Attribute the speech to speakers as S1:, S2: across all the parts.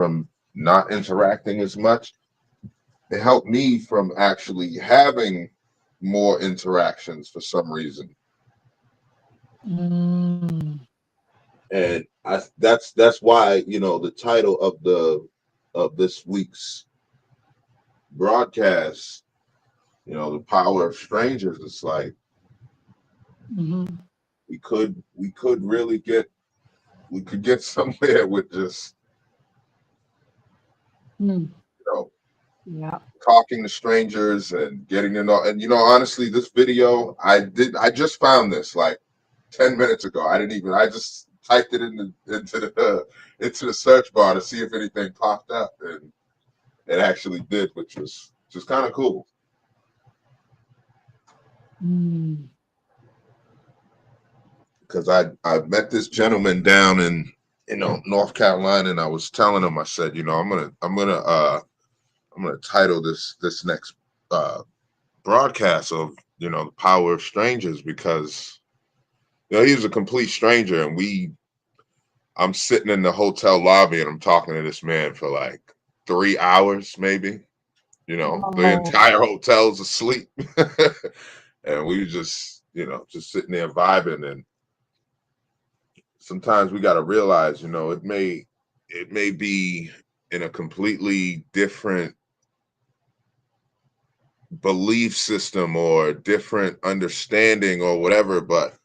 S1: from not interacting as much. It helped me from actually having more interactions for some reason.
S2: Mm.
S1: And that's why, the title of this week's broadcast, the power of strangers. It's like
S2: Mm-hmm.
S1: we could really get somewhere with just,
S2: Mm.
S1: you know
S2: Yeah.
S1: talking to strangers and getting to know. And honestly, this video, I just found this like 10 minutes ago. I just typed it into the search bar to see if anything popped up, and it actually did, which was just kind of cool.
S2: Mm.
S1: Because I met this gentleman down in, North Carolina, and I was telling him, I said, I'm gonna title this next uh broadcast of, the power of strangers, because he was a complete stranger, and I'm sitting in the hotel lobby and I'm talking to this man for like 3 hours, maybe. The
S2: Oh.
S1: entire hotel's asleep. And we were just sitting there vibing. And sometimes we got to realize, it may be in a completely different belief system or different understanding or whatever, but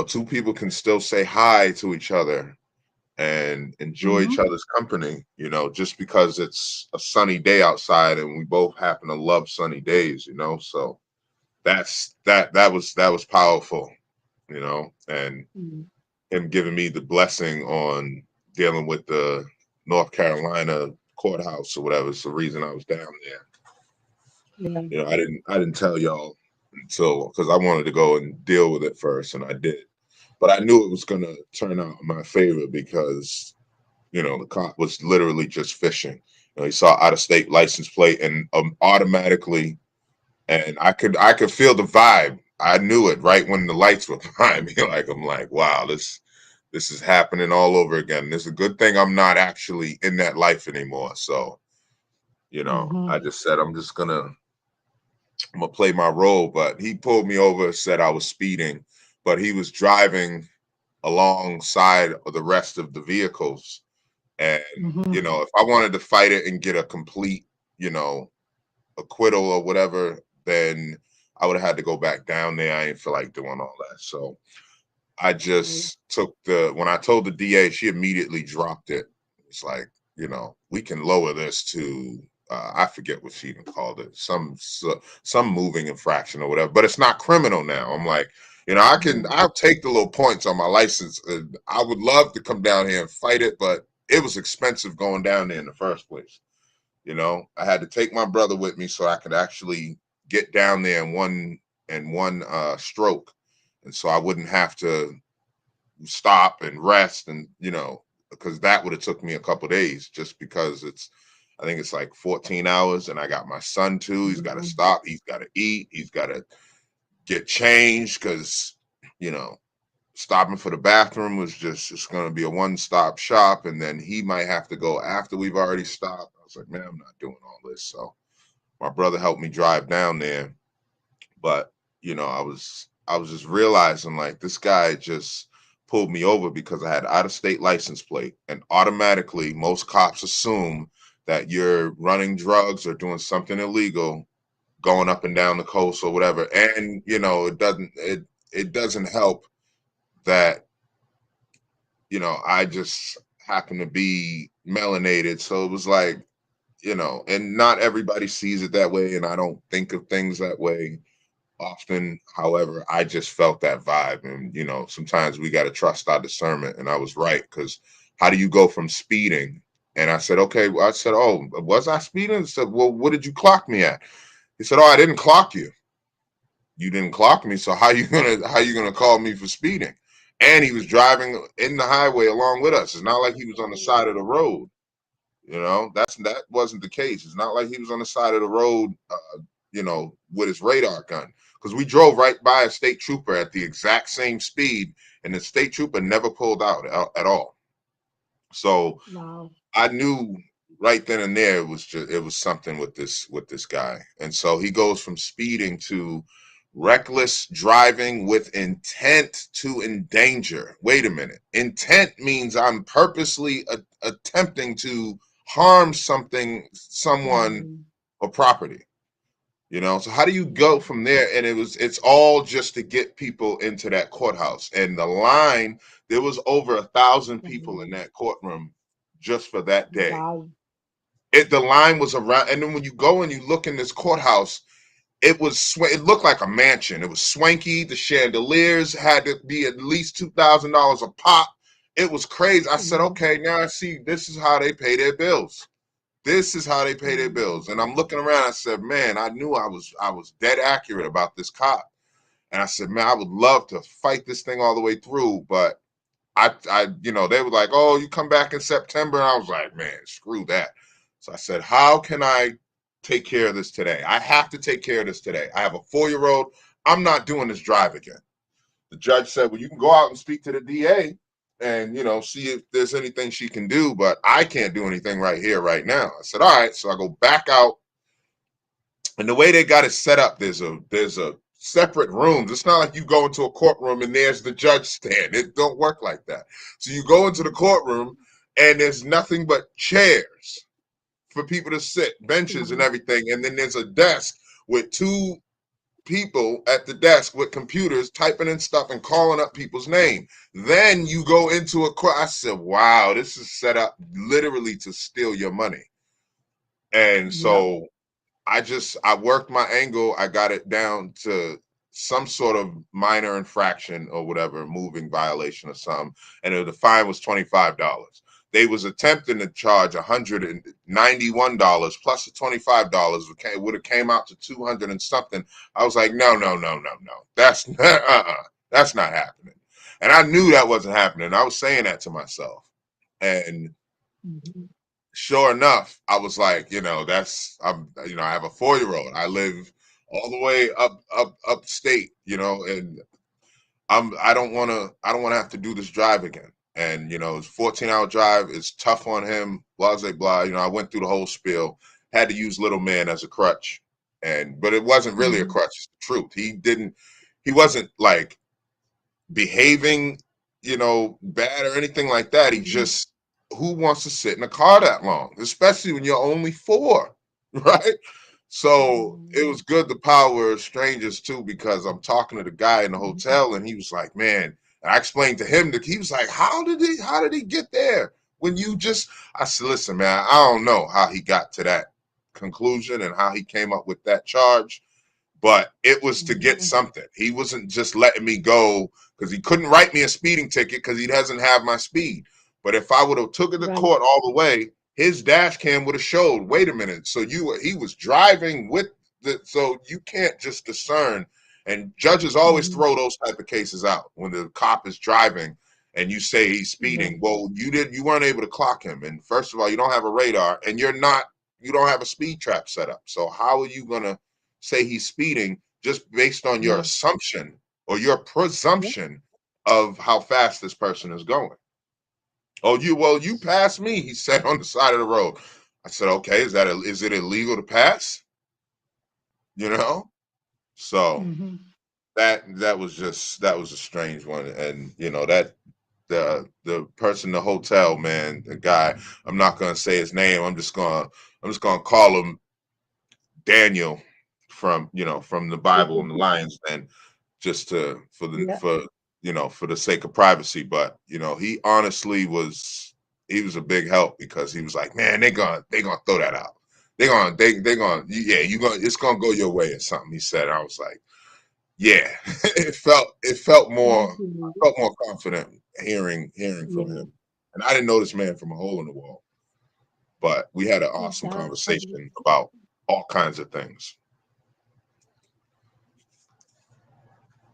S1: two people can still say hi to each other and enjoy each
S2: Mm-hmm.
S1: other's company, just because it's a sunny day outside and we both happen to love sunny days. So that was powerful, and
S2: Mm.
S1: him giving me the blessing on dealing with the North Carolina courthouse or whatever. It's the reason I was down there.
S2: Yeah.
S1: I didn't tell y'all until, because I wanted to go and deal with it first, and I did. But I knew it was gonna turn out in my favor because the cop was literally just fishing. He saw out of state license plate, and automatically, and I could feel the vibe. I knew it right when the lights were behind me. Like, I'm like, wow, this is happening all over again. It's a good thing I'm not actually in that life anymore. So,
S2: Mm-hmm.
S1: I just said I'm gonna play my role. But he pulled me over, said I was speeding, but he was driving alongside of the rest of the vehicles. And,
S2: Mm-hmm.
S1: if I wanted to fight it and get a complete, you know, acquittal or whatever, then I would have had to go back down there. I ain't feel like doing all that. So I
S2: Right.
S1: just took when I told the DA, she immediately dropped it. It's like, we can lower this to, I forget what she even called it, some moving infraction or whatever, but it's not criminal now. I'm like,
S2: Yeah.
S1: I'll take the little points on my license. I would love to come down here and fight it, but it was expensive going down there in the first place. I had to take my brother with me so I could actually get down there in one stroke, and so I wouldn't have to stop and rest, and because that would have took me a couple days, just because I think it's like 14 hours, and I got my son too. He's got to
S2: Mm-hmm.
S1: stop. He's got to eat. He's got to get changed, because you know stopping for the bathroom was just it's going to be a one-stop shop, and then he might have to go after we've already stopped. I was like, man, I'm not doing all this. So my brother helped me drive down there, but I was just realizing, like, this guy just pulled me over because I had out of state license plate, and automatically most cops assume that you're running drugs or doing something illegal going up and down the coast or whatever. And it doesn't help that I just happen to be melanated. So it was like, and not everybody sees it that way, and I don't think of things that way often. However, I just felt that vibe, and sometimes we got to trust our discernment. And I was right, because how do you go from speeding? And I said, okay. I said, oh, was I speeding? I said, well, what did you clock me at? He said, oh, I didn't clock you. You didn't clock me, so how you gonna call me for speeding? And he was driving in the highway along with us. It's not like he was on the side of the road. That wasn't the case. It's not like he was on the side of the road, with his radar gun. Because we drove right by a state trooper at the exact same speed, and the state trooper never pulled out at all. So
S2: Wow.
S1: I knew right then and there, it was something with this guy. And so he goes from speeding to reckless driving with intent to endanger. Wait a minute. Intent means I'm purposely attempting to harm something, someone,
S2: Mm-hmm.
S1: or property. So how do you go
S2: Yeah.
S1: from there? And it's all just to get people into that courthouse. And the line, there was over 1,000 people in
S2: Mm-hmm.
S1: that courtroom just for that day.
S2: Wow.
S1: The line was around, and then when you go and you look in this courthouse, it looked like a mansion. It was swanky. The chandeliers had to be at least $2,000 a pop. It was crazy. I said,
S2: Mm-hmm.
S1: okay, now I see this is how they pay their bills. This is how they pay their bills. And I'm looking around. I said, man, I knew I was dead accurate about this cop. And I said, man, I would love to fight this thing all the way through, but they were like, oh, you come back in September. And I was like, man, screw that. So I said, how can I take care of this today? I have to take care of this today. I have a 4-year-old. I'm not doing this drive again. The judge said, well, you can go out and speak to the DA and, see if there's anything she can do, but I can't do anything right here, right now. I said, all right. So I go back out. And the way they got it set up, there's a separate rooms. It's not like you go into a courtroom and there's the judge stand. It don't work like that. So you go into the courtroom and there's nothing but chairs for people to sit, benches and
S2: Mm-hmm.
S1: everything. And then there's a desk with two people at the desk with computers typing in stuff and calling up people's name. Then you go into a court. I said, wow, this is set up literally to steal your money. And
S2: Yep.
S1: so I worked my angle. I got it down to some sort of minor infraction or whatever, moving violation or something. And the fine was $25. They was attempting to charge $191 plus the $25. It would have came out to 200 and something. I was like, no, no, no, no, no. That's that's not happening. And I knew that wasn't happening. I was saying that to myself. And
S2: Mm-hmm.
S1: sure enough, I was like, I have a 4-year-old. I live all the way upstate, and I don't want to have to do this drive again. And it's a 14-hour drive. It's tough on him. Blah blah blah. I went through the whole spiel. Had to use little man as a crutch, but it wasn't really a
S2: Mm-hmm.
S1: crutch. It's the truth. He wasn't like behaving, bad or anything like that. He
S2: Mm-hmm.
S1: just, who wants to sit in a car that long, especially when you're only 4, right? So it was good the power of strangers too, because I'm talking to the guy in the
S2: Mm-hmm.
S1: hotel and he was like, man, and I explained to him that he was like, how did he get there? When you just, I said, listen, man, I don't know how he got to that conclusion and how he came up with that charge, but it was to get
S2: Mm-hmm.
S1: something. He wasn't just letting me go because he couldn't write me a speeding ticket because he doesn't have my speed. But if I would have took it to
S2: Right.
S1: court all the way, his dash cam would have showed, wait a minute, so he was driving with so you can't just discern. And judges always
S2: Mm-hmm.
S1: throw those type of cases out when the cop is driving and you say he's
S2: Yeah.
S1: speeding. Well, you weren't able to clock him. And first of all, you don't have a radar and you don't have a speed trap set up. So how are you gonna say he's speeding just based on your
S2: Yeah.
S1: assumption or your
S2: Yeah.
S1: presumption of how fast this person is going? Oh, you passed me, he said on the side of the road. I said, okay, is it illegal to pass? You know? So
S2: Mm-hmm.
S1: that was a strange one. And that the person in the hotel, man, the guy, I'm not gonna say his name, I'm just gonna call him Daniel from the Bible and the Lions Den, just to
S2: Yeah.
S1: for the sake of privacy. But he was a big help because he was like, man, they gonna throw that out. They gonna yeah, you gonna it's gonna go your way or something. He said. I was like, yeah. it felt more
S2: Absolutely.
S1: I felt more confident hearing from
S2: Yeah.
S1: him. And I didn't know this man from a hole in the wall, but we had an awesome
S2: Exactly.
S1: conversation about all kinds of things.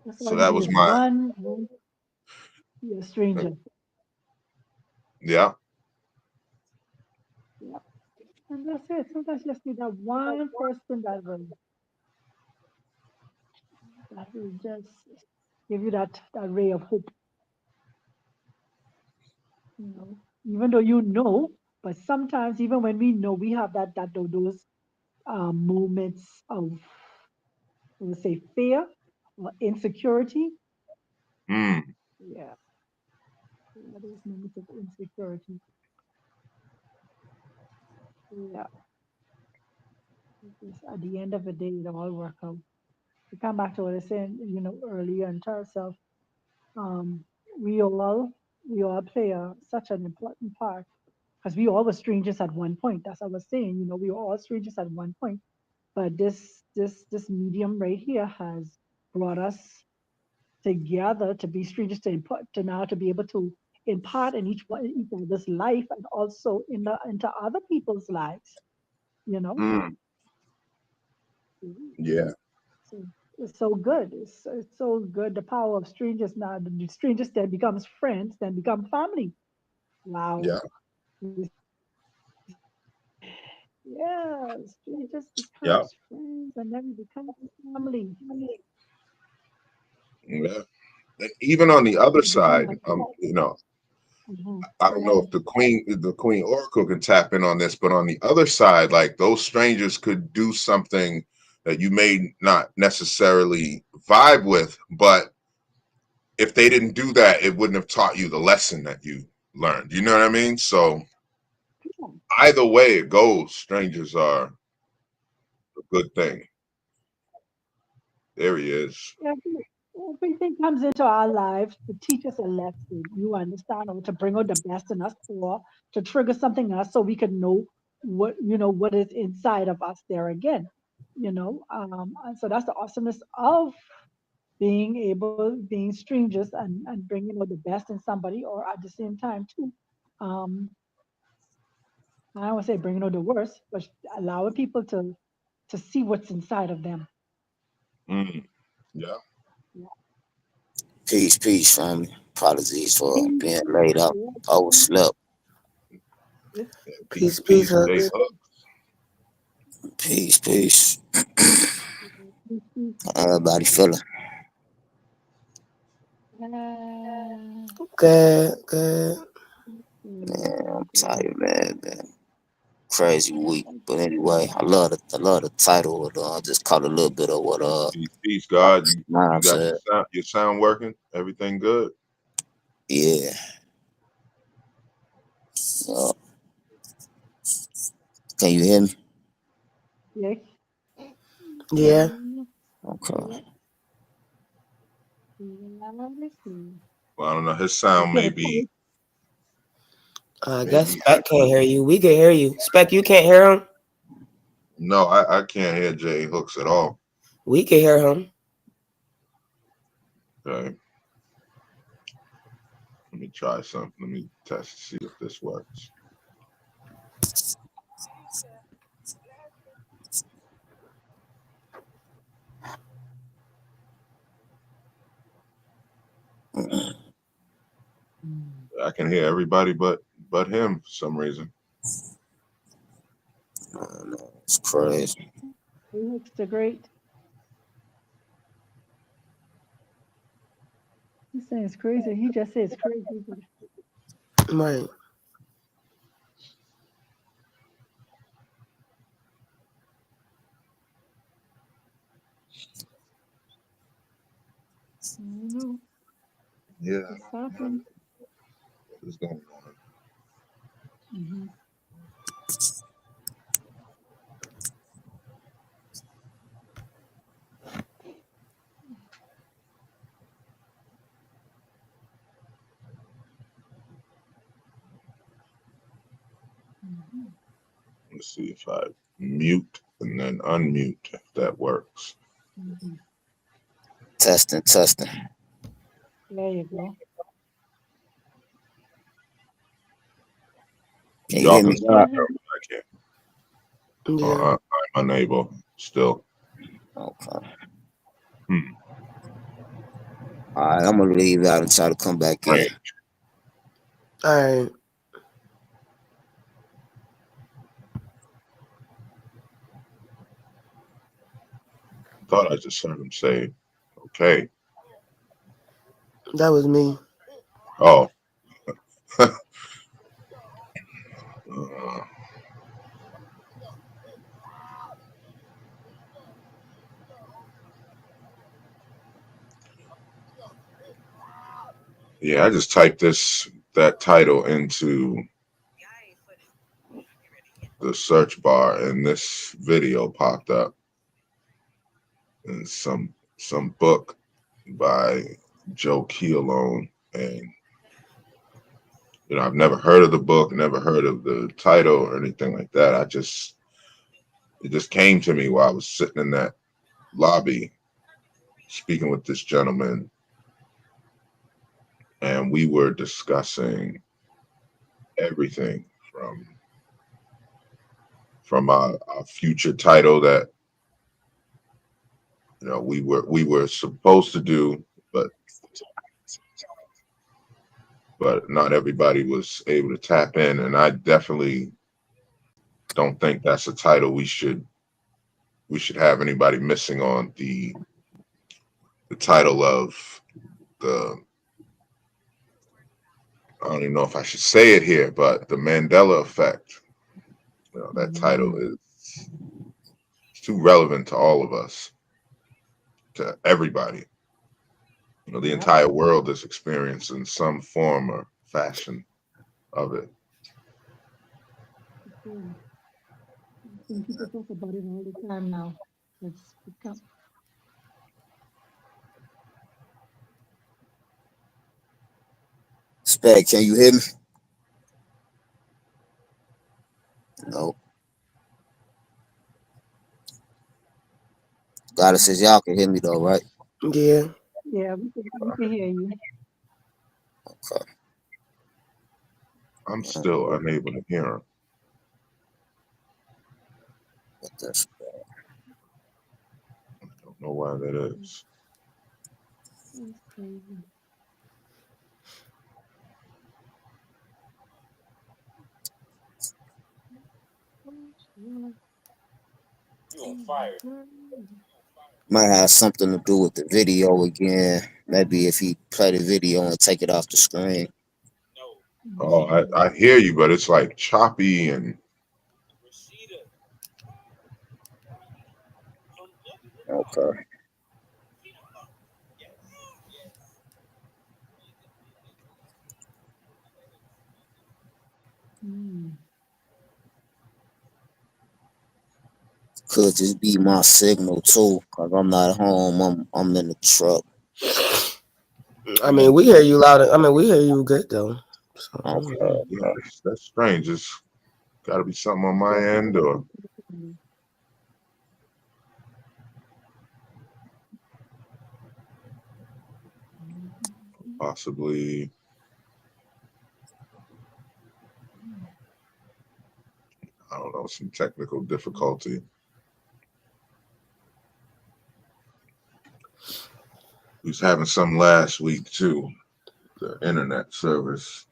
S2: That's all
S1: So
S2: you
S1: that
S2: need
S1: was
S2: is
S1: my
S2: one, yeah, stranger.
S1: yeah.
S2: Yeah. And that's it. Sometimes you just need that one person that will just give you that ray of hope. You know, even though you know. But sometimes, even when we know we have those moments of, let's say, fear or insecurity.
S1: Mm,
S2: Yeah, yeah, those moments of insecurity. Yeah, because at the end of the day, it all work out. To come back to what I was saying, earlier in terms of, um, we all we all play such an important part because we all were strangers at one point. That's what I was saying. We were all strangers at one point, but this medium right here has brought us together to be strangers to impart, to now to be able to impart in each other's life and also into other people's lives. You know,
S1: mm, yeah,
S2: so it's so good. It's so good. The power of strangers now. The strangers then becomes friends, then become family. Wow.
S1: yeah,
S2: Yeah, strangers
S1: yeah,
S2: becomes friends and then becomes family.
S1: yeah. And even on the other
S2: It becomes
S1: side,
S2: like,
S1: I
S2: go
S1: don't know
S2: ahead.
S1: if the Queen Oracle can tap in on this, but on the other side, like those strangers could do something that you may not necessarily vibe with, but if they didn't do that, it wouldn't have taught you the lesson that you learned. You know what I mean? So
S2: Yeah,
S1: either way it goes, strangers are a good thing. There he is.
S2: every- everything comes into our lives to teach us a lesson. You understand, or to bring out the best in us, or to trigger something in us, so we can know what is inside of us. There again, and so that's the awesomeness of being strangers and bringing out the best in somebody, or at the same time too. Um, I don't want to say bringing out the worst, but allowing people to see what's inside of them.
S1: Mm, yeah,
S2: Yeah.
S3: Peace, peace, family. Apologies for
S2: Peace.
S3: being laid up.
S2: Yeah,
S3: Overslept.
S2: it's
S1: peace,
S3: Peace, peace,
S1: peace, Jay
S3: hooks.
S1: Hook.
S3: Peace, peace.
S2: peace, peace.
S3: How everybody feeling? Good, good. Yeah, I'm tired, man. Been crazy week. But anyway, I love the title. I just caught a little bit of what
S1: Peace, God. You
S3: Mom
S1: got
S3: said.
S1: your sound working? Everything good?
S3: Yeah. So, can you hear me?
S2: Yeah.
S4: Yeah.
S3: Okay.
S1: Well, I don't know. His
S2: You
S1: sound
S2: get
S1: may
S2: a
S1: be
S2: taste.
S4: I
S1: may
S4: guess
S1: be
S4: Spec can't
S1: acting.
S4: hear you. We can hear you. Spec, you can't hear him?
S1: No, I can't hear Jay Hooks at all.
S4: We can hear him.
S1: Okay. Let me try something. Let me test to see if this works. I can hear everybody but him for some reason.
S3: I don't know. It's crazy.
S2: He looks the great. He's saying it's crazy. He just says it's crazy. But
S4: Right.
S2: I don't know.
S1: Yeah,
S2: It's happening.
S1: what is going on?
S2: Mm-hmm. Mm-hmm.
S1: Let's see if I mute and then unmute if that works.
S2: Mm-hmm.
S3: Testing, testing.
S2: There you go.
S3: Can you
S1: Y'all
S3: hear
S1: can
S3: me?
S2: We
S1: still
S3: God?
S2: can
S1: hear
S2: hear.
S1: me. I can't.
S4: Yeah.
S1: I'm unable still.
S3: Okay.
S1: Hmm.
S3: All right, I'm gonna leave out and try to come back in.
S1: Right.
S4: All right.
S1: Thought I just heard him say, "Okay."
S4: That was me.
S1: Oh, Yeah, I just typed that title into the search bar, and this video popped up, and some book by Joe Keelone, and I've never heard of the book, never heard of the title or anything like that. It just came to me while I was sitting in that lobby speaking with this gentleman, and we were discussing everything from our future title that we were supposed to do, but not everybody was able to tap in, and I definitely don't think that's a title we should have anybody missing on the title of the I don't even know if I should say it here, but the Mandela effect. That title
S2: Mm,
S1: is too relevant to all of us, to everybody. The
S2: yep.
S1: entire world is experiencing some form or fashion of it.
S2: Okay. I think people talk about it all the time now. It's become.
S3: Spec, can you hear me? No. God says y'all can hear me though, right?
S4: Yeah.
S2: Yeah, we can hear you.
S3: Okay.
S1: I'm still unable to hear him.
S3: But that's
S1: I don't know why that is.
S2: That's crazy.
S3: might have something to do with the video again. Maybe if he play the video and take it off the screen.
S1: Oh,
S2: Mhm.
S1: I hear you, but it's like choppy and
S3: Okay.
S2: Mm.
S3: Could just be my signal too, cause I'm not home. I'm in the truck.
S4: I mean, we hear you loud. I mean, we hear you good though. So,
S3: Okay.
S1: yeah, that's strange. It's got to be something on my end, or possibly I don't know, some technical difficulty. We was having some last week too. The internet service.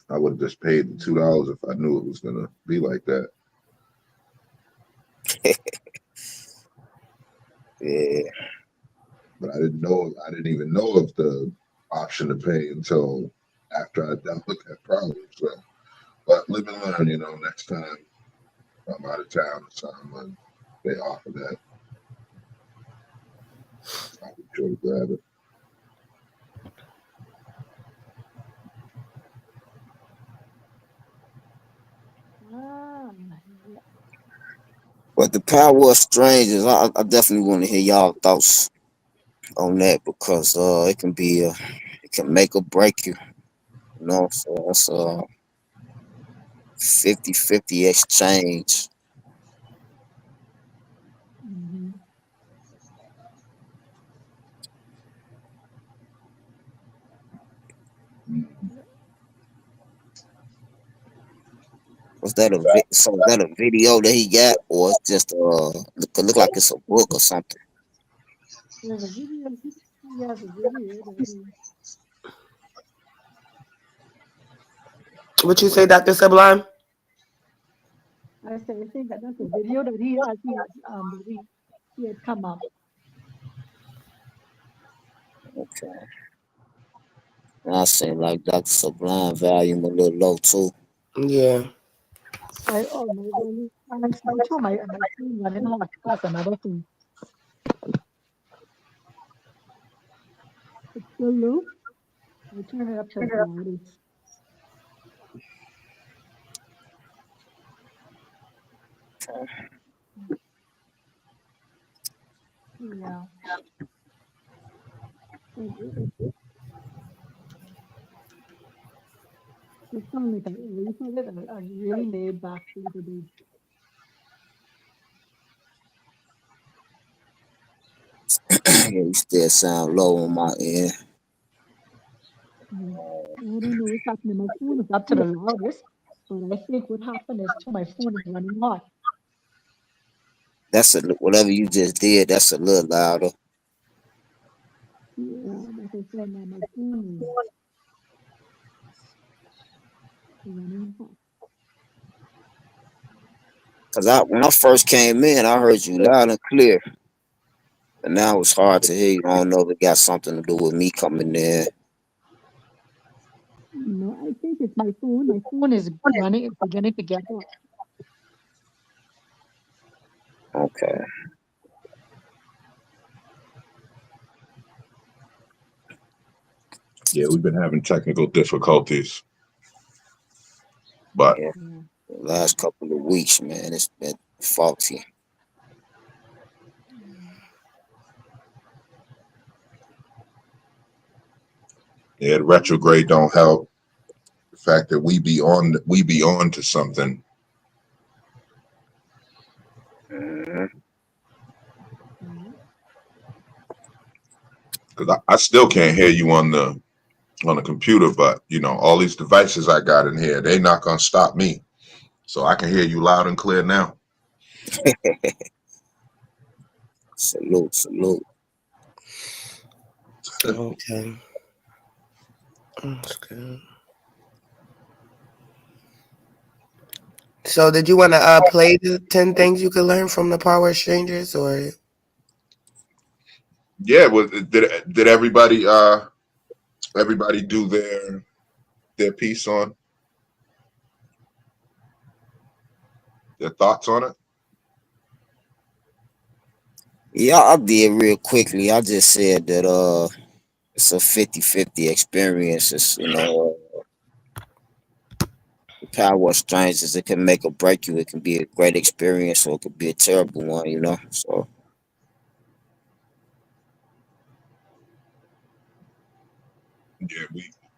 S1: I would have just paid the $2 if I knew it was gonna be like that.
S3: Yeah.
S1: But I didn't know. I didn't even know of the option to pay until after I dealt with that problem. So, but live and learn. Next time I'm out of town or something, and they offer that, I'll be sure to grab it.
S2: Ah, yeah.
S3: But the power of strangers, I definitely want to hear y'all thoughts on that because it can make or break you. So it's a 50-50 exchange.
S2: Mhm. Yeah.
S3: So is that a video that he got, or it's just look like it's a book or something?
S2: There's a video. He has a video that
S4: what you say, Dr. Sublime?
S2: I think that that's a video that he had come up.
S3: Okay. And I seem like Dr. Sublime volume a little low too.
S4: Yeah.
S2: My too, my screen running hot. That's another thing. It's still low. I turn it up to its loudest. Yeah. It sounds like you sound like a really laid back little dude.
S3: Yeah, you still sound low on my end.
S2: Mm. I don't know what's happening. My phone is up to the loudest, but I think what happened is too, my phone is running hot.
S3: That's a whatever you just did. That's a little louder.
S2: Yeah, like I said, now my phone is running hot.
S3: Cause when I first came in, I heard you loud and clear. But now it's hard to hear you. I don't know if it got something to do with me coming in.
S2: No, I think it's my phone. My phone is running, it's beginning to get hot.
S3: Okay.
S1: Yeah, we've been having technical difficulties, but
S3: Yeah.
S2: Yeah.
S3: The last couple of weeks, man, it's been faulty.
S2: Mm.
S1: yeah, the retrograde don't help. The fact that we be on to something.
S3: Hmm.
S2: Yeah.
S1: Because I still can't hear you on the computer, but all these devices I got in here, they not gonna stop me. So I can hear you loud and clear now.
S3: Salute, salute.
S4: Okay. That's good. So, did you want to play the 10 things you could learn from the Power of Strangers, or
S1: Yeah, did everybody do their piece on their thoughts on it?
S3: Yeah, I did real quickly. I just said that it's a 50-50 experience. It's the power of strangers. It can make or break you. It can be a great experience or it could be a terrible one. So
S1: Yeah,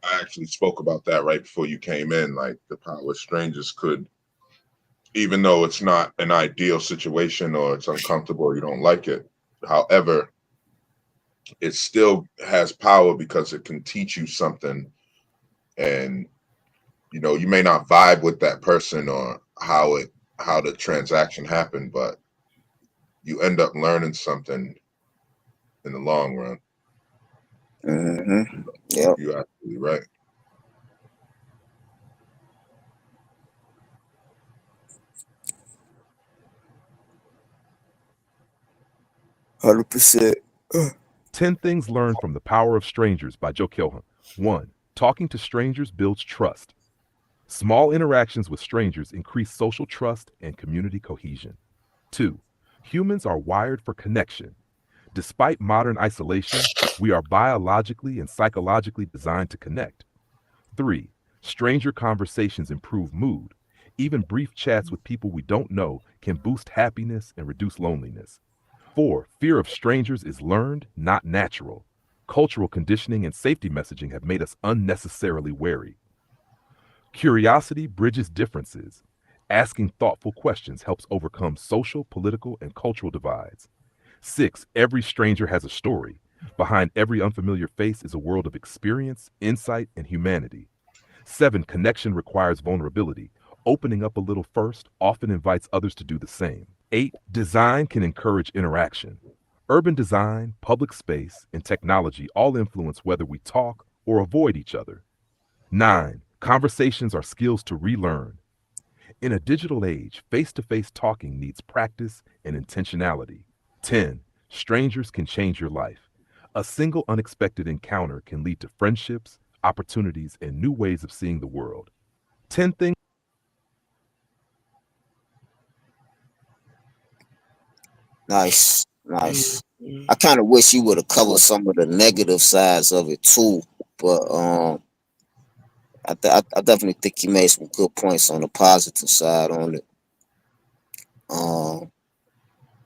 S1: I actually spoke about that right before you came in. Like the power of strangers could, even though it's not an ideal situation or it's uncomfortable or you don't like it. However, it still has power because it can teach you something, and you may not vibe with that person or how the transaction happened, but you end up learning something in the long run.
S3: yep.
S1: You're absolutely right.
S3: 100%.
S5: 10 Things Learned from the Power of Strangers by Joe Kilham. 1. Talking to strangers builds trust. Small interactions with strangers increase social trust and community cohesion. 2. Humans are wired for connection. Despite modern isolation, we are biologically and psychologically designed to connect. 3. Stranger conversations improve mood. Even brief chats with people we don't know can boost happiness and reduce loneliness. 4. Fear of strangers is learned, not natural. Cultural conditioning and safety messaging have made us unnecessarily wary. Curiosity bridges differences. Asking thoughtful questions helps overcome social, political, and cultural divides. 6. Every stranger has a story. Behind every unfamiliar face is a world of experience, insight, and humanity. 7. Connection requires vulnerability. Opening up a little first often invites others to do the same. 8. Design can encourage interaction. Urban design, public space, and technology all influence whether we talk or avoid each other. 9. Conversations are skills to relearn. In a digital age, face to face talking needs practice and intentionality. 10. Strangers can change your life. A single unexpected encounter can lead to friendships, opportunities, and new ways of seeing the world. 10 things.
S3: Nice. Nice. I kind of wish you would have covered some of the negative sides of it too. But I definitely think you made some good points on the positive side on it. Um,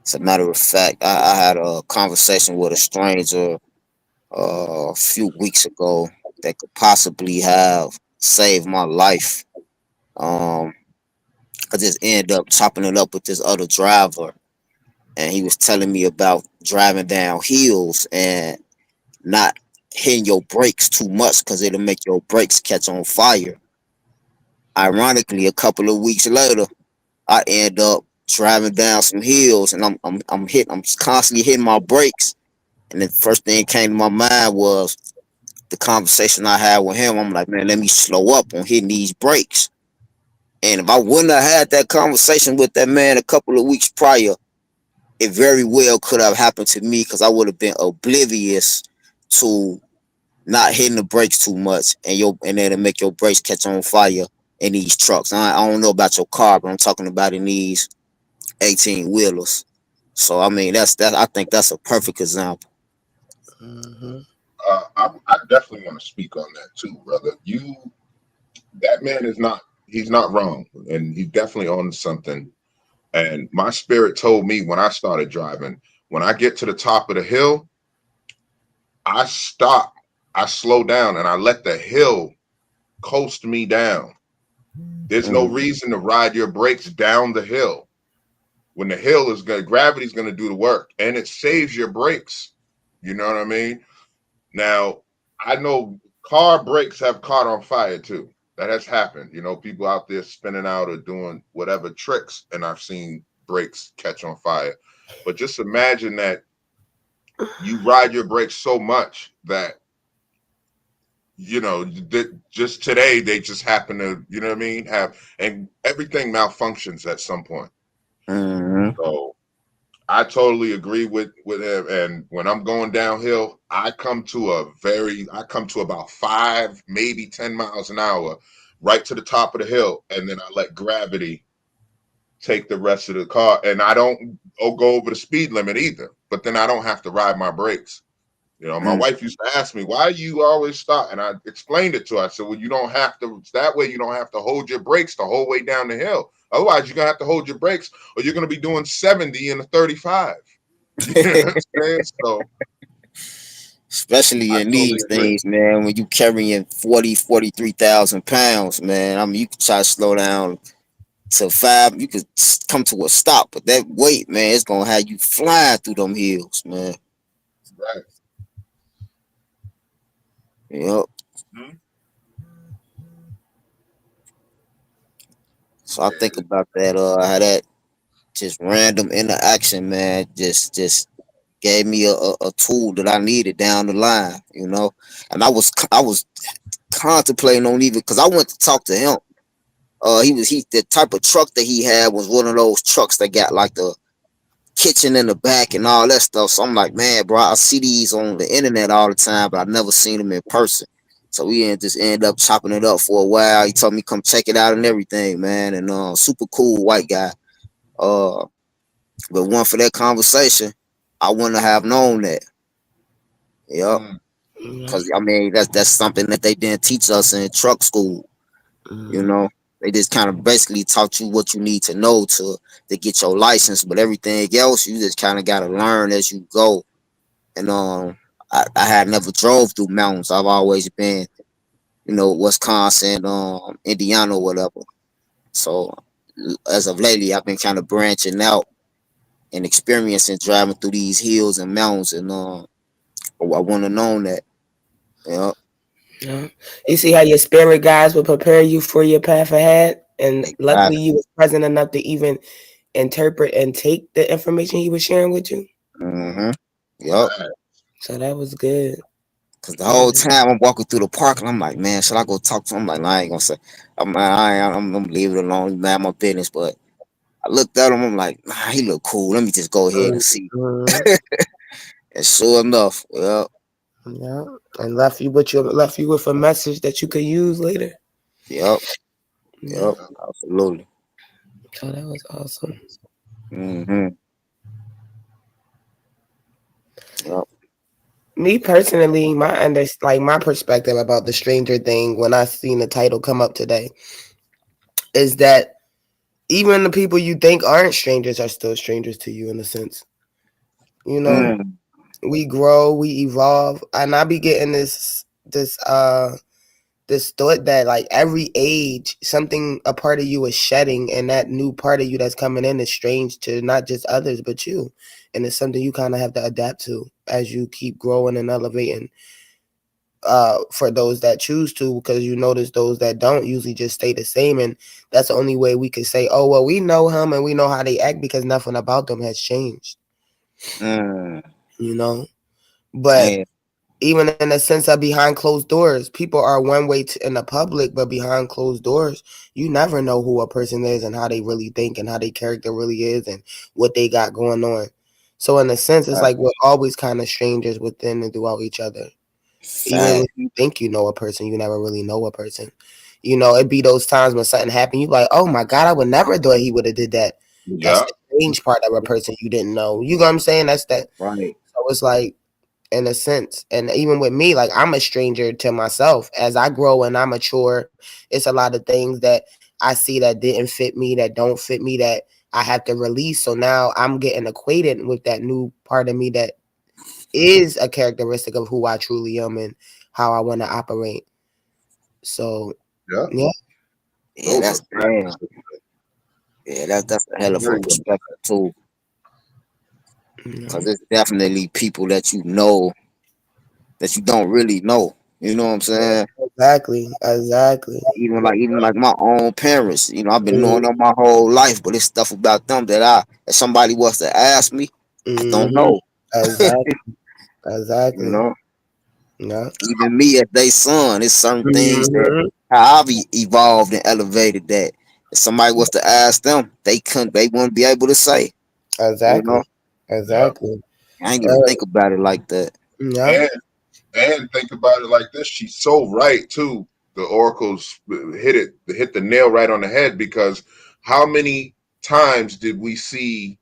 S3: as a matter of fact, I had a conversation with a stranger a few weeks ago that could possibly have saved my life. Um, I just ended up chopping it up with this other driver, and he was telling me about driving down hills and not hitting your brakes too much because it'll make your brakes catch on fire. Ironically, a couple of weeks later, I end up driving down some hills, and I'm constantly hitting my brakes. And the first thing that came to my mind was the conversation I had with him. I'm like, man, let me slow up on hitting these brakes. And if I wouldn't have had that conversation with that man a couple of weeks prior, it very well could have happened to me because I would have been oblivious to not hitting the brakes too much, and then to make your brakes catch on fire in these trucks. I don't know about your car, but I'm talking about in these 18 wheelers. So I mean, that's that. I think that's a perfect example.
S4: Mm-hmm.
S1: I definitely want to speak on that too, brother. That man is not. He's not wrong, and he's definitely on something. And my spirit told me when I started driving, when I get to the top of the hill, I stop, I slow down, and I let the hill coast me down. There's no
S3: Mm,
S1: reason to ride your brakes down the hill when the hill is going, gravity's going to do the work, and it saves your brakes. You know what I mean? Now, I know car brakes have caught on fire too. That has happened. You know, people out there spinning out or doing whatever tricks, and I've seen brakes catch on fire. But just imagine that you ride your brakes so much that that just today they just happen to, you know what I mean, have, and everything malfunctions at some point.
S3: mm,
S1: So I totally agree with him. And when I'm going downhill, I come to about 5, maybe 10 miles an hour, right to the top of the hill, and then I let gravity take the rest of the car, and I don't go over the speed limit either. But then I don't have to ride my brakes. You know, my
S3: mm.
S1: wife used to ask me, why you always stop? And I explained it to her. I said, well, you don't have to, that way you don't have to hold your brakes the whole way down the hill. Otherwise, you're going to have to hold your brakes, or you're going to be doing 70 in a 35. You know what I'm saying? So
S3: Especially
S1: I
S3: in
S1: totally
S3: these
S1: agree.
S3: things, man, when you carrying 43,000 pounds, man. I mean, you could try to slow down to 5, you could come to a stop, but that weight, man, it's gonna have you flying through them hills, man.
S1: Right.
S3: Yep.
S1: Mhm.
S3: So I think
S1: Yeah.
S3: about that, how that just random interaction, man, just gave me a tool that I needed down the line, you know. And I was contemplating on even because I went to talk to him. He the type of truck that he had was one of those trucks that got like the kitchen in the back and all that stuff. So I'm like, man, bro, I see these on the internet all the time, but I never seen them in person. So just end up chopping it up for a while. He told me come check it out and everything, man. And super cool white guy. Uh, but one for that conversation, I wouldn't have known that. Yep.
S1: Mm.
S4: Yeah.
S3: Cause I mean that's something that they didn't teach us in truck school. You
S4: Mm-hmm.
S3: know, they just kind of basically taught you what you need to know to get your license, but everything else you just kind of got to learn as you go. And I had never drove through mountains. I've always been, Wisconsin, Indiana, or whatever. So as of lately, I've been kind of branching out and experiencing driving through these hills and mountains, and I want to know that. Yeah,
S4: Yeah. You see how your spirit guides will prepare you for your path ahead, and luckily
S3: exactly.
S4: you was present enough to even interpret and take the information he was sharing with you.
S3: Mm-hmm. Yep.
S1: Right.
S4: So that was good.
S3: Cause the
S4: That
S3: whole
S4: is-
S3: time I'm walking through the park and I'm like, man, should I go talk to him? I'm like, nah, I ain't gonna say. I'm gonna leave it alone, mind my business. But I looked at him. I'm like, nah, he look cool. Let me just go ahead and see.
S4: Mhm.
S3: And sure enough, well,
S4: Yeah, and left you with a message that you could use later.
S3: yep,
S4: Yeah,
S3: yep,
S1: Yeah.
S3: absolutely.
S4: so that was awesome.
S3: Hmm. Yep.
S4: Me personally, my perspective about the stranger thing when I seen the title come up today is that even the people you think aren't strangers are still strangers to you in a sense. You know,
S3: Mm,
S4: we grow, we evolve, and I be getting this thought that like every age something a part of you is shedding, and that new part of you that's coming in is strange to not just others but you, and it's something you kind of have to adapt to as you keep growing and elevating, for those that choose to, because you notice those that don't usually just stay the same, and that's the only way we could say, oh well, we know him and we know how they act because nothing about them has changed,
S3: mm,
S4: you know. But
S3: man,
S4: even in the sense of behind closed doors, people are one way in the public, but behind closed doors, you never know who a person is and how they really think and how their character really is and what they got going on. So in a sense, it's
S3: fact,
S4: like we're always kind of strangers within and throughout each other. Even when
S3: fact.
S4: you think you know a person, you never really know a person. You know, it'd be those times when something happened, you like, oh my God, I would never thought he would have did that. That's
S1: Yeah,
S4: the strange part of a person you didn't know. You know what I'm saying? That's that.
S3: Right.
S4: So it's like, in a sense. And even with me, like I'm a stranger to myself. As I grow and I mature, it's a lot of things that I see that didn't fit me, that don't fit me, that I have to release. So now I'm getting acquainted with that new part of me that is a characteristic of who I truly am and how I want to operate. So
S1: yeah.
S4: yeah.
S3: Yeah,
S1: Those are
S3: that's damn.
S1: facts.
S3: Yeah, that's a hell of a
S1: Very well.
S3: perspective too.
S4: You know,
S3: Cause it's definitely people that you know that you don't really know. You know what I'm saying?
S4: exactly. Exactly.
S3: Even like my own parents. I've been knowing
S4: Mm-hmm.
S3: them my whole life, but it's stuff about them that if somebody was to ask me, I don't
S4: Mm-hmm.
S3: know.
S4: Exactly.
S3: You
S4: Exactly.
S3: know,
S4: Yeah.
S3: even me as they son, it's certain things that
S4: Mm-hmm.
S3: how I've evolved and elevated that if somebody was to ask them, they wouldn't be able to say. You know,
S4: Exactly.
S1: Yeah.
S4: Exactly.
S3: I ain't even
S4: Uh,
S3: think about it like that.
S4: yeah.
S1: And think about it like this: she's so right too. The oracles hit the nail right on the head, because how many times did we see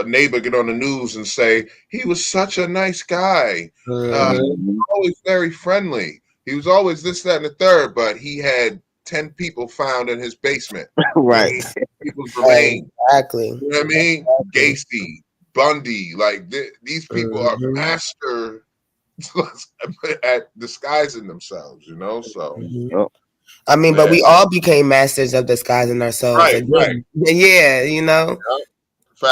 S1: neighbor get on the news and say he was such a nice guy,
S4: Mm-hmm.
S3: Mhm.
S1: always very friendly. He was always this, that, and the third, but he had 10 people found in his basement. You know what I
S3: Right.
S1: mean? People's remains.
S4: Exactly.
S1: You know what I mean?
S4: Exactly.
S1: Gacy, Bundy, like these people are
S4: Mm-hmm.
S1: master at disguising themselves, you know? So,
S4: Mm-hmm.
S3: Yup.
S4: I mean, but
S1: man,
S4: we all became masters of disguising ourselves
S1: right, right.
S4: again. Yeah, you know.
S1: Yeah,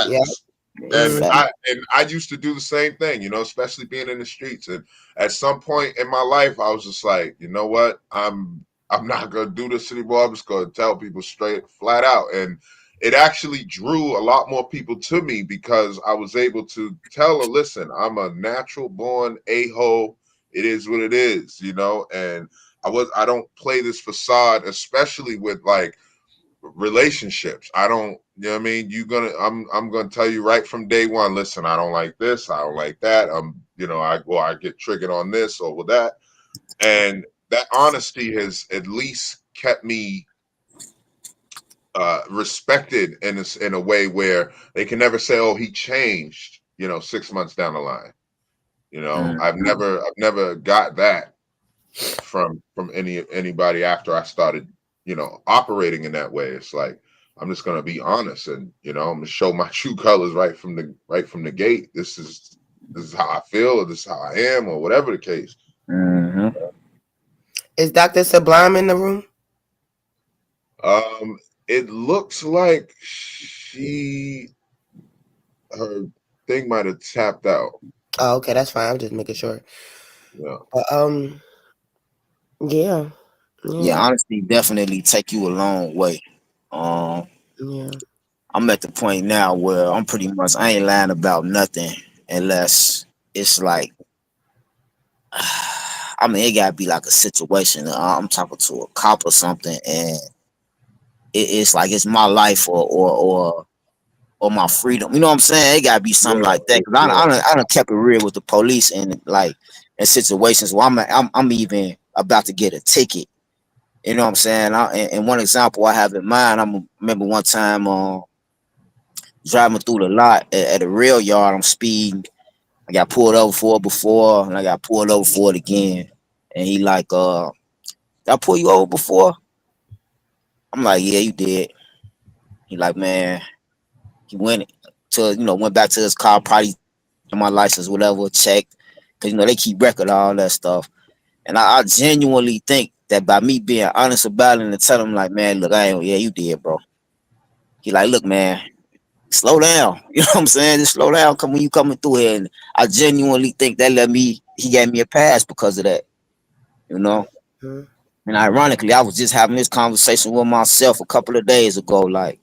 S4: Yeah.
S1: facts.
S3: Yeah,
S1: And
S3: fact.
S4: Mm-hmm.
S1: I used to do the same thing, you know, especially being in the streets. And at some point in my life, I was just like, you know what, I'm not gonna do this anymore. I'm just gonna tell people straight, flat out. And it actually drew a lot more people to me, because I was able to tell her, listen, I'm a natural born a-hole. It is what it is, you know. And I don't play this facade, especially with like relationships. I don't, you know what I mean? I'm gonna tell you right from day one, listen, I don't like this, I don't like that. I get triggered on this or with that. And that honesty has at least kept me respected in a way where they can never say, oh, he changed, 6 months down the line.
S3: Mhm.
S1: I've never got that from anybody after I started, operating in that way. It's like I'm just gonna be honest, and I'm gonna show my true colors right from the gate. This is how I feel, or this is how I am, or whatever the case.
S3: Mhm.
S4: Is Dr. Sublime in the room?
S1: Um, it looks like her thing might have tapped out.
S4: Oh, okay, that's fine. I'm just making sure.
S1: Yeah,
S4: But yeah,
S3: Yeah,
S4: yeah,
S3: honesty definitely take you a long way. Um,
S4: yeah.
S3: I'm at the point now where I ain't lying about nothing unless it's like I mean it gotta be like a situation. I'm talking to a cop or something, and it's like it's my life or my freedom. You know what I'm saying? It gotta be something
S1: yeah,
S3: like that. Cause
S1: yeah.
S3: I done kept it real with the police and like in situations where I'm even about to get a ticket. You know what I'm saying? And one example I have in mind, remember one time driving through the lot at a rail yard. I'm speeding. I got pulled over for it before, and I got pulled over for it again. And he like, did I pull you over before? I'm like, yeah, you did. He like, man, he went to, went back to his car, probably my license, whatever, checked. Cause they keep record of all that stuff. And I genuinely think that by me being honest about it and tell him like, man, look, I ain't, yeah, you did, bro. He like, look, man, slow down. You know what I'm saying? Just slow down when you coming through here. And I genuinely think that he gave me a pass because of that, you know?
S4: Mhm.
S3: And ironically, I was just having this conversation with myself a couple of days ago. Like,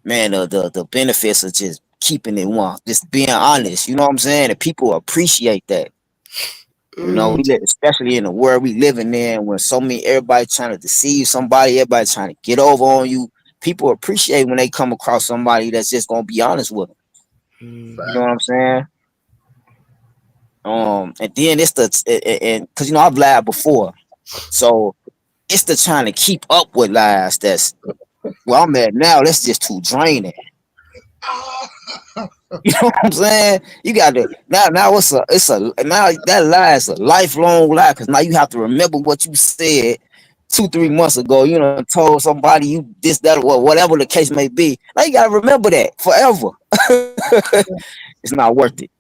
S3: man, the benefits of just keeping it one, just being honest. You know what I'm saying? And people appreciate that.
S4: Mhm.
S3: Especially in the world we living in, when everybody trying to deceive somebody, everybody trying to get over on you. People appreciate when they come across somebody that's just gonna be honest with them. You know
S4: Mhm.
S3: what I'm saying? And then it's and because I've lied before, so it's the trying to keep up with lies that's where I'm at now. That's just too draining. You know what I'm saying? You got to now now that lie is a lifelong lie because now you have to remember what you said 2-3 months ago. Told somebody you this that or whatever the case may be. Now you got to remember that forever. It's not worth it.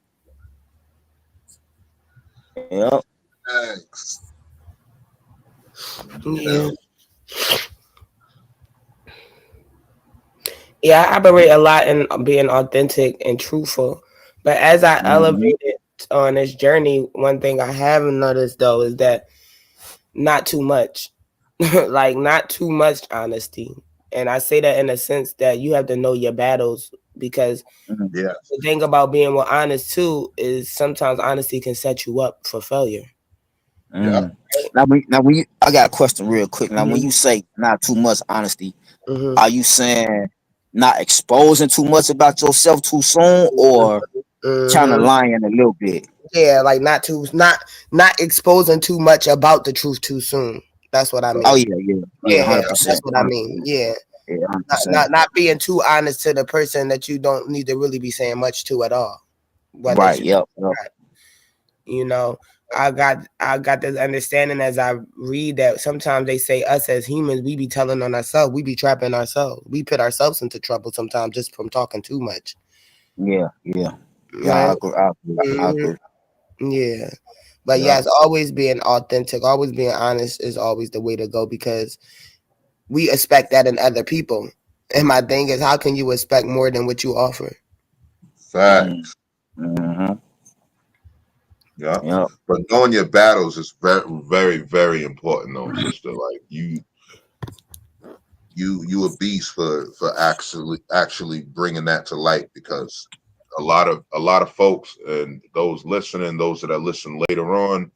S3: Yeah.
S1: Thanks.
S4: Yeah.
S1: Yeah.
S4: Yeah, I operate a lot in being authentic and truthful. But as I
S3: Mm-hmm.
S4: elevated on this journey, one thing I haven't noticed though is that not too much. Like not too much honesty. And I say that in a sense that you have to know your battles because
S3: Mm-hmm.
S1: Yeah.
S4: the thing about being more honest too is sometimes honesty can set you up for failure.
S1: Yeah.
S3: Mm. Now, I got a question real quick. Now, when
S4: Mm-hmm.
S3: you say not too much honesty,
S4: Mm-hmm.
S3: are you saying not exposing too much about yourself too soon, or kind of
S4: Mm-hmm.
S3: lying a little bit?
S4: Yeah, like not exposing too much about the truth too soon. That's what I
S3: Oh
S4: mean.
S3: yeah, yeah, yeah,
S4: Yeah,
S3: hundred
S1: Yeah.
S4: that's
S3: percent,
S4: what I
S3: hundred
S4: mean.
S3: percent,
S4: Yeah,
S3: yeah, hundred
S4: not
S3: percent.
S4: not not being too honest to the person that you don't need to really be saying much to at all. Whether it's
S3: Right. Yep. Yep.
S4: you know, I got this understanding as I read that sometimes they say us as humans we be telling on ourselves, we be trapping ourselves, we put ourselves into trouble sometimes just from talking too much.
S3: Yeah. Yeah. Yeah.
S4: Right?
S3: I agree. I agree. I
S4: Mhm.
S3: agree.
S4: Yeah. But
S1: Yeah.
S4: yes, always being authentic, always being honest is always the way to go because we expect that in other people. And my thing is, how can you expect more than what you offer?
S3: Mm.
S1: Facts.
S3: Mm-hmm.
S1: Yeah.
S3: Yep.
S1: But knowing your battles is very, very, very important, though, sister. Like you a beast for actually bringing that to light because a lot of folks and those listening, those that are listening later on,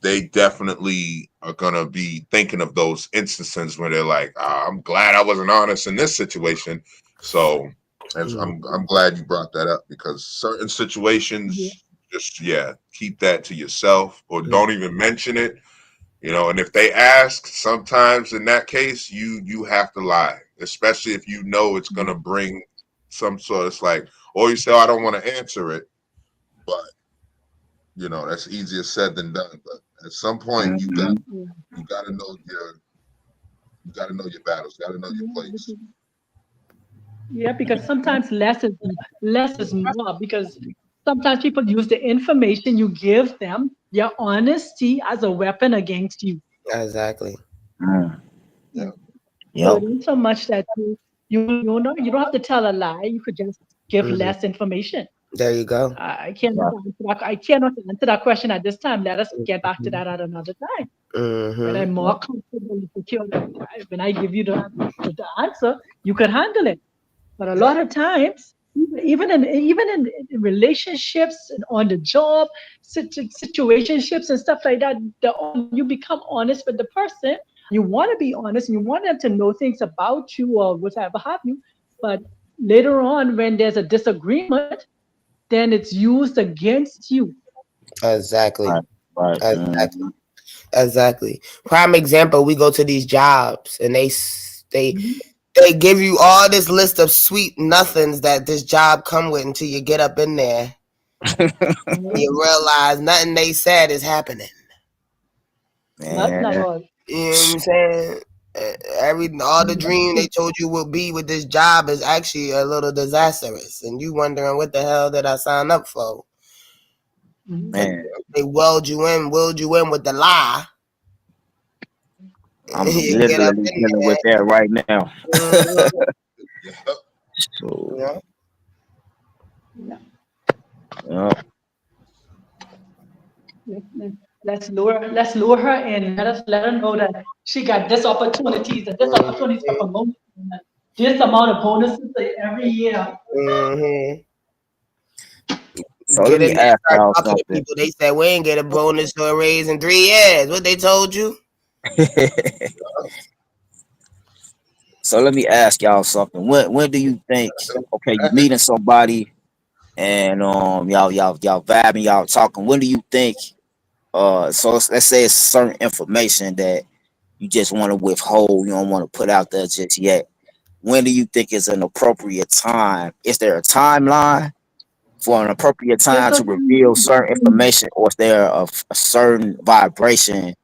S1: they definitely are gonna be thinking of those instances where they're like, I'm glad I wasn't honest in this situation. So as
S4: Mm.
S1: I'm glad you brought that up because certain
S2: Yeah.
S1: situations just keep that to yourself or
S4: Mm.
S1: don't even mention it. And if they ask, sometimes in that case, you have to lie, especially if you know it's gonna bring some sort. It's like, or you say, oh, I don't want to answer it, but that's easier said than done. But at some point, you got
S3: Mm-hmm.
S2: Yeah.
S1: you got to know your battles, got to know your
S2: Yeah,
S1: place.
S2: yeah, because sometimes less is more because sometimes people use the information you give them, your honesty as a weapon against you.
S4: Exactly.
S3: Mm.
S1: Yeah,
S2: So
S3: Yep.
S2: it ain't so much that you don't have to tell a lie. You could just give
S4: Hmm.
S2: less information.
S4: There you go.
S3: Right.
S2: I cannot answer that question at this time. Let us get back to that at another time. When
S4: Mm-hmm.
S2: I'm more
S3: Yep.
S2: comfortable and secure, when I give you the answer, you can handle it. But a
S1: yeah,
S2: lot of times, even in relationships and on the job, situationships and stuff like that, you become honest with the person. You want to be honest, and you want them to know things about you or whatever have you. But later on, when there's a disagreement, then it's used against you.
S4: Exactly.
S3: Right. Right.
S4: Exactly.
S3: Mm-hmm.
S4: Exactly. Prime example: we go to these jobs and they They give you all this list of sweet nothings that this job come with until you get up in there.
S2: Mhm.
S4: You realize nothing they said is happening.
S2: Nothing at
S3: Man,
S2: all.
S4: You know what I'm saying? Every all the dream they told you will be with this job is actually a little disastrous, and you wondering what the hell did I sign up for?
S2: Mhm.
S4: But
S3: man,
S4: they willed you in with the lie.
S3: I'm
S4: You get up
S3: literally
S4: in
S3: dealing
S4: there.
S3: with that right now.
S4: Mhm.
S1: Yeah.
S3: So,
S4: Yeah.
S2: Yeah.
S3: yeah,
S2: Let's lure her in. Let her know that she got this opportunities and this opportunities for
S4: Mhm.
S2: promotion. And this amount of bonuses every year.
S4: Mhm.
S3: so let
S4: Get in
S3: me
S4: there,
S3: ask
S4: start
S3: y'all
S4: talking to
S3: something.
S4: people. They said we ain't get a bonus or a raise in 3 years. What they told you?
S3: So let me ask y'all something. When do you think? Okay, you meeting somebody and y'all vibing, y'all talking. When do you think? So let's say it's certain information that you just want to withhold. You don't want to put out there just yet. When do you think is an appropriate time? Is there a timeline for an appropriate
S2: There's
S3: time
S2: a
S3: to reveal certain information, or is there a certain vibration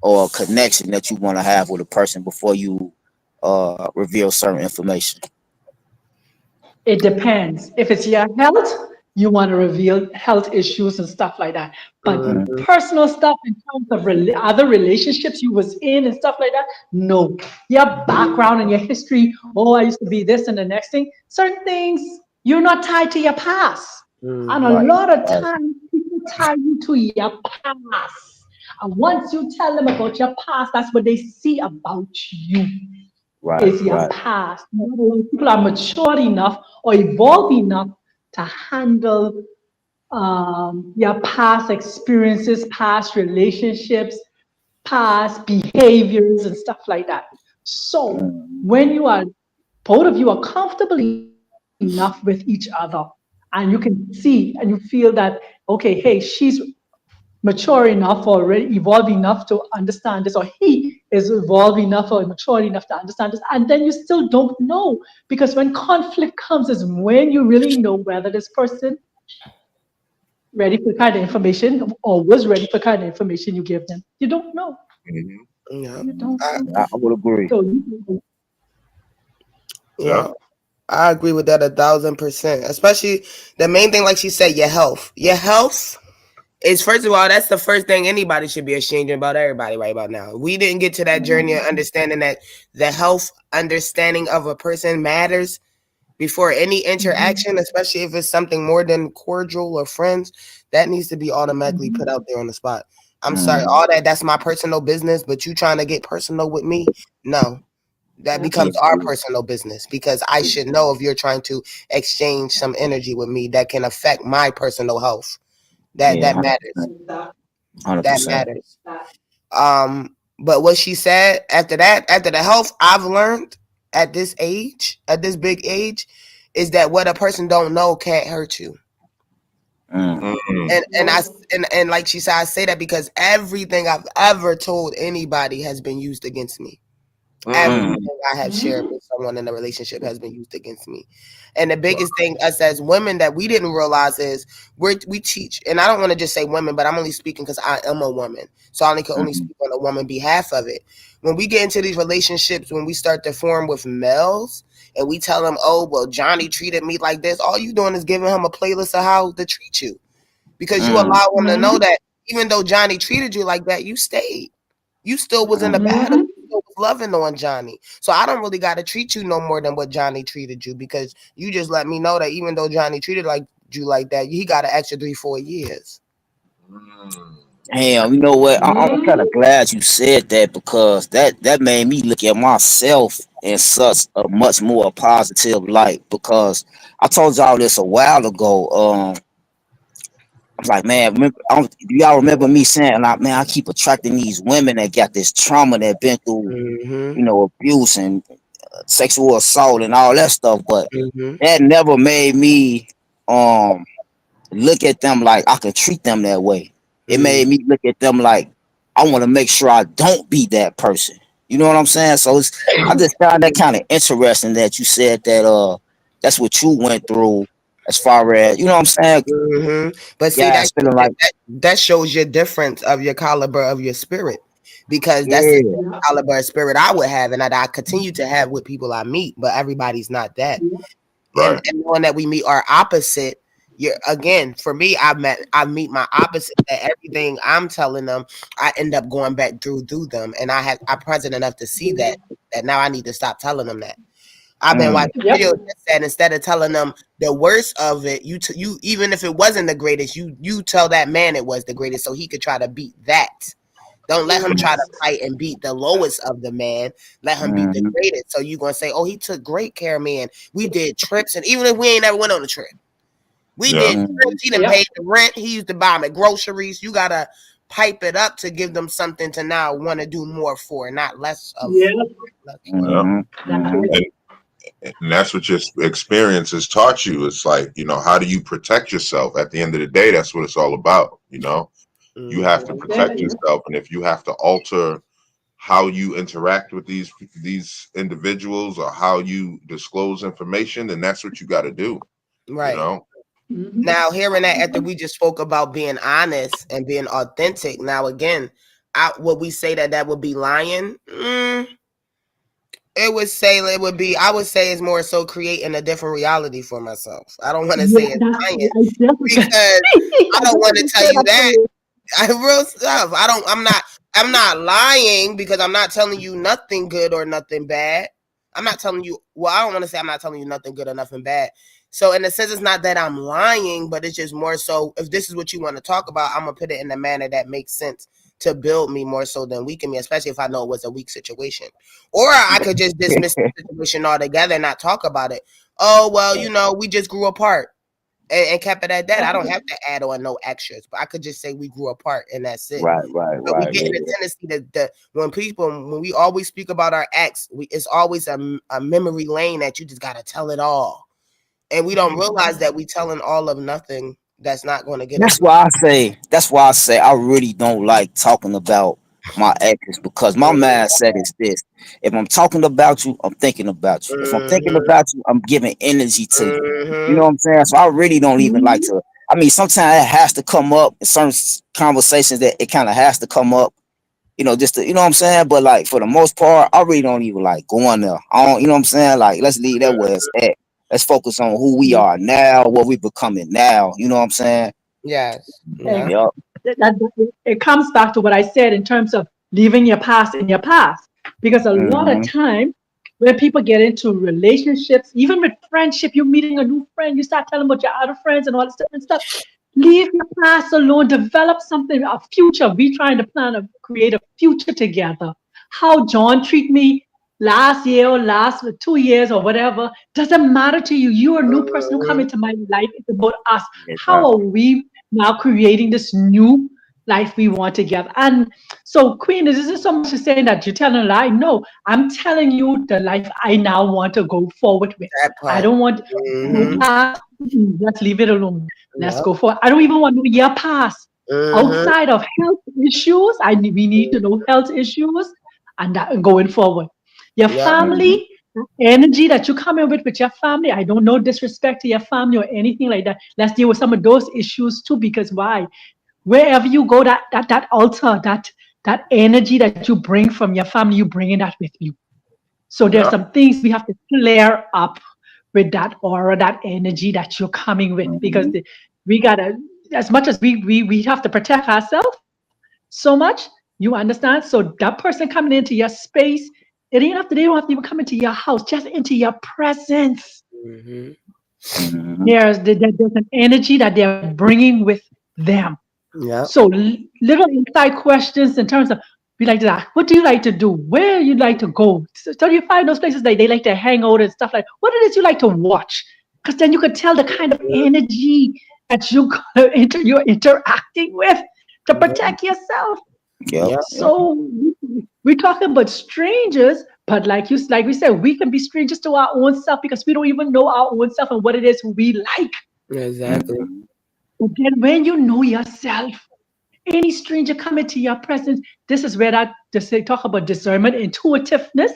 S3: or connection that you want to have with a person before you reveal certain information?
S2: It depends. If it's your health, you want to reveal health issues and stuff like that. But
S3: Mm,
S4: Mhm.
S2: personal stuff in terms of other relationships you was in and stuff like that, no. Your background and your history, oh, I used to be this and the next thing. Certain things, you're not tied to your past. And a
S4: Mhm.
S3: right,
S2: lot of
S3: right,
S2: times people tie you to your past. And once you tell them about your past, that's what they see about you
S3: right,
S2: is your
S3: right.
S2: past. Not a lot of people are mature enough or evolved enough to handle your past experiences, past relationships, past behaviors, and stuff like that. So
S3: Mm,
S2: when you are both of you are comfortable enough with each other, and you can see and you feel that okay, hey, she's mature enough or already evolved enough to understand this, or he is evolved enough or mature enough to understand this, and then you still don't know because when conflict comes is when you really know whether this person ready for the kind of information or was ready for the kind of information you give them. You don't know.
S1: Mhm.
S4: Yeah.
S2: You don't
S4: I,
S2: know.
S3: I would agree.
S2: So you,
S1: Yeah.
S4: yeah. I agree with that 1,000%. Especially the main thing, like she said, your health. Your health is first of all, that's the first thing anybody should be ashamed about everybody right about now. We didn't get to that journey of understanding that the health understanding of a person matters before any
S2: mhm,
S4: interaction, especially if it's something more than cordial or friends, that needs to be automatically
S2: mhm,
S4: put out there on the spot. I'm sorry,
S3: Mm,
S4: all that's my personal business, but you trying to get personal with me? No. That
S2: yeah,
S3: yeah,
S4: becomes our
S3: yeah.
S4: personal business because I should know if you're trying to exchange some energy with me that can affect my personal health. That
S3: Yeah,
S4: matters.
S2: 100%.
S3: hundred
S4: That
S3: percent.
S4: matters. But what she said after that, after the health, I've learned at this age, at this big age, is that what a person don't know can't hurt you.
S3: Mm,
S1: Mm.
S4: And I and like she said, I say that because everything I've ever told anybody has been used against me.
S1: Mm.
S3: mm,
S4: Everything I have shared
S2: Mhm,
S4: with someone in a relationship has been used against me. And the biggest thing us as women that we didn't realize is we teach, and I don't want to just say women, but I'm only speaking because I am a woman. So I only can only
S3: mm,
S4: speak on a woman behalf of it. When we get into these relationships, when we start to form with males and we tell them, oh, well, Johnny treated me like this, all you doing is giving him a playlist of how to treat you. Because you
S3: mm,
S4: allow him to know
S2: mhm,
S4: that even though Johnny treated you like that, you stayed. You still was in the
S3: mm.
S4: battle.
S2: mhm.
S4: You still was loving on Johnny. So I don't really got to treat you no more than what Johnny treated you because you just let me know that even though Johnny treated like you like that, he got an extra 3-4 years.
S1: Mm.
S3: Damn, you know what? I'm kind of
S2: Mhm.
S3: glad you said that because that made me look at myself in such a much more positive light. Because I told y'all this a while ago. I was like, man, do y'all remember me saying, like, man, I keep attracting these women that got this trauma that been through,
S4: Mm-hmm.
S3: abuse and sexual assault and all that stuff, but
S4: Mm-hmm.
S3: that never made me um look at them like I could treat them that way. It
S4: Mm-hmm.
S3: made me look at them like I want to make sure I don't be that person. You know what I'm saying? So I just found that kind of interesting that you said that that's what you went through as far as you know what I'm saying.
S4: But see,
S3: Guys feeling like
S4: that shows your difference of your caliber of your spirit, because that's the
S3: yeah,
S2: Yeah.
S4: caliber of spirit I would have, and that I continue to have with people I meet. But everybody's not that,
S2: Yeah.
S1: Right.
S4: and knowing that we meet our opposite. You're, again, for me, I meet my opposite. That everything I'm telling them, I end up going back through them, and I'm present enough to see that now I need to stop telling them that. I've been
S3: mm,
S4: watching
S2: Yep.
S4: videos that said instead of telling them the worst of it, you even if it wasn't the greatest, you tell that man it was the greatest, so he could try to beat that. Don't let him try to
S2: Yes.
S4: fight and beat the lowest of the man. Let him beat the
S3: mm,
S4: greatest. So you gonna say, oh, he took great care of me, and we did trips, and even if we ain't never went on a trip, we
S1: Yeah.
S4: did
S3: mm,
S4: trips. He didn't
S2: Yep.
S4: pay the rent. He used to buy me groceries. You gotta pipe it up to give them something to now want to do more for, not less of
S2: Yep.
S4: less for.
S1: Yeah.
S3: mm,
S2: That's
S3: mm,
S2: it.
S1: And that's what your experience has taught you. It's like, how do you protect yourself? At the end of the day, that's what it's all about. You have to
S4: Mm-hmm.
S2: That's
S1: protect
S2: it. Yeah.
S1: yourself. And if you have to alter how you interact with these individuals or how you disclose information, then that's what you got to do, you
S4: Right.
S1: know?
S2: Mm-hmm.
S4: Now, hearing that after we just spoke about being honest and being authentic, now again, would we say that would be lying? It would be. I would say it's more so creating a different reality for myself. I don't want to say
S2: Yeah,
S4: it's
S2: that's
S4: lying
S2: I definitely
S4: because I
S2: I
S4: don't want to
S2: definitely
S4: tell
S2: say
S4: you
S2: that to
S4: that.
S2: you.
S4: I real stuff. I don't. I'm not lying because I'm not telling you nothing good or nothing bad. I'm not telling you. Well, I don't want to say I'm not telling you nothing good or nothing bad. So in a sense, it's not that I'm lying, but it's just more so. If this is what you want to talk about, I'm gonna put it in a manner that makes sense to build me more so than weaken me, especially if I know it was a weak situation. Or I could just dismiss the situation altogether and not talk about it. Oh well, we just grew apart and kept it at that. I
S2: That's
S4: don't
S2: it.
S4: have to add on no extras, but I could just say we grew apart and that's it.
S3: right, right,
S4: But we
S3: right,
S4: get in a
S3: yeah,
S4: tendency that when we always speak about our ex, it's always a memory lane that you just gotta tell it all, and we don't realize that we telling all of nothing. That's not going to get us.
S3: That's why I say I really don't like talking about my exes because my mindset is this. If I'm talking about you, I'm thinking about you. If I'm thinking
S4: Mm-hmm,
S3: about you, I'm giving energy to you. You know
S4: mm-hmm,
S3: what I'm saying? So I really don't even like
S2: Mhm.
S3: to. I mean, sometimes it has to come up in certain conversations that it kind of has to come up. Just to, you know what I'm saying. But like for the most part, I really don't even like going there. I don't, you know what I'm saying. Like let's leave that where it's at. Let's focus on who we
S2: Yeah.
S3: are now, what we becoming now. You know what I'm saying?
S4: yes, yeah,
S2: Exactly.
S3: Yep.
S2: It comes back to what I said in terms of leaving your past in your past. Because a lot of
S3: Hmm.
S2: time when people get into relationships, even with friendship, you're meeting a new friend, you start telling about your other friends and all this different stuff. Leave your past alone, develop something, a future. We trying to plan to create a future together. How John treat me last year or last 2 years or whatever doesn't matter to you. You're a new person who come
S4: mm-hmm,
S2: into my life. It's about us. How are
S3: Exactly.
S2: we now creating this new life we want together? And so, Queen, this isn't so much as saying that you're telling a lie. No, I'm telling you the life I now want to go forward with.
S4: that
S2: I
S4: part.
S2: don't want no
S4: Mm-hmm,
S2: past. Let's leave it alone. Let's
S4: yep,
S2: go forward. I don't even want to year past.
S4: mm-hmm,
S2: Outside of health issues, we need to know health issues and that going forward. Your
S4: yep,
S3: Hmm.
S2: family, the energy that you come in with your family. I don't know disrespect to your family or anything like that. Let's deal with some of those issues too, because why? Wherever you go, that altar, that energy that you bring from your family, you bringing that with you. So there's
S1: Yeah.
S2: some things we have to clear up with that aura, that energy that you're coming with, because
S3: Hmm.
S2: we gotta, as much as we have to protect ourselves so much, you understand? So that person coming into your space, they don't have to even come into your house, just into your presence.
S4: mm-hmm,
S3: Hmm.
S2: There's an energy that they're bringing with them.
S4: yep,
S2: So little inside questions in terms of we like to ask, what do you like to do? Where you like to go? So you find those places that they like to hang out and stuff like. What it is you like to watch? Because then you could tell the kind of energy that you're interacting with to
S4: yep,
S2: protect yourself.
S3: Yep.
S4: yep,
S3: Yep.
S2: So we're talking about strangers, but like we said, we can be strangers to our own self because we don't even know our own self and what it is we like.
S4: exactly,
S3: Hmm.
S2: But then when you know yourself, any stranger come into your presence, this is where that they talk about discernment, intuitiveness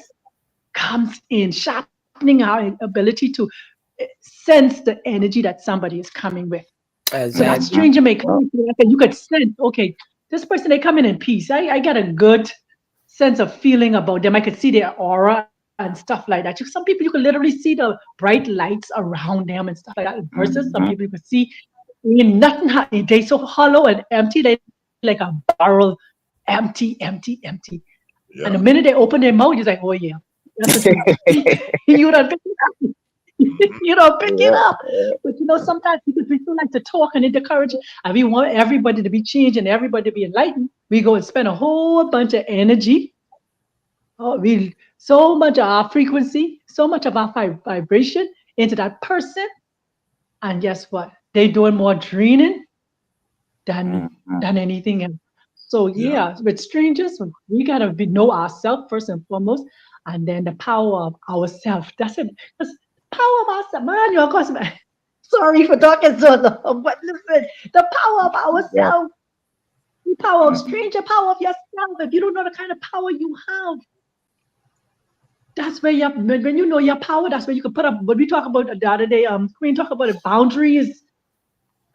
S2: comes in, sharpening our ability to sense the energy that somebody is coming with. So that
S4: Exactly.
S2: stranger may come
S3: Yep.
S2: into you, and you could sense, okay, this person they come in peace. I get a good sense of feeling about them. I could see their aura and stuff like that. Some people you can literally see the bright lights around them and stuff like that in person. Some people you could see ain't nothing. They so hollow and empty. They like a barrel, empty, empty, empty. And the minute they
S1: Yeah.
S2: open their mouth, you're like, oh yeah, that's the stranger. You don't pick it up. You
S1: Hmm.
S2: don't pick it
S3: Yeah.
S2: up. But sometimes because we still like to talk and encourage, and we want everybody to be changed and everybody to be enlightened, we go and spend a whole bunch of energy. We so much of our frequency, so much of our vibration into that person, and guess what? They doing more draining than
S3: Mhm.
S2: anything else. So
S1: Yeah.
S2: yeah, with strangers, we gotta know ourselves first and foremost, and then the power of ourselves. That's it. Because power of ourselves, man. Of course, man. Sorry for talking so long, but listen, the power of
S3: Yeah.
S2: ourselves, the power of
S3: Mhm.
S2: stranger, power of yourself. If you don't know the kind of power you have, that's where you when you know your power, that's where you can put up. What we talk about the other day, Queen talk about the boundaries.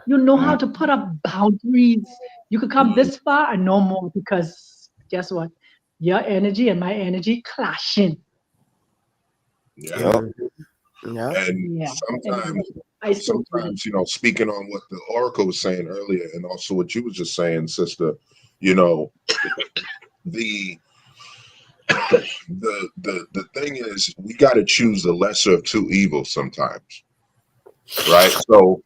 S2: You know how to put up boundaries. You could come
S1: Hmm.
S2: this far and no more because guess what? Your energy and my energy clashing.
S1: Yeah.
S3: Yep.
S4: Yep.
S1: And
S2: Yeah. And
S1: sometimes,
S2: I still do
S1: sometimes, speaking on what the Oracle was saying earlier, and also what you was just saying, sister, you know, the the thing is, we got to choose the lesser of two evils sometimes, right? So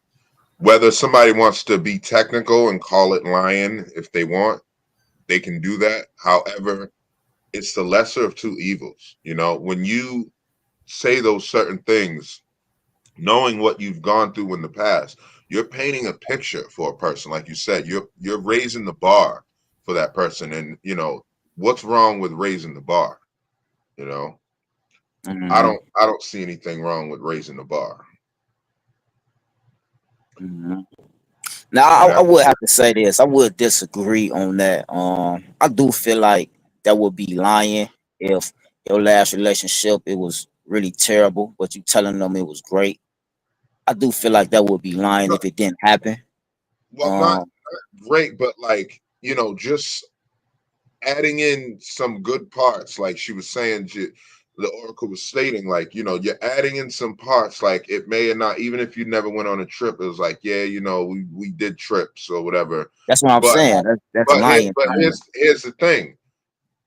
S1: whether somebody wants to be technical and call it lying if they want, they can do that. However, it's the lesser of two evils. When you say those certain things, knowing what you've gone through in the past, you're painting a picture for a person. Like you said, you're raising the bar for that person. And what's wrong with raising the bar? You know, I
S3: Mhm.
S1: don't I don't see anything wrong with raising the bar.
S3: Mhm. Now,
S1: And
S3: I
S1: I
S3: would have to say this. I would disagree on that. I do feel like that would be lying if your last relationship it was really terrible, but you telling them it was great. I do feel like that would be lying
S1: no,
S3: if it didn't happen.
S1: well, not
S3: Um,
S1: great, but like, just adding in some good parts, like she was saying, the Oracle was stating, like, you're adding in some parts, like it may or not, even if you never went on a trip, it was like, yeah, we did trips or whatever.
S3: that's what I'm
S1: But
S3: saying. That's lying.
S1: but
S3: Lying.
S1: here's the thing.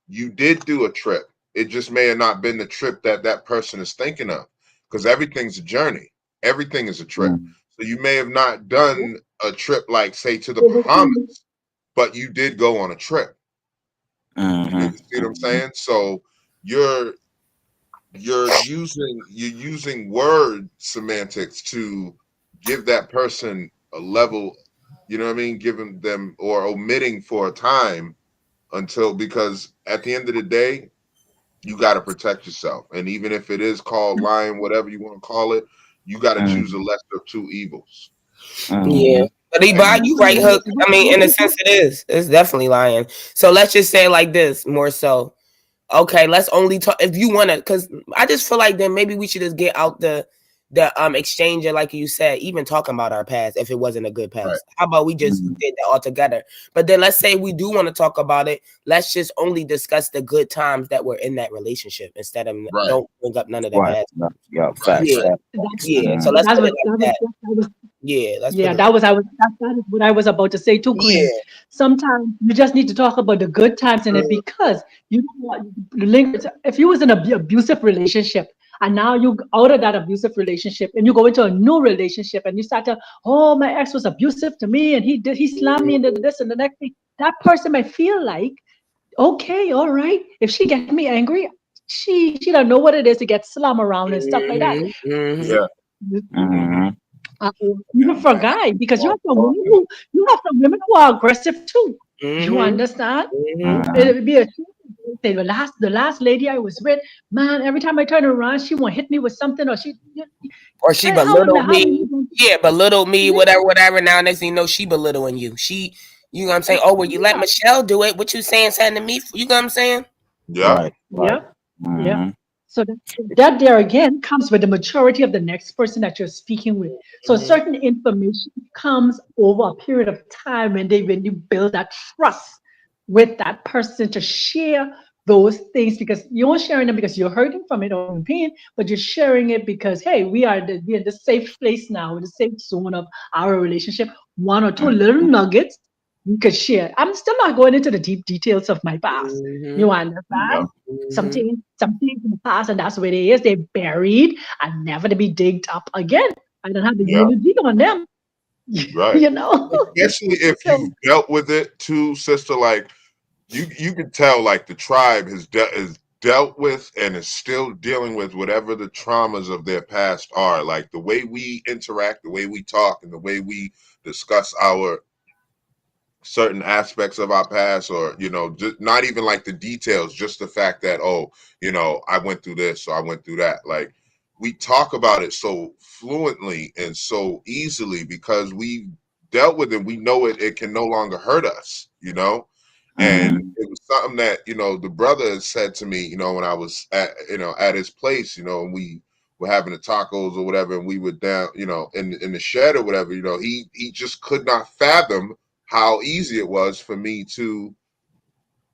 S1: You did do a trip. It just may have not been the trip that person is thinking of, because everything's a journey. Everything is a trip.
S3: Mhm.
S1: So you may have not done a trip like, say, to the
S2: overseas.
S1: Bahamas, but you did go on a trip. You
S3: Mhm.
S1: see what I'm
S3: Mhm.
S1: saying? So you're you're using word semantics to give that person a level, you know what I mean? Giving them or omitting for a time until, because at the end of the day, you got to protect yourself. And even if it is called lying, whatever you want to call it, you got to choose the
S3: Mhm.
S1: lesser of two evils.
S4: Yeah.
S3: Mhm.
S4: But Eba,
S1: And
S4: you right, Hook. I mean, in a sense, it is. It's definitely lying. So let's just say it like this, more so. Okay, let's only talk if you want to, because I just feel like then maybe we should just get out the exchange, like you said, even talking about our past if it wasn't a good
S1: right,
S4: past. How about we just
S3: Mhm.
S4: did that all together? But then let's say we do want to talk about it. Let's just only discuss the good times that were in that relationship instead of
S1: right,
S4: don't bring up none of the
S3: Right.
S4: bad.
S3: Yeah. Yeah.
S1: right,
S3: Facts.
S4: Yeah,
S1: right.
S3: Facts. Facts.
S2: That,
S4: yeah. So
S3: Mhm.
S4: let's
S2: that
S4: put
S2: was
S4: it like
S2: that was
S4: that.
S2: that was
S4: Yeah, let's put
S2: yeah,
S4: it
S2: that
S4: like
S2: was I was that is what I was about to say too, Queen.
S4: yeah.
S2: Sometimes you just need to talk about the good times in it because you know what the link. If you was in an abusive relationship and now you out of that abusive relationship and you go into a new relationship and you start to, oh, my ex was abusive to me and he slammed me and did this and the next thing, that person might feel like, okay, all right, if she get me angry, she don't know what it is to get slammed around and stuff like that.
S4: Mm-hmm, mm-hmm.
S1: Yeah,
S3: Mhm.
S2: uh,
S1: yeah,
S2: Even for
S1: man.
S2: guys, because
S3: Yeah. Talking.
S2: you have some women who are aggressive too. You
S4: Mm-hmm.
S2: understand?
S4: Mm-hmm.
S3: Mhm.
S2: It would be a say the last lady I was with, man. Every time I turn around, she want to hit me with something, or
S4: Or she
S2: how in the
S4: belittled
S2: how
S4: me.
S2: are you going
S4: Yeah, belittled me,
S2: to
S4: whatever, whatever. Now next thing you know, she belittling you. You know what I'm saying? Oh, well, you let Michelle do it. What you saying something to me? You know what I'm saying?
S1: Yeah.
S3: Right. Right.
S2: Yep. Yep.
S3: Mm-hmm.
S2: So that there again comes with the maturity of the next person that you're speaking with. So
S4: Mm-hmm.
S2: certain information comes over a period of time when you build that trust with that person to share those things, because you're not sharing them because you're hurting from it or in pain, but you're sharing it because hey, we're in the safe place now, in the safe zone of our relationship. One or two little nuggets we could share. I'm still not going into the deep details of my past.
S4: Mm-hmm.
S2: You
S1: Yeah.
S2: understand?
S4: Mm-hmm.
S2: Some things in the past, and that's where it is. They're buried and never to be digged up again. I don't have the
S1: Yeah.
S2: unity on them,
S1: Right.
S2: you know.
S1: Especially if you've
S2: So,
S1: dealt with it too, sister. Like you can tell, like the tribe is dealt with and is still dealing with whatever the traumas of their past are. Like the way we interact, the way we talk, and the way we discuss our certain aspects of our past, or just not even like the details, just the fact that, oh, I went through this or I went through that. Like we talk about it so fluently and so easily because we dealt with it. We know it can no longer hurt us, and
S3: Mm-hmm.
S1: it was something that the brother said to me, when I was at his place, and we were having the tacos or whatever, and we were down, in the shed or whatever. He just could not fathom how easy it was for me to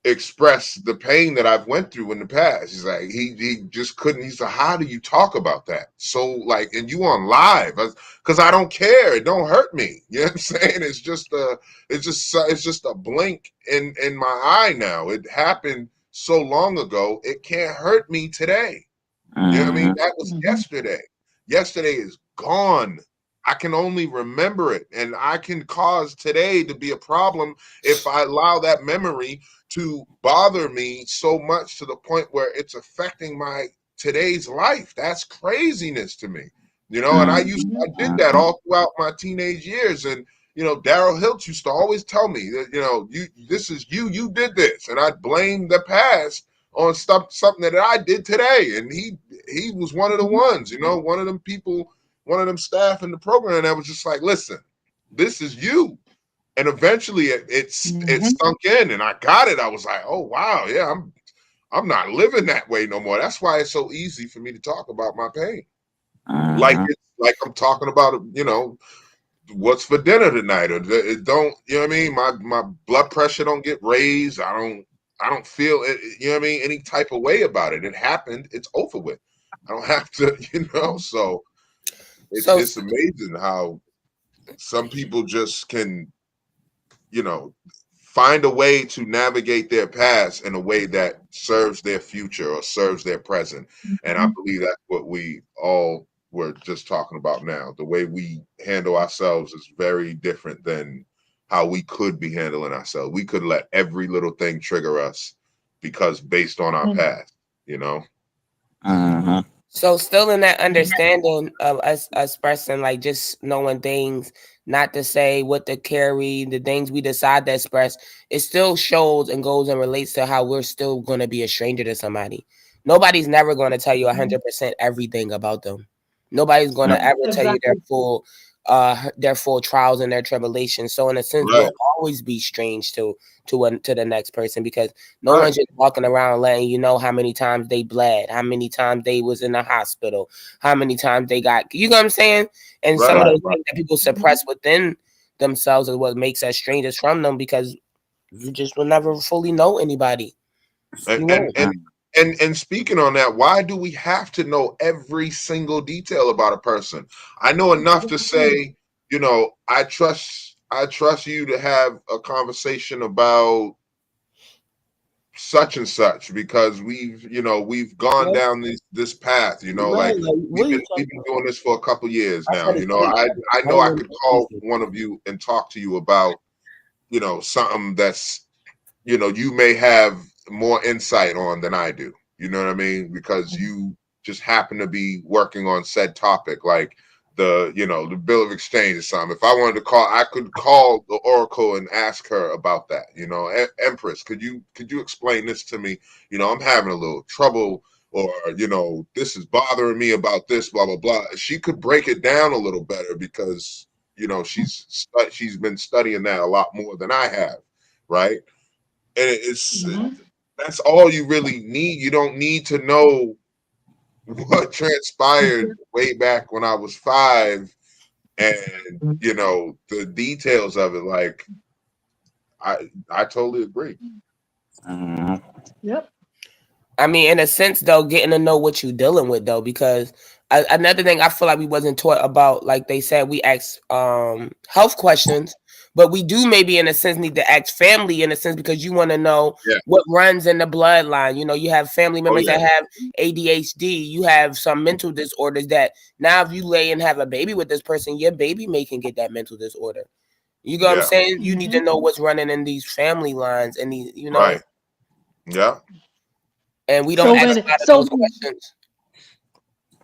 S1: express the pain that I've went through in the past. He's like, he just couldn't. He's like, how do you talk about that? So like, and you on live? Because I don't care. It don't hurt me. You know what I'm saying? It's just a blink in my eye now. It happened so long ago. It can't hurt me today. You know what I mean?
S3: Mm-hmm.
S1: That was
S2: mhm,
S1: yesterday. Yesterday is gone. I can only remember it. And I can cause today to be a problem if I allow that memory to bother me so much to the point where it's affecting my today's life. That's craziness to me. And I
S2: mhm,
S1: did that
S3: Mm-hmm.
S1: all throughout my teenage years. And Daryl Hiltz used to always tell me that, this is you did this. And I'd blame the past on something that I did today. And he was one of the
S2: mhm,
S1: ones, one of them people, one of them staff in the program that was just like, listen, this is you. And eventually it
S2: mhm,
S1: sunk in and I got it. I was like, oh wow, yeah, I'm not living that way no more. That's why it's so easy for me to talk about my pain. Like
S3: Mm-hmm.
S1: it's like I'm talking about, what's for dinner tonight, or it don't, what I mean? My blood pressure don't get raised. I don't feel it, what I mean, any type of way about it. It happened, it's over with. I don't have to, so it's
S4: So,
S1: it's amazing how some people just can, you know, find a way to navigate their past in a way that serves their future or serves their present. And I
S2: mhm,
S1: believe that's what we all were just talking about now. The way we handle ourselves is very different than how we could be handling ourselves. We could let every little thing trigger us because based on our
S2: mhm,
S1: past, you know?
S3: Mm-hmm.
S4: so still in that
S2: mhm,
S4: understanding of us expressing, like just knowing things, not to say what to carry, the things we decide to express, it still shows and goes and relates to how we're still going to be a stranger to somebody. Nobody's never going to tell you
S2: mhm.
S4: 100% everything about them. Nobody's going to
S3: Mm-hmm.
S4: ever tell you
S2: Exactly.
S4: their full trials and their tribulations. So in a sense,
S1: Right,
S4: we'll always be strange to the next person, because no
S1: right,
S4: one's just walking around letting you know how many times they bled, how many times they was in the hospital, how many times they got, you know what I'm saying? And some
S1: right.
S4: of
S3: Right.
S4: those
S3: Right.
S4: things that people
S2: Mhm,
S4: suppress within themselves is what makes us strangers from them, because you just will never fully know anybody.
S1: And
S4: You
S1: and
S4: won't.
S1: and
S3: Mm-hmm.
S1: and speaking on that, why do we have to know every single detail about a person? I know enough to
S2: exactly.
S1: say, I trust you to have a conversation about such and such because we've gone
S4: Right,
S1: down this path,
S4: right.
S1: like
S4: Like, what
S1: we've
S4: are you
S1: been
S4: talking
S1: we've been
S4: about?
S1: doing this for a couple years
S4: I
S1: now.
S4: said it's like
S1: I know I
S4: running
S1: could call
S4: in
S1: one of you and talk to you about something that's you may have more insight on than I do. You know what I mean? Because you just happen to be working on said topic, like the bill of exchange or something. If I wanted to call, I could call the Oracle and ask her about that. Empress, could you explain this to me? I'm having a little trouble, or this is bothering me about this, blah blah blah. She could break it down a little better because she's been studying that a lot more than I have, right? And it's
S2: Mm-hmm.
S1: that's all you really need. You don't need to know what transpired way back when I was 5 and the details of it. Like I totally agree.
S3: Mhm.
S2: Yep.
S4: I mean, in a sense, though, getting to know what you're dealing with, though, because another thing I feel like we wasn't taught about, like they said, we ask health questions, but we do maybe in a sense need to ask family in a sense because you want to know
S1: Yeah.
S4: what runs in the bloodline. You know, you have family
S1: Oh
S4: members
S1: yeah.
S4: that have ADHD, you have some mental disorders that now if you lay and have a baby with this person, your baby may can get that mental disorder. You know what I'm
S1: Yeah.
S4: saying? You need
S2: Mm-hmm.
S4: to know what's running in these family lines and these,
S1: Right. Yeah.
S4: and we don't
S2: So
S4: ask
S2: when
S4: a lot of
S2: so
S4: those questions.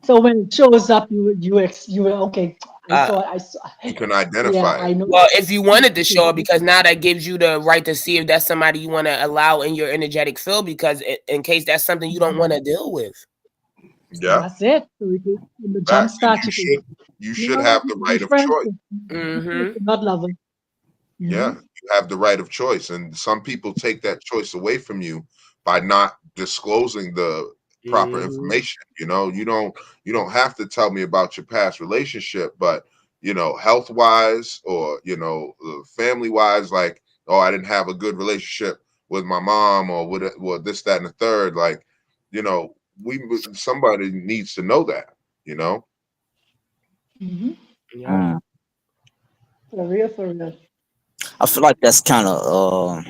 S2: so when it shows up, you were okay.
S4: Uh,
S2: I saw.
S1: You can
S2: Yeah,
S1: identify
S2: I
S1: it.
S2: know.
S4: Well, if you wanted to show it,
S2: Mhm.
S4: because now that gives you the right to see if that's somebody you want to allow in your energetic field, because in case that's something you don't want to deal with.
S1: Yeah.
S2: That's it. So we could, in the jump
S1: Facts. And
S2: start,
S1: you
S2: you
S1: should
S2: know
S1: have
S2: what,
S1: the
S2: be
S1: right of
S2: friends,
S1: choice.
S4: Mm-hmm.
S2: not love them.
S1: Yeah,
S2: Mm-hmm.
S1: you have the right of choice, and some people take that choice away from you by not disclosing the proper
S4: Mm-hmm.
S1: information. You don't have to tell me about your past relationship, but health wise or family wise, like, oh, I didn't have a good relationship with my mom or with well, this, that, and the third. Like, you know, we somebody needs to know that. You know,
S2: Mm-hmm.
S4: Yep.
S3: Mm.
S2: For real, for real.
S3: I feel like that's kind of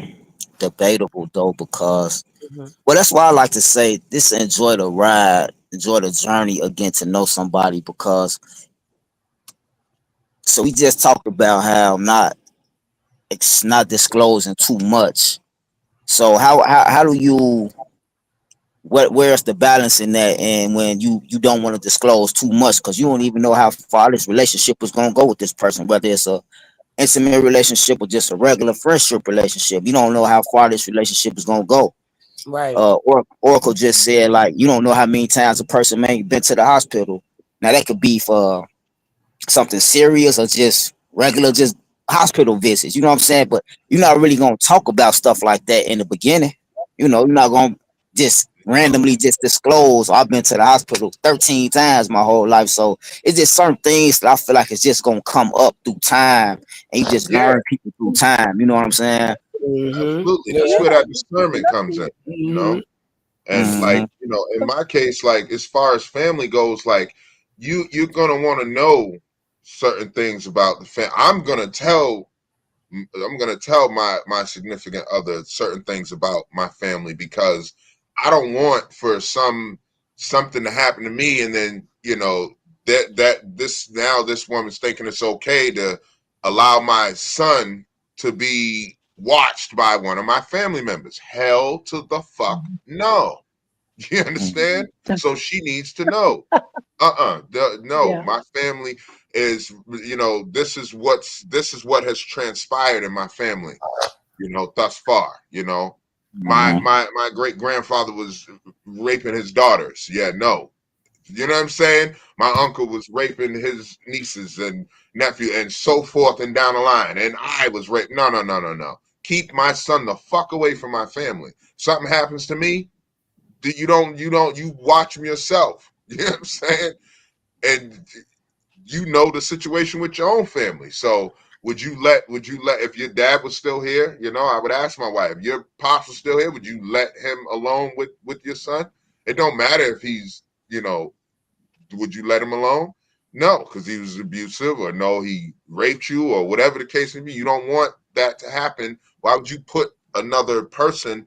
S3: debatable though, because
S4: Mm-hmm.
S3: well, that's why I like to say this: enjoy the ride, enjoy the journey again to know somebody. Because so we just talked about how not it's not disclosing too much. So how do you where's the balance in that? And when you don't want to disclose too much because you don't even know how far this relationship is gonna go with this person, whether it's a intimate relationship or just a regular friendship relationship. You don't know how far this relationship is gonna go.
S4: Right.
S3: Oracle just said like you don't know how many times a person may been to the hospital. Now that could be for something serious or just regular, just hospital visits. You know what I'm saying? But you're not really gonna talk about stuff like that in the beginning. You're not gonna just randomly just disclose. I've been to the hospital 13 times my whole life. So it's just certain things that I feel like it's just gonna come up through time, and you just
S1: yeah,
S3: learn people through time. You know what I'm saying?
S4: Mm-hmm.
S1: absolutely. That's
S4: Yeah.
S1: where that discernment comes in. You
S4: Mm-hmm.
S1: know. And
S3: Mm-hmm.
S1: like, in my case, like as far as family goes, like you're gonna want to know certain things about the family. I'm gonna tell my significant other certain things about my family because I don't want for something to happen to me and then this woman's thinking it's okay to allow my son to be watched by one of my family members. Hell to the fuck no. You understand? So she needs to know. No,
S2: Yeah.
S1: my family is, this is what has transpired in my family, thus far. My
S3: Mm-hmm.
S1: my great grandfather was raping his daughters. Yeah, no. You know what I'm saying? My uncle was raping his nieces and nephew and so forth and down the line. And I was raped. No, no, no, no, no. Keep my son the fuck away from my family. Something happens to me, you watch them yourself. You know what I'm saying? And the situation with your own family. So would you let if your dad was still here, I would ask my wife, if your pops was still here, would you let him alone with your son? It don't matter if he's, would you let him alone? No, because he was abusive or no, he raped you or whatever the case may be. You don't want that to happen. Why would you put another person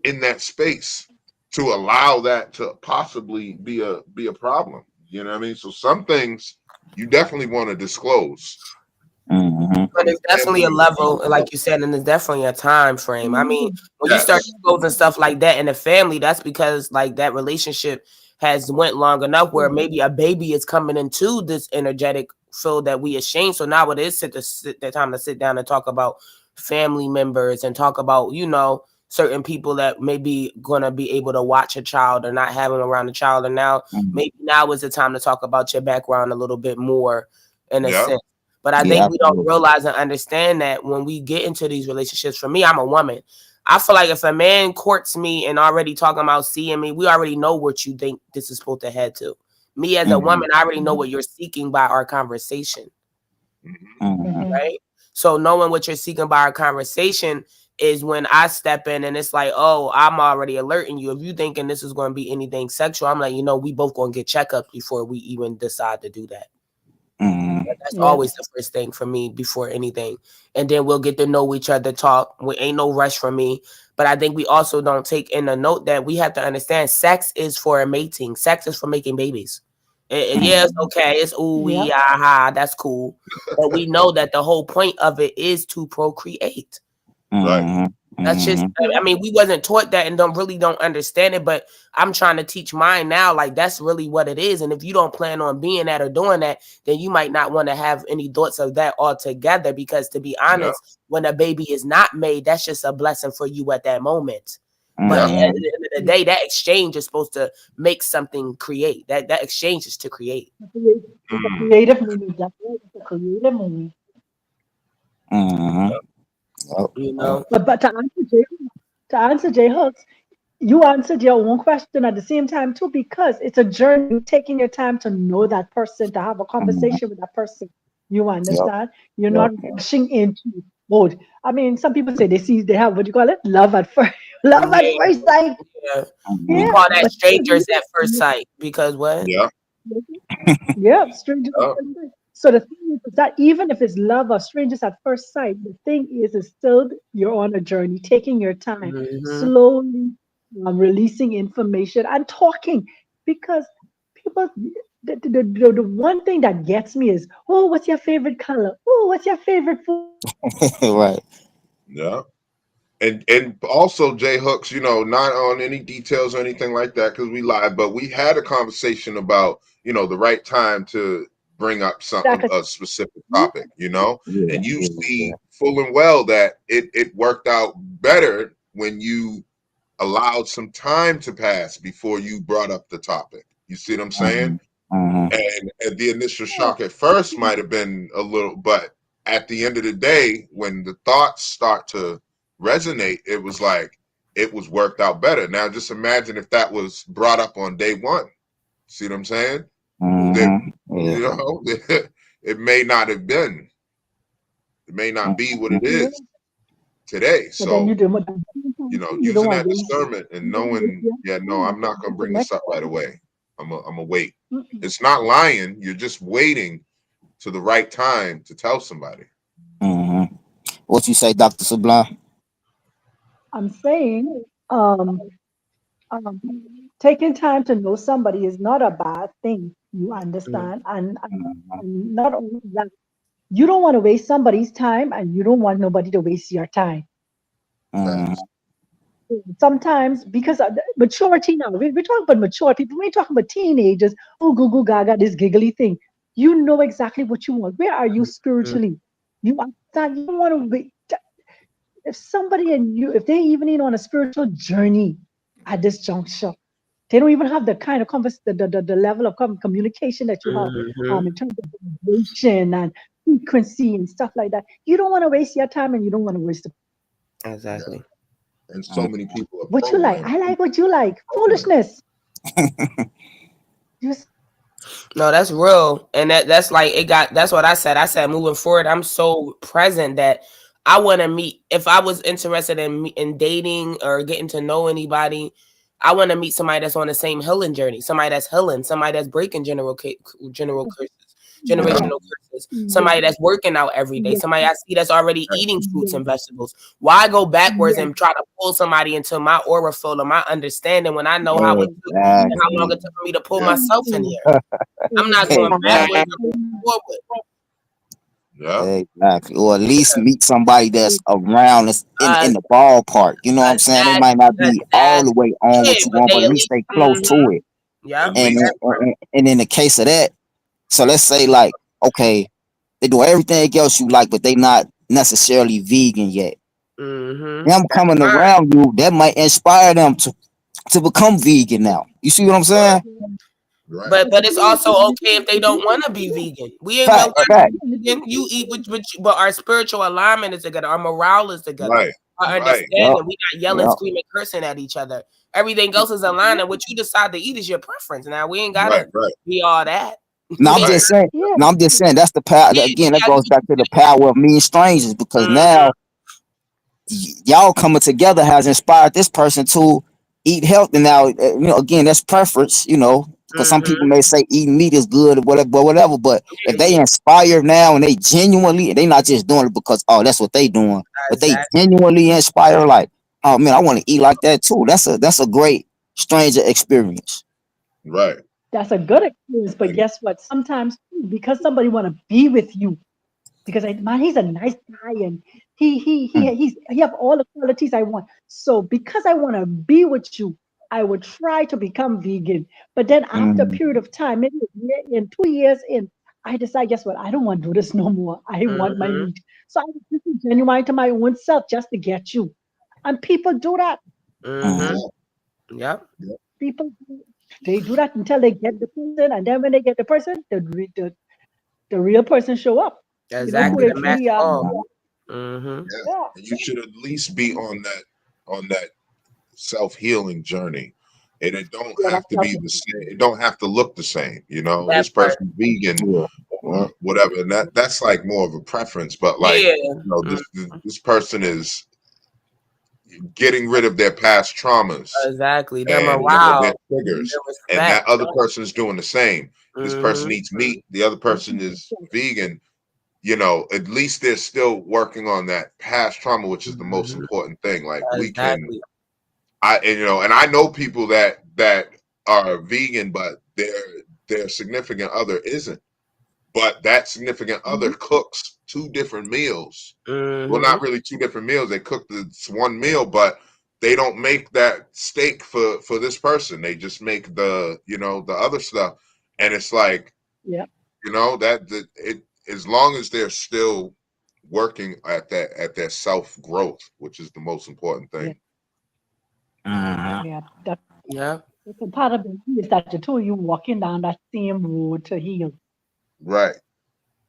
S1: in that space to allow that to possibly be a problem? You know what I mean? So some things you definitely want to disclose.
S3: Mm-hmm.
S4: But
S1: The
S4: it's definitely a
S1: family,
S4: level, like you said, and it's definitely a time frame. I mean, when you start
S1: yes,
S4: exposing stuff like that in a family, that's because like that relationship has went long enough where maybe a baby is coming into this energetic field that we ashamed. So now it is the time to sit down and talk about family members and talk about, certain people that may be gonna be able to watch a child or not having around a child. And now
S3: Mm-hmm.
S4: maybe now is the time to talk about your background a little bit more in a
S1: yeah,
S4: sense. But I
S3: Yeah,
S4: think we don't
S3: absolutely.
S4: realize and understand that when we get into these relationships. For me, I'm a woman. I feel like if a man courts me and already talking about seeing me, we already know what you think this is supposed to head to. Me as a
S3: Mm-hmm.
S4: woman, I already know
S2: Mhm.
S4: what you're seeking by our conversation,
S1: Hmm.
S3: Mm-hmm.
S2: Mhm.
S4: right? So knowing what you're seeking by our conversation is when I step in and it's like, oh, I'm already alerting you. If you thinking this is going to be anything sexual, I'm like, we both going to get checkups before we even decide to do that.
S3: Mm-hmm.
S4: That's
S2: Yep.
S4: always the first thing for me before anything. And then we'll get to know each other, talk. We ain't no rush for me. But I think we also don't take in the note that we have to understand sex is for mating. Sex is for making babies. Yeah, it's okay. It's ooh
S2: Yep.
S4: wee, aha, that's cool. But we know that the whole point of it is to procreate.
S1: Right.
S3: Mm-hmm.
S4: That's just,
S3: Mm-hmm.
S4: I
S2: Yep.
S4: mean, we wasn't taught that and don't understand it, but I'm trying to teach mine now. Like, that's really what it is. And if you don't plan on being that or doing that, then you might not want to have any thoughts of that altogether. Because to be
S1: Yeah.
S4: honest, when a baby is not made, that's just a blessing for you at that moment. But at
S1: Yeah.
S3: Mm-hmm.
S4: the end of the
S2: Yep.
S4: day, that exchange is supposed to make something create. That exchange is to create.
S2: It's a
S1: Mm.
S2: creative movie. That's right. It's a creative movie.
S3: Mm-hmm. Yep.
S4: You
S3: Yep.
S4: know?
S2: But to answer Jay Hooks, you answered your own question at the same time too, because it's a journey. You're taking your time to know that person, to have a
S3: Mm-hmm.
S2: conversation with that person. You
S3: Yep.
S2: understand? You're
S3: Yep.
S2: not rushing into mode. I mean, some people say they have what you call it, love at first, love at
S4: Yeah,
S2: first sight.
S4: yeah. We
S3: Mm-hmm.
S2: Yeah,
S4: call that
S2: but
S4: strangers at first sight because what?
S1: Yeah.
S2: yeah, strangers at
S1: Yeah.
S2: first sight. So the thing is that even if it's love or strangers at first sight, the thing is still you're on a journey, taking your time,
S4: Mm-hmm.
S2: slowly releasing information and talking. Because people, the one thing that gets me is, oh, what's your favorite color? Oh, what's your favorite food?
S3: Right.
S1: Yeah. And also Jay Hooks, not on any details or anything like that because we lied, but we had a conversation about the right time to bring up
S2: Exactly.
S1: a specific
S2: Yeah,
S1: topic,
S3: Yeah.
S1: and you
S3: Yeah. Yeah.
S1: see full and well that it worked out better when you allowed some time to pass before you brought up the topic. You see what I'm saying?
S3: Mm-hmm. Mm-hmm.
S1: And the initial shock at first might have been a little, but at the end of the day, when the thoughts start to resonate, it was like it was worked out better. Now, just imagine if that was brought up on day one. See what I'm saying? That
S3: Mm-hmm. Yeah.
S1: it may not have been, it may not be what
S3: Mm-hmm.
S1: it
S2: yeah.
S1: is today.
S2: But then
S1: So
S2: you don't
S1: using
S2: want
S1: that
S2: to waste.
S1: discernment and
S2: You don't want to waste
S1: knowing,
S2: your
S1: yeah, no,
S2: time.
S1: I'm not gonna
S2: It's the
S1: bring this
S2: next
S1: up right
S2: one.
S1: away. I'm a wait.
S2: Mm-mm.
S1: It's not lying. You're just waiting to the right time to tell somebody.
S3: Mm-hmm. What you say, Dr. Sublime?
S2: I'm saying, um, taking time to know somebody is not a bad thing. You understand,
S3: Mm-hmm.
S2: and not only that, you don't want to waste somebody's time, and you don't want nobody to waste your time.
S1: Facts.
S3: Mm-hmm.
S2: Sometimes, because of the maturity now, we talk about mature people. We talk about teenagers. Oh, goo goo gaga, this giggly thing. You know exactly what you want. Where are you
S4: Mm-hmm.
S2: spiritually? You understand. You don't want to wait. If somebody and you, if they even in on a spiritual journey at this juncture, they don't even have the kind of the level of communication that you have
S4: Mm-hmm.
S2: in terms of vibration and frequency and stuff like that. You don't want to waste your time and you don't want to waste the
S1: Yeah.
S4: Exactly.
S1: And so many people are
S2: what you like.
S1: programmed.
S2: I like what you like.
S1: Programmed.
S2: Foolishness. You
S4: No, that's real. And that's like it got that's what I said. I said moving forward, I'm so present that I want to meet if I was interested in dating or getting to know anybody, I want to meet somebody that's on the same healing journey, somebody that's healing, somebody that's breaking general curses,
S1: Yeah.
S2: yeah,
S4: generational curses, somebody
S2: yeah,
S4: that's working out every day,
S2: yeah,
S4: somebody I see that's already
S1: Right.
S4: eating fruits
S2: yeah,
S4: and vegetables. Why go backwards
S2: yeah,
S4: and try to pull somebody into my aura field or my understanding when I know how it took and how long
S3: Exactly.
S4: it took for me to pull
S1: Yeah.
S4: myself in here? I'm not going backwards.
S3: Exactly.
S4: I'm going forward.
S1: Yeah.
S3: Exactly. Or at least meet somebody that's around that's in
S4: Uh,
S3: the ballpark. You know what I'm saying? They
S4: that
S3: might not be all
S4: that
S3: the way on
S4: yeah,
S3: what you
S4: but
S3: want,
S4: they
S3: but
S4: at
S3: at least
S4: least
S3: they close to it.
S4: yep.
S1: At
S3: And
S1: least.
S3: in the case of that, so let's say like, okay, they do everything else you like, but they not necessarily vegan yet. Them
S4: That's
S3: coming
S4: fine.
S3: around you, that might inspire them to become vegan now. You see what I'm saying?
S1: Right.
S4: But it's
S2: Vegan
S4: also
S2: is
S4: okay if they don't want to be vegan. We ain't gonna
S3: Fact,
S4: want
S3: fact.
S4: to be vegan. You eat but our spiritual alignment is together. Our morale is together.
S1: Right.
S4: Our
S1: Right.
S3: Yep,
S4: understanding. We not yelling,
S3: yep.
S4: screaming, cursing at each other. Everything else is aligned, and what you decide to eat is your preference. Now we ain't
S1: Right.
S4: gotta
S1: Right.
S4: be all that.
S3: No,
S4: We
S3: I'm
S4: ain't
S1: Right.
S3: just saying.
S2: yeah,
S3: No, I'm just saying that's the power.
S4: yeah,
S3: Again, that
S4: yeah,
S3: goes back to the power of meeting strangers because
S4: mm-hmm,
S3: now y'all coming together has inspired this person to eat healthy. Now, again, that's preference. Because some people
S4: mm-hmm.
S3: may say eating meat is good or whatever, whatever. But if they inspire now and they genuinely, they not just doing it because that's what they doing, but they
S4: Exactly.
S3: genuinely inspire like, oh man, I want to eat like that too. That's a great stranger experience.
S1: Right.
S2: that's a good experience. But
S1: And
S2: guess what? Sometimes because somebody want to be with you, because man, he's a nice guy and he have all the qualities I want. So because I want to be with you, I would try to become vegan. But then after a
S3: Mm-hmm.
S2: period of time, maybe a year in, 2 years in, I decide, guess what? I don't want to do this no more. I want my
S4: Mm-hmm.
S2: meat. So I was just genuine to my own self just to get you. And people do that.
S4: Mm-hmm.
S1: yeah.
S4: Yep.
S1: Yeah.
S2: People they do that until they get the person, and then when they get the person, the real person show up. You know who
S4: Exactly.
S2: they
S4: The
S3: Mm-hmm.
S4: match
S2: truly are.
S4: fall. Mm-hmm.
S1: Yeah.
S2: Yeah,
S1: And you should at least be on that self-healing journey. And it don't
S2: yeah,
S1: have
S2: that's
S1: to be the same. It don't have to look the same.
S4: That
S1: This
S4: part.
S1: person's vegan
S3: Yeah. Yeah.
S1: or whatever. And that's like more of a preference. But like,
S4: Yeah. Mm,
S1: this person is getting rid of their past traumas
S4: exactly. Their
S1: and their
S4: morale,
S1: triggers.
S4: their
S1: And
S4: respect.
S1: that other person is doing the same. This person
S4: Mm-hmm.
S1: eats meat, the other person is vegan. At least they're still working on that past trauma, which is the most
S4: Mm-hmm.
S1: important thing. Like we can,
S4: Exactly.
S1: and I know people that are vegan, but their significant other isn't. But that significant other
S2: Mhm.
S1: cooks two different meals. Well,
S4: Mm-hmm.
S1: not really two different meals. They cook this one meal, but they don't make that steak for this person. They just make the other stuff, and it's like
S2: Yeah,
S1: that it as long as they're still working at their self growth, which is the most important
S2: yeah,
S1: thing.
S3: Mm-hmm.
S2: yeah.
S4: Yeah.
S2: That's a part of it is that the two of you walking down that same road to heal.
S1: Right.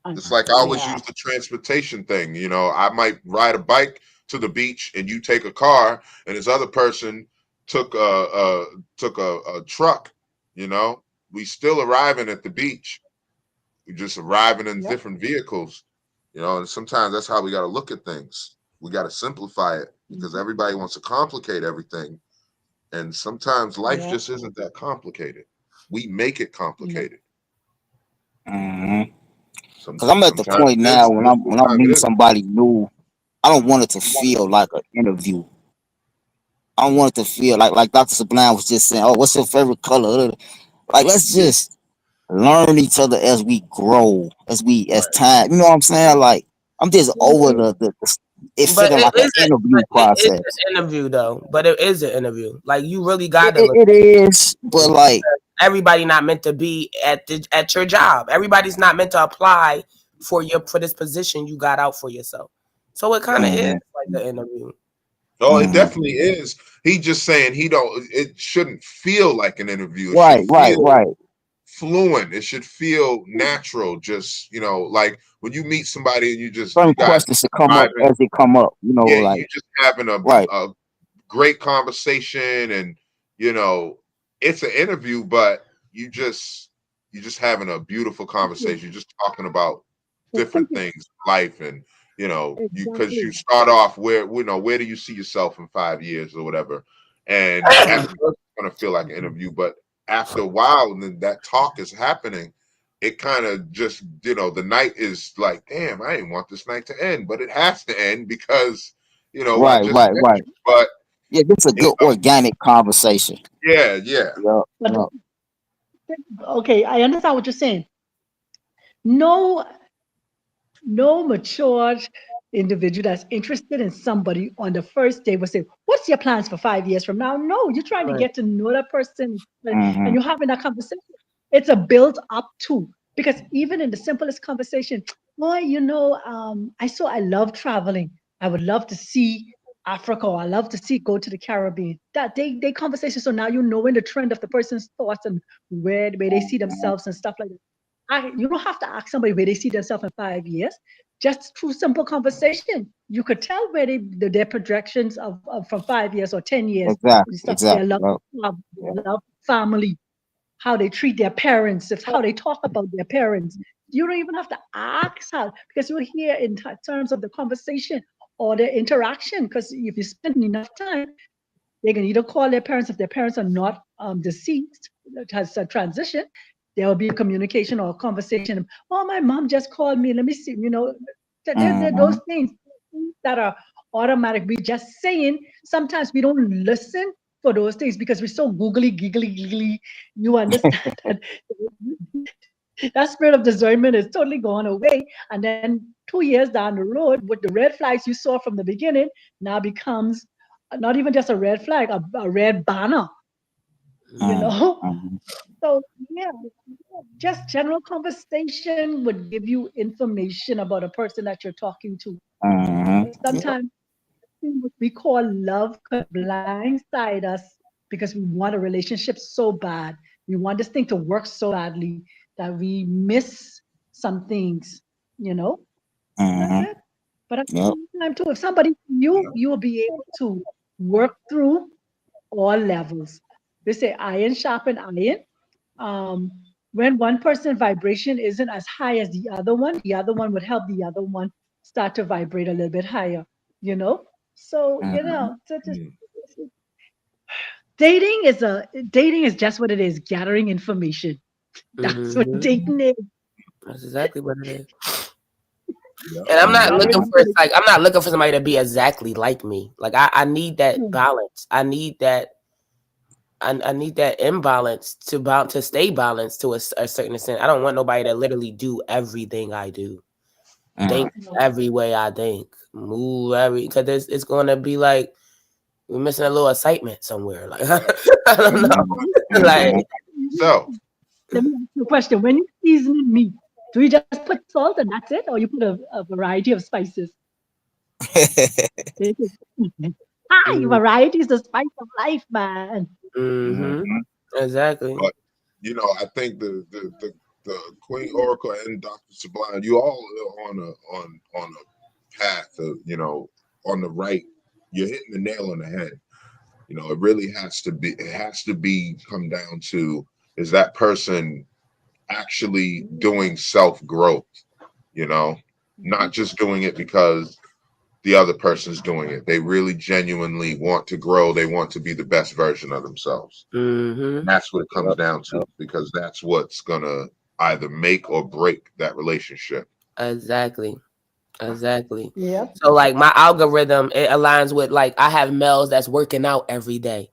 S2: And
S1: It's like I always
S2: yeah,
S1: use the transportation thing. I might ride a bike to the beach and you take a car, and this other person took a truck. We still arriving at the beach. We just arriving in
S2: yep.
S1: different vehicles. And sometimes that's how we got to look at things. We got to simplify it because
S2: Mhm.
S1: everybody wants to complicate everything, and sometimes life
S2: Yeah,
S1: just isn't that complicated. We make it
S2: no,
S1: complicated.
S3: Mm-hmm.
S1: Some
S3: Cause I'm at the
S1: sometimes
S3: point
S1: it is,
S3: now when
S1: most
S3: I'm
S1: of
S3: when
S1: the
S3: I'm
S1: time it
S3: meeting
S1: isn't.
S3: somebody new, I don't want it to feel like an interview. I don't want it to feel like Dr. Sublime was just saying, "Oh, what's your favorite color?" Like, let's
S1: Yeah,
S3: just learn each other as we grow, as
S1: right.
S3: time. You know what I'm saying? Like, I'm just over
S2: yeah,
S3: it
S4: But
S3: feeling
S4: it
S3: like an
S4: isn't.
S3: interview
S4: But it is
S3: process.
S4: an interview though. But it is an interview. Like you really got
S3: It,
S4: to
S3: it,
S4: look.
S3: it is, but like,
S4: Everybody not meant to be at your job. Everybody's not meant to apply for this position you got out for yourself. So it kind of
S1: Right.
S4: is
S3: mhm,
S4: like an interview.
S1: Oh, it
S3: mhm.
S1: definitely is. He just saying he don't. It shouldn't feel like an interview. It should
S3: Right, right,
S1: feel
S3: right.
S1: fluent. It should feel natural. Just like when you meet somebody and you
S3: Certain
S1: guys
S3: questions should come up
S1: vibing.
S3: as they come up.
S1: Yeah, you
S3: Like,
S1: just having
S3: right,
S1: a great conversation, and you know it's an interview, but you just having a beautiful conversation. You're just talking about
S2: it's
S1: different
S2: simple.
S1: things in life, and you because you
S2: Exactly.
S1: start off where do you see yourself in 5 years or whatever, and at first it's gonna feel like an interview, but after a while, and then that talk is happening. It kind of just the night is like, damn, I didn't want this night to end, but it has to end because I
S3: right,
S1: just
S3: right,
S1: met
S3: right.
S1: you. But
S3: Yeah, this is a good organic conversation.
S1: yeah, yeah,
S3: Yup,
S2: But
S3: yup.
S2: okay, I understand what you're saying. No, no matured individual that's interested in somebody on the first day will say, "What's your plans for 5 years from now?" No, you're trying to
S4: Right.
S2: get to know that person and
S3: Mhm.
S2: you're having that conversation. It's a build up to because even in the simplest conversation, boy, I love traveling. I would love to see Africa, or I love to see go to the Caribbean. That they conversation. So now you know in the trend of the person's thoughts and where they see themselves and stuff like that. You don't have to ask somebody where they see themselves in 5 years. Just through simple conversation, you could tell where their projections of from 5 years or 10 years,
S3: Exactly.
S2: stuff, their
S3: Exactly.
S2: love,
S3: Yep.
S2: their love, family, how they treat their parents, if how they talk about their parents. You don't even have to ask how, because you'll hear in terms of the conversation or the interaction. Because if you spend enough time, they can either call their parents if their parents are not deceased, that has a transition. There will be a communication or a conversation. Oh, my mom just called me. Let me see. There
S3: Mm-hmm.
S2: those things that are automatic. We just saying. Sometimes we don't listen for those things because we're so googly, giggly, giggly. You understand that that spirit of discernment is totally gone away. And then 2 years down the road, with the red flags you saw from the beginning, now becomes not even just a red flag, a red banner, you know?
S3: Mm-hmm.
S2: So, yeah, just general conversation would give you information about a person that you're talking to.
S3: Mm-hmm. Yep.
S2: Sometimes what we call love could blindside us because we want a relationship so bad. We want this thing to work so badly that we miss some things, you know? That's
S3: Mm-hmm.
S2: it. But at the
S3: Yep.
S2: same time, too, if somebody you will be able to work through all levels. They say iron sharpen iron. Um, when one person vibration isn't as high as the other one would help the other one start to vibrate a little bit higher, you know? So,
S3: Mm-hmm.
S1: Mm.
S2: dating is just what it is, gathering information. That's what
S4: Mm-hmm.
S2: dating is.
S4: That's exactly what it is.
S1: Yeah.
S4: And I'm not
S2: Gathering
S4: looking for
S2: information.
S4: like I'm not looking for somebody to be exactly like me. Like I need that balance. I need that imbalance to stay balanced to a certain extent. I don't want nobody to literally do everything I do, think
S2: No.
S4: every way I think, move every because it's gonna be like we're missing a little excitement somewhere. Like I don't
S2: When
S4: know. Like
S3: Mm-hmm.
S1: So,
S2: let me ask you a question. When you season meat, do you just put salt and that's it, or you put a variety of spices? Hi,
S4: mm,
S2: variety is the spice of life, man.
S4: mm-hmm.
S3: Mm-hmm.
S4: Exactly.
S1: but I think the Queen Oracle and Doctor Sublime, you all are on a path of on the right. You're hitting the nail on the head. It really has to be. It has to be come down to, is that person actually doing self growth? You know,
S2: Mhm.
S1: not just doing it because the other person's doing it. They really genuinely want to grow. They want to be the best version of themselves.
S4: Mm-hmm.
S1: And that's what it comes
S3: Yep.
S1: down to,
S3: Yep.
S1: because that's what's gonna either make or break that relationship.
S4: Exactly. Exactly.
S2: Yep.
S4: So like my algorithm, it aligns with like I have males that's working out every day.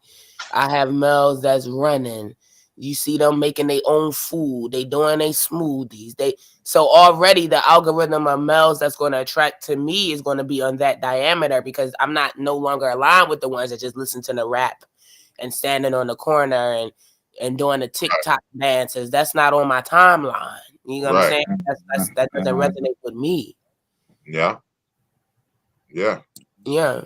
S4: I have males that's running. You see them making their own food. They doing their smoothies. They so already the algorithm of males that's going to attract to me is going to be on that diameter because I'm not no longer aligned with the ones that just listen to the rap and standing on the corner and doing the TikTok dances. That's not on my timeline. You know what I'm
S1: Right.
S4: saying? That doesn't
S3: Mm-hmm.
S4: resonate with me.
S1: Yeah. Yeah.
S4: Yeah.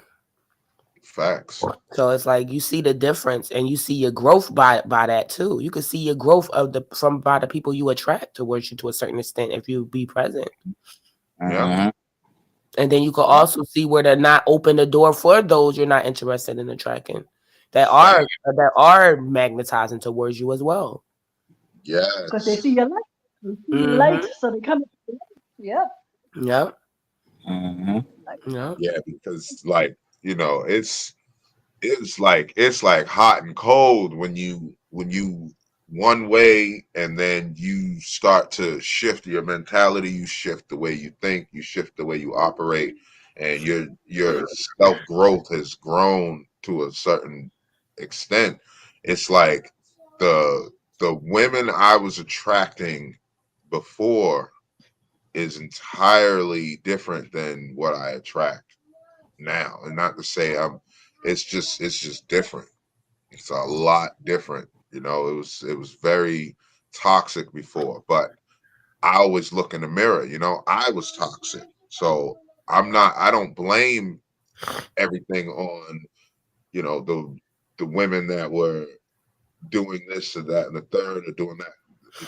S1: Facts.
S4: So it's like you see the difference and you see your growth by that too. You can see your growth of the from by the people you attract towards you to a certain extent if you be present.
S1: Yeah.
S3: Mm-hmm.
S4: And then you can
S2: Yep.
S4: also see where they're not open the door for those you're not interested in attracting
S1: Fact.
S4: that are magnetizing towards you as well.
S2: Because they
S1: Yes.
S2: see your light. They see your light,
S4: Mm-hmm.
S2: so they come. Yep.
S4: Yep.
S3: Mm-hmm.
S4: Yep.
S1: Yeah, because it's like hot and cold when you one way, and then you start to shift your mentality, you shift the way you think, you shift the way you operate, and your self growth has grown to a certain extent. It's like the women I was attracting before is entirely different than what I attract now. And not to say it's just different. It's a lot different. It was very toxic before, but I always look in the mirror. I was toxic. So I don't blame. everything on, you know, the women that were doing this or that and the third or doing that.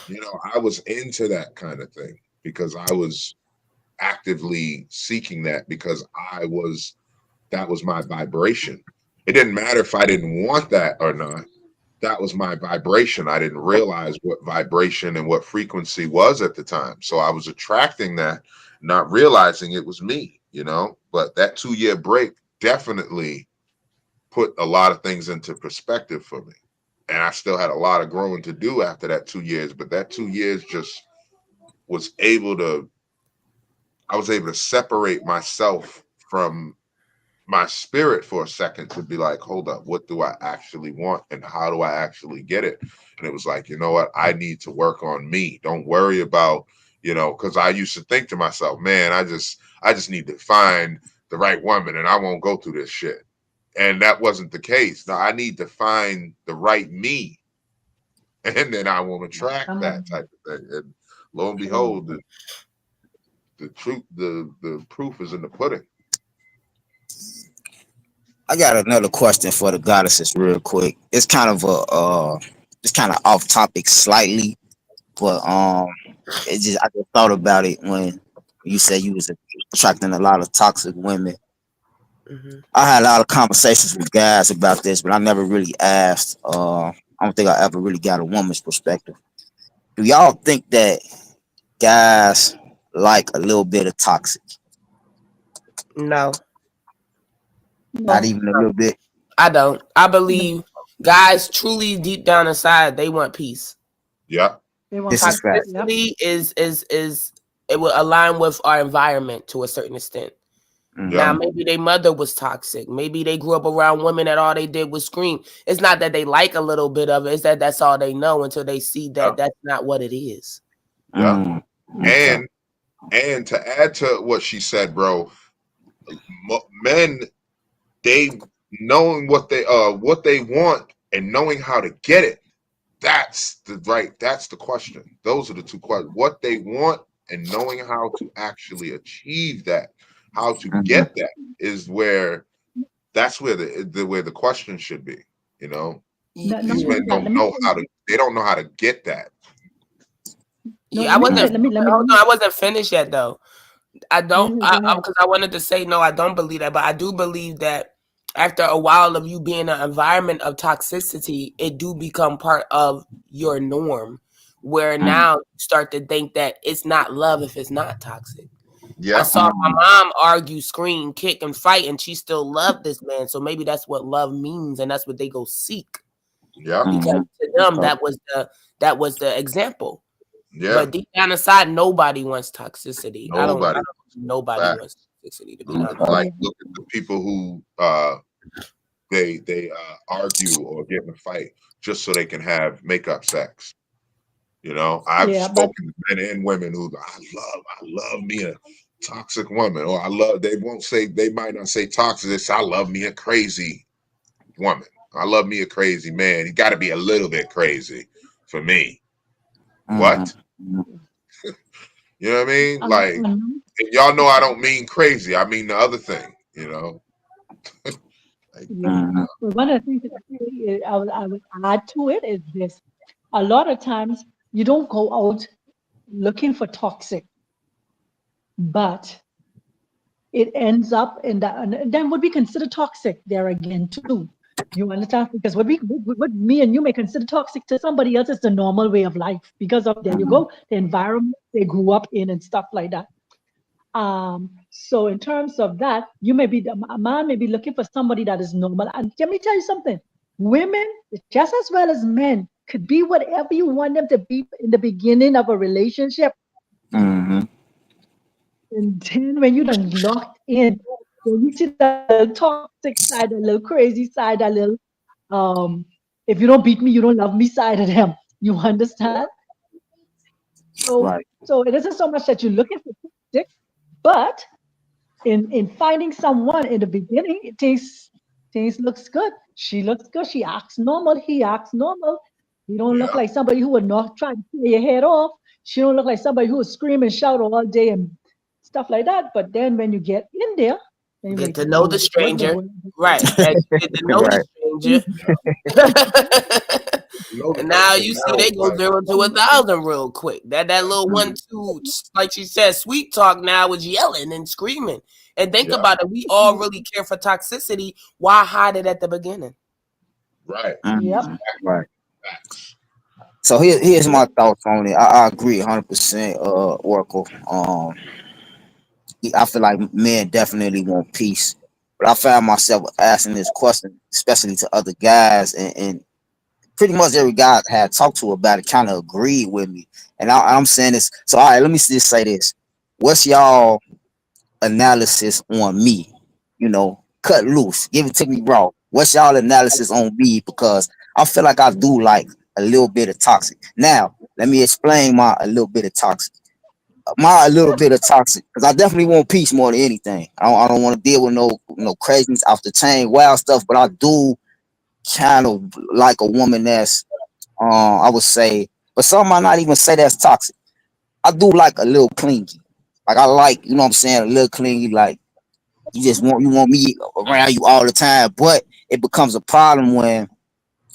S1: You know, I was into that kind of thing because I was actively seeking that because that was my vibration. It didn't matter if I didn't want that or not. That was my vibration. I didn't realize what vibration and what frequency was at the time. So I was attracting that, not realizing it was me, you know. But that 2 year break definitely put a lot of things into perspective for me. And I still had a lot of growing to do after that 2 years, but that 2 years just was able to, I was able to separate myself from my spirit for a second to be like, hold up, what do I actually want and how do I actually get it? And it was like, you know what? I need to work on me. Don't worry about, you know, because I used to think to myself, man, I just need to find the right woman and I won't go through this shit. And that wasn't the case. Now I need to find the right me and then I won't attract
S2: Come
S1: that
S2: on,
S1: type of thing. And lo and
S2: true.
S1: behold, the truth, the proof is in the pudding.
S3: I got another question for the goddesses, real quick. It's kind of off topic slightly, but I just thought about it when you said you was attracting a lot of toxic women.
S4: Hmm.
S3: I had a lot of conversations with guys about this, but I never really asked. I don't think I ever really got a woman's perspective. Do y'all think that guys like a little bit of toxic?
S4: No,
S3: Not
S2: No,
S3: even a little bit.
S4: I don't. I
S2: no,
S4: believe guys truly deep down inside they want peace.
S1: Yeah,
S2: they want
S3: This is
S2: peace.
S3: fact.
S2: Yep.
S4: Toxicity is it will align with our environment to a certain extent. Now
S1: yeah,
S3: Hmm.
S4: maybe their mother was toxic. Maybe they grew up around women that all they did was scream. It's not that they like a little bit of it. It's that that's all they know until they see
S1: yeah,
S4: that that's not what it is.
S1: yeah.
S3: Mm, okay.
S1: And to add to what she said, bro, men, they knowing what they want and knowing how to get it. That's the question. Those are the two questions. What they want and knowing how to actually achieve that, how to
S3: Mhm.
S1: get that is where that's where where the question should be. You know,
S2: Not
S1: these
S4: Yeah.
S1: men
S2: only that,
S1: don't
S2: let me
S1: know
S2: tell
S1: how
S2: you,
S1: to. They don't know how to get that.
S2: no,
S4: Yeah, I
S2: let me
S4: wasn't
S2: say,
S3: Mm,
S4: hold on, I wasn't finished yet though. I don't
S2: go ahead.
S4: because I wanted to say no, I don't believe that, but I do believe that after a while of you being in an environment of toxicity, it do become part of your norm. Where
S3: mm,
S4: now you start to think that it's not love if it's not toxic. I
S1: Yeah,
S4: saw my
S3: mm,
S4: mom argue, scream, kick, and fight, and she still loved this man. So maybe that's what love means, and that's what they go seek.
S1: yeah,
S4: Because
S3: mhm.
S4: to them,
S3: Okay.
S4: that was the example.
S1: yeah.
S4: But deep down inside, nobody wants toxicity. I
S1: Nobody.
S4: don't nobody
S1: Fact.
S4: wants toxicity, to be honest.
S3: Okay.
S1: Like
S2: Yeah,
S1: look at the people who they argue or get in a fight just so they can have makeup sex. You know, I've
S2: yeah, but
S1: spoken to men and women who I love me a toxic woman, or I love. They won't say, they might not say toxic. They say, I love me a crazy woman. I love me a crazy man. He got to be a little bit crazy for me.
S3: Mhm,
S1: What?
S3: mhm.
S1: You know what I mean? Like,
S2: um,
S1: and y'all know I don't mean crazy. I mean the other thing. You know, like,
S2: yeah.
S3: Mhm.
S2: But one of the things that I would add to it is this: a lot of times you don't go out looking for toxic, but it ends up in that, and then what we consider toxic there again too. You understand? Because what me and you may consider toxic to somebody else is the normal way of life because of, there you
S3: Mhm.
S2: go, the environment they grew up in and stuff like that. So in terms of that, you may be, a man may be looking for somebody that is normal. And let me tell you something: women, just as well as men, could be whatever you want them to be in the beginning of a relationship.
S3: Mhm.
S2: And then when you done locked in, when you see that little toxic side, that little crazy side, that little um, if you don't beat me, you don't love me side of them. You understand? So
S3: Right.
S2: so it isn't so much that you're looking for toxic, but in finding someone in the beginning, things looks good. She looks good. She acts normal. He acts normal. He don't look
S1: yeah,
S2: like somebody who would not try to tear your head off. She don't look like somebody who would scream and shout all day and stuff like that. But then when you get in there, Then you
S4: Get
S2: make
S4: to
S2: it
S4: know the
S2: work. What the
S4: stranger.
S2: boy?
S4: Right. As you get to know the
S3: Right.
S4: stranger.
S1: You know the
S4: And now
S1: person
S4: you see
S1: now
S4: they
S1: is
S4: go
S1: like,
S4: 0 to 1,000 real quick. That little
S3: Mm,
S4: 1 2, like she said, sweet talk now is yelling and screaming. And think
S1: yeah,
S4: about it, we all really care for toxicity. Why hide it at the beginning?
S1: right,
S2: Yep.
S3: right.
S1: facts.
S3: So here's my thoughts on it. I agree 100%, Oracle. I feel like men definitely want peace. But I found myself asking this question, especially to other guys, and pretty much every guy I had talked to about it kind of agreed with me. And I'm saying this. So, all right, let me just say this. What's y'all analysis on me? Cut loose. Give it to me raw. What's y'all analysis on me? Because I feel like I do like a little bit of toxic. Now, let me explain my a little bit of toxic. My a little bit of toxic, because I definitely want peace more than anything. I don't want to deal with no craziness off the chain, wild stuff. But I do kind of like a woman that's, I would say, but some might not even say that's toxic. I do like a little clingy. Like I like, you know what I'm saying, a little clingy. Like you want me around you all the time, but it becomes a problem when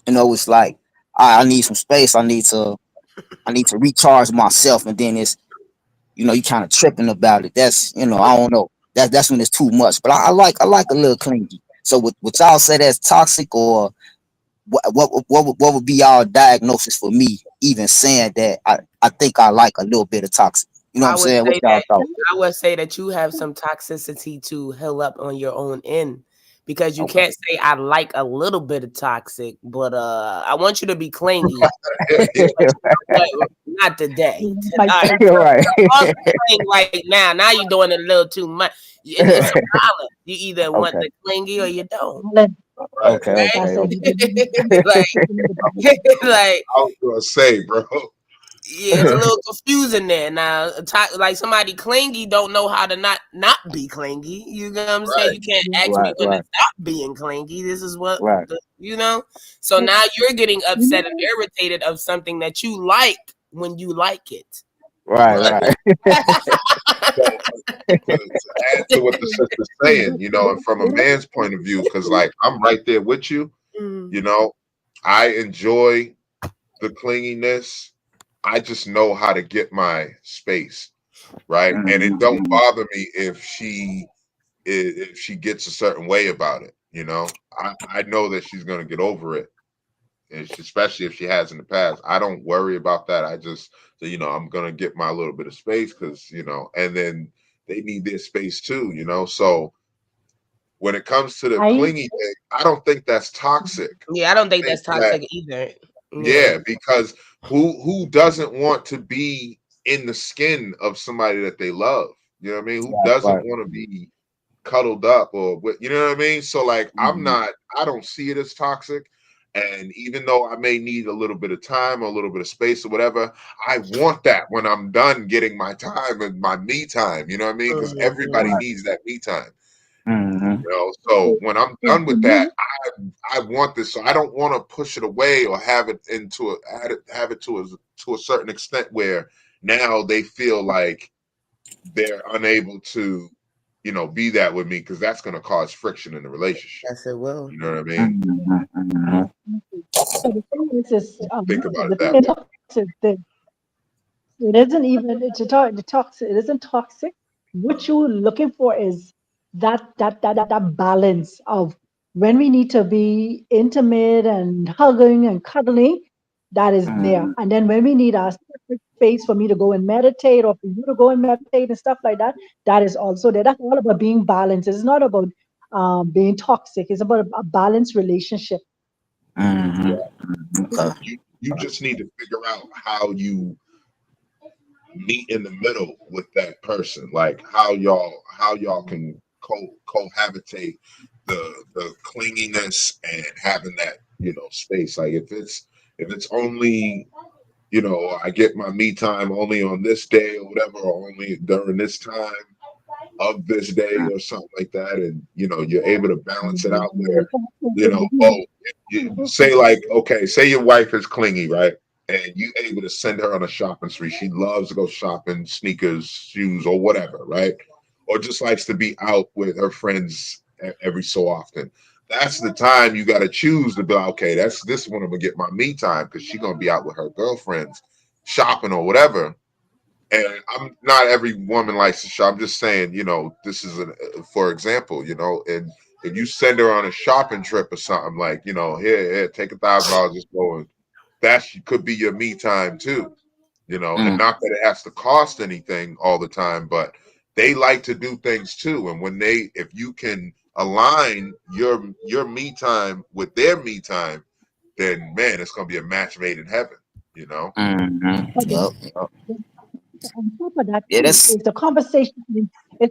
S3: it's like I need some space. I need to recharge myself, and then it's you kind of tripping about it. That's I don't know. That's when it's too much. But I like a little clingy. So would y'all say that's toxic, or what would be y'all diagnosis for me even saying that I think I like a little bit of toxic? You know what
S4: I
S3: I'm
S4: would
S3: saying? What
S4: say
S3: y'all
S4: that
S3: thought?
S4: I would say that you have some toxicity to heal up on your own end, because you
S3: Okay.
S4: can't say I like a little bit of toxic, but I want you to be clingy.
S1: Yeah,
S4: But you know what? Not today.
S2: My
S4: All right,
S2: type.
S3: You're right.
S4: all the cling right now. Now you're doing it a little too much. It's a balance. You either want
S3: Okay.
S4: the clingy or you don't.
S2: Balance.
S1: right.
S3: Okay.
S2: Like I
S3: Okay.
S2: said,
S3: Okay.
S2: you give me
S4: Like,
S2: the balance.
S4: like
S1: I was gonna say, bro.
S4: yeah, it's a little confusing there. Now, like somebody clingy don't know how to not be clingy. You know what I'm saying? You
S1: Right,
S4: can't
S2: Yeah.
S4: ask me
S3: Right.
S4: when to
S3: Right.
S4: stop being clingy. This is what
S3: Right.
S4: So
S2: But
S4: now you're getting
S2: you
S4: upset and
S2: know,
S4: irritated of something that you like when you like it.
S3: Right.
S1: right.
S3: Right.
S1: So to add to what the sister's saying, and from a man's point of view, because like I'm right there with you,
S4: Mm,
S1: you know, I enjoy the clinginess. I just know how to get my space, right? And it don't
S3: Mhm.
S1: bother me if she gets a certain way about it. I know that she's gonna get over it, and especially if she has in the past. I don't worry about that. I just so I'm gonna get my little bit of space because and then they need their space too. So when it comes to the
S2: I
S1: clingy thing, I don't think that's toxic.
S4: yeah, I don't think
S1: I think
S4: that's
S1: that
S4: toxic either. Yeah.
S1: yeah, because who doesn't want to be in the skin of somebody that they love? You know what I mean? Who doesn't
S3: Right.
S1: want to be cuddled up or you know what I mean? So like
S3: Mhm.
S1: I don't see it as toxic. And even though I may need a little bit of time or a little bit of space or whatever, I want that when I'm done getting my time and my me time. You know what I mean? Because everybody
S4: Mhm.
S3: Right.
S1: needs that me time.
S3: Mhm.
S1: So when I'm done with that, I want this. So I don't want to push it away or have it have it to a certain extent where now they feel like they're unable to, be that with me because that's going to cause friction in the relationship.
S4: Yes, it will.
S1: You know what I mean?
S3: Mhm. Mhm.
S2: so the thing is
S1: Think about
S2: the
S1: it
S2: thing
S1: that
S2: is
S1: way.
S2: toxic thing. It isn't even it's a the toxic. It isn't toxic. What you're looking for is that balance of when we need to be intimate and hugging and cuddling, that is there.
S3: Mhm.
S2: And then when we need our separate space for me to go and meditate or for you to go and meditate and stuff like that, that is also there. That's all about being balanced. It's not about being toxic. It's about a balanced relationship.
S3: Mhm.
S1: Yeah.
S3: Okay.
S1: You just need to figure out how you meet in the middle with that person, like how y'all can cohabitate the clinginess and having that space. Like if it's only I get my me time only on this day or whatever, or only during this time of this day or something like that, and you're able to balance it out where oh, say like okay, say your wife is clingy, right? And you able to send her on a shopping spree. She loves to go shopping, sneakers, shoes, or whatever, right? or just likes to be out with her friends every so often. That's the time you got to choose to be like, okay, that's this one I'm gonna get my me time because she's gonna be out with her girlfriends shopping or whatever. And I'm not every woman likes to shop. I'm just saying, this is for example, and if you send her on a shopping trip or something like, here, take $1,000, just go, and that could be your me time too, and
S3: Mm,
S1: not that it has to cost anything all the time, but they like to do things too. And if you can align your me time with their me time, then man, it's gonna be a match made in heaven, you know.
S2: But
S3: Yup, yup.
S2: on top of that
S3: Yeah,
S2: too,
S3: that's
S2: it's a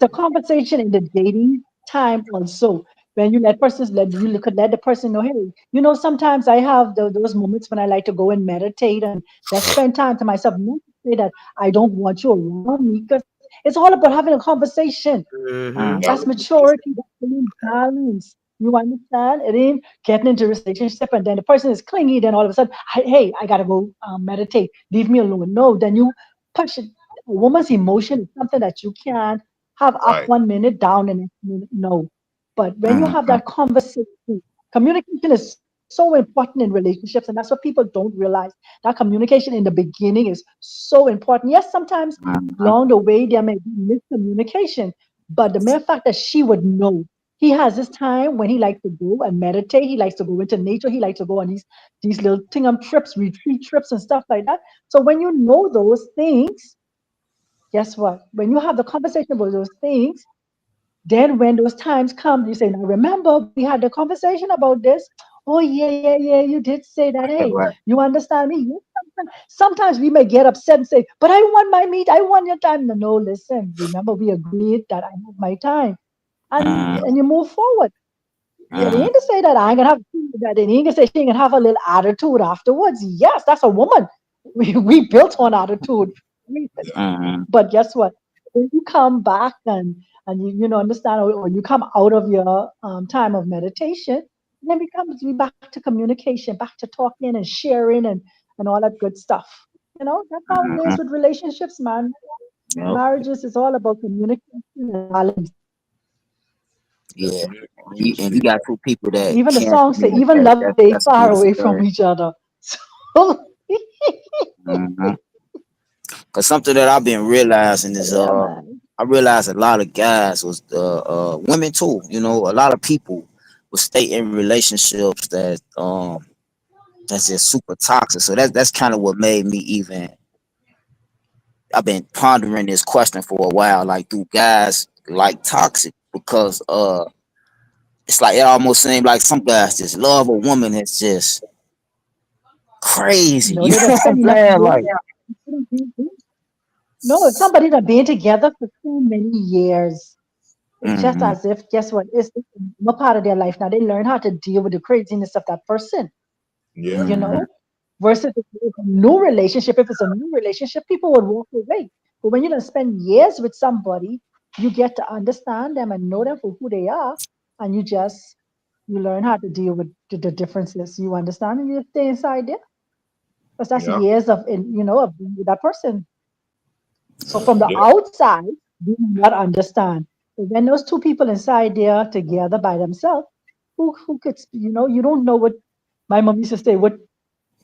S2: conversation in the dating time also. When you let persons let you look at let the person know, hey, sometimes I have those moments when I like to go and meditate and just spend time to myself. Not to say that I don't want you around me, because it's all about having a conversation.
S4: Mm-hmm.
S2: That's
S3: mm,
S1: Yep.
S2: maturity. That's being balanced. You understand? It ain't getting into a relationship and then the person is clingy. Then all of a sudden, hey, I gotta go meditate. Leave me alone. No, then you push it. A woman's emotion is something that you can't have up
S1: Right.
S2: 1 minute, down the next minute. No. But when you
S3: mm,
S2: have
S3: mm,
S2: that conversation, communication is so important in relationships, and that's what people don't realize. That communication in the beginning is so important. Yes, sometimes
S3: mm,
S2: along the way there may be miscommunication, but the mere fact that she would know he has this time when he likes to go and meditate, he likes to go into nature, he likes to go on these little tingum trips, retreat trips, and stuff like that. So when you know those things, guess what? When you have the conversation about those things, then when those times come, you say, now remember, we had the conversation about this. Oh, yeah, yeah, yeah, you did say that. Hey,
S3: right.
S2: you understand me? Yes, sometimes we may get upset and say, but I want my meat, I want your time. No, no, listen, remember, we agreed that I have my time.
S3: Mm,
S1: Yep.
S2: And you move forward. It
S3: mm,
S2: ain't to say that I ain't gonna have that. It ain't to say she ain't gonna have a little attitude afterwards. Yes, that's a woman. We built on attitude.
S1: Yeah.
S3: mm,
S2: But guess what? When you come back and you understand, or you come out of your time of meditation, then we back to communication, back to talking and sharing and all that good stuff. That's how it is
S3: mm.
S2: with relationships, man.
S3: Yup.
S2: Marriages is all about communication and balance.
S1: Yeah.
S3: Yeah.
S1: Communication is
S3: And you
S1: key.
S3: got two people that
S2: Even the
S3: can't
S2: song say, even
S3: communicate.
S2: love day
S3: That's a
S2: far
S3: beautiful
S2: away from
S3: thing.
S2: each other. So
S3: Mm-hmm. Cause something that I've been realizing is
S2: yeah, man.
S3: I realized a lot of guys was women too. A lot of people will stay in relationships that's just super toxic. So that's kind of what made me even. I've been pondering this question for a while. Like, do guys like toxic? Because it's like it almost seems like some guys just love a woman that's just crazy.
S2: No,
S3: You
S2: they
S3: know
S2: don't
S3: what I'm
S2: spend enough
S3: saying?
S2: years.
S3: Like,
S2: No, if somebody's not been together for so many years, it's just
S3: mm-hmm,
S2: as if, guess what? It's a part of their life now. They learn how to deal with the craziness of that person,
S1: Yeah.
S2: you
S3: mm-hmm,
S2: know? Versus if it's a new relationship, if it's a new relationship, people would walk away. But when you don't spend years with somebody, you get to understand them and know them for who they are, and you learn how to deal with the differences. You understand, and you stay inside there because that's
S1: Yeah.
S2: years of being with that person. So
S3: yeah,
S2: from the
S1: Yeah.
S2: outside, we do not understand. But when those two people inside there together by themselves, who could you don't know what my mom used to say, what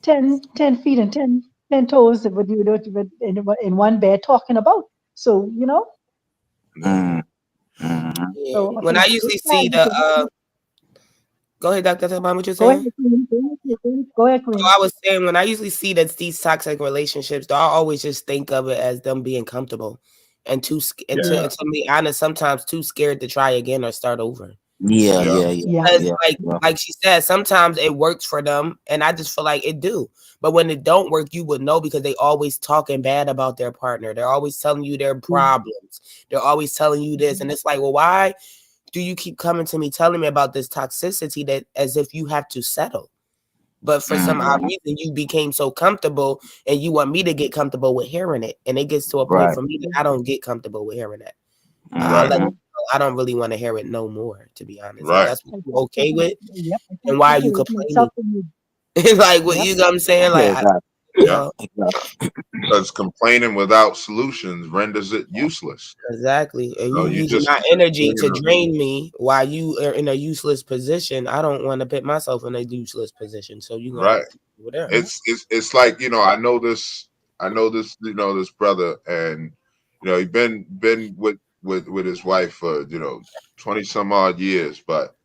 S2: 10 feet and 10 toes would you do in one bed talking about. So,
S1: Yeah.
S3: mm, mm-hmm,
S4: Yeah.
S2: so
S4: When
S2: from
S4: I
S2: the
S4: usually
S2: outside,
S4: see
S2: you can
S4: go ahead, Dr. Thabane, what you're
S2: go ahead,
S4: saying?
S2: Queen, go ahead,
S4: So
S2: Queen.
S4: I was saying when I usually see that these toxic relationships, I always just think of it as them being comfortable and
S1: Yeah.
S4: to be honest, sometimes too scared to try again or start over.
S3: yeah,
S1: Yeah.
S3: yeah, yeah,
S2: Yeah,
S4: Because
S3: yeah, yeah.
S4: like she said, sometimes it works for them, and I just feel like it do. But when it don't work, you would know because they always talking bad about their partner. They're always telling you their
S2: yeah,
S4: problems. They're always telling you this, and it's like, well, why do you keep coming to me telling me about this toxicity that as if you have to settle? But for some odd
S3: Mm-hmm,
S4: reason, you became so comfortable, and you want me to get comfortable with hearing it, and it gets to a point
S3: right.
S4: for me that I don't get comfortable with hearing that. I let
S1: Right.
S3: Mm-hmm,
S4: I don't really want to hear it no more, to be honest. If
S1: Right.
S4: that's what
S2: I
S4: you
S2: think,
S4: okay with,
S2: yep, I
S4: and
S2: think
S4: why are you
S2: separation
S4: complaining?
S2: itself from you.
S4: Like what
S2: Yep.
S4: you know what I'm saying?
S3: yeah,
S4: Like
S3: exactly.
S1: Yeah,
S4: So
S1: because complaining without solutions renders it useless.
S4: exactly, and you
S1: You
S4: using
S1: just
S4: my
S1: you just
S4: energy
S1: bringing
S4: to
S1: up,
S4: drain me while you are in a useless position. I don't want to put myself in a useless position. So you gonna
S1: right.
S4: have to over there.
S2: Yeah.
S1: It's like, I know this, this brother, and he been with his wife for 20 some odd years, but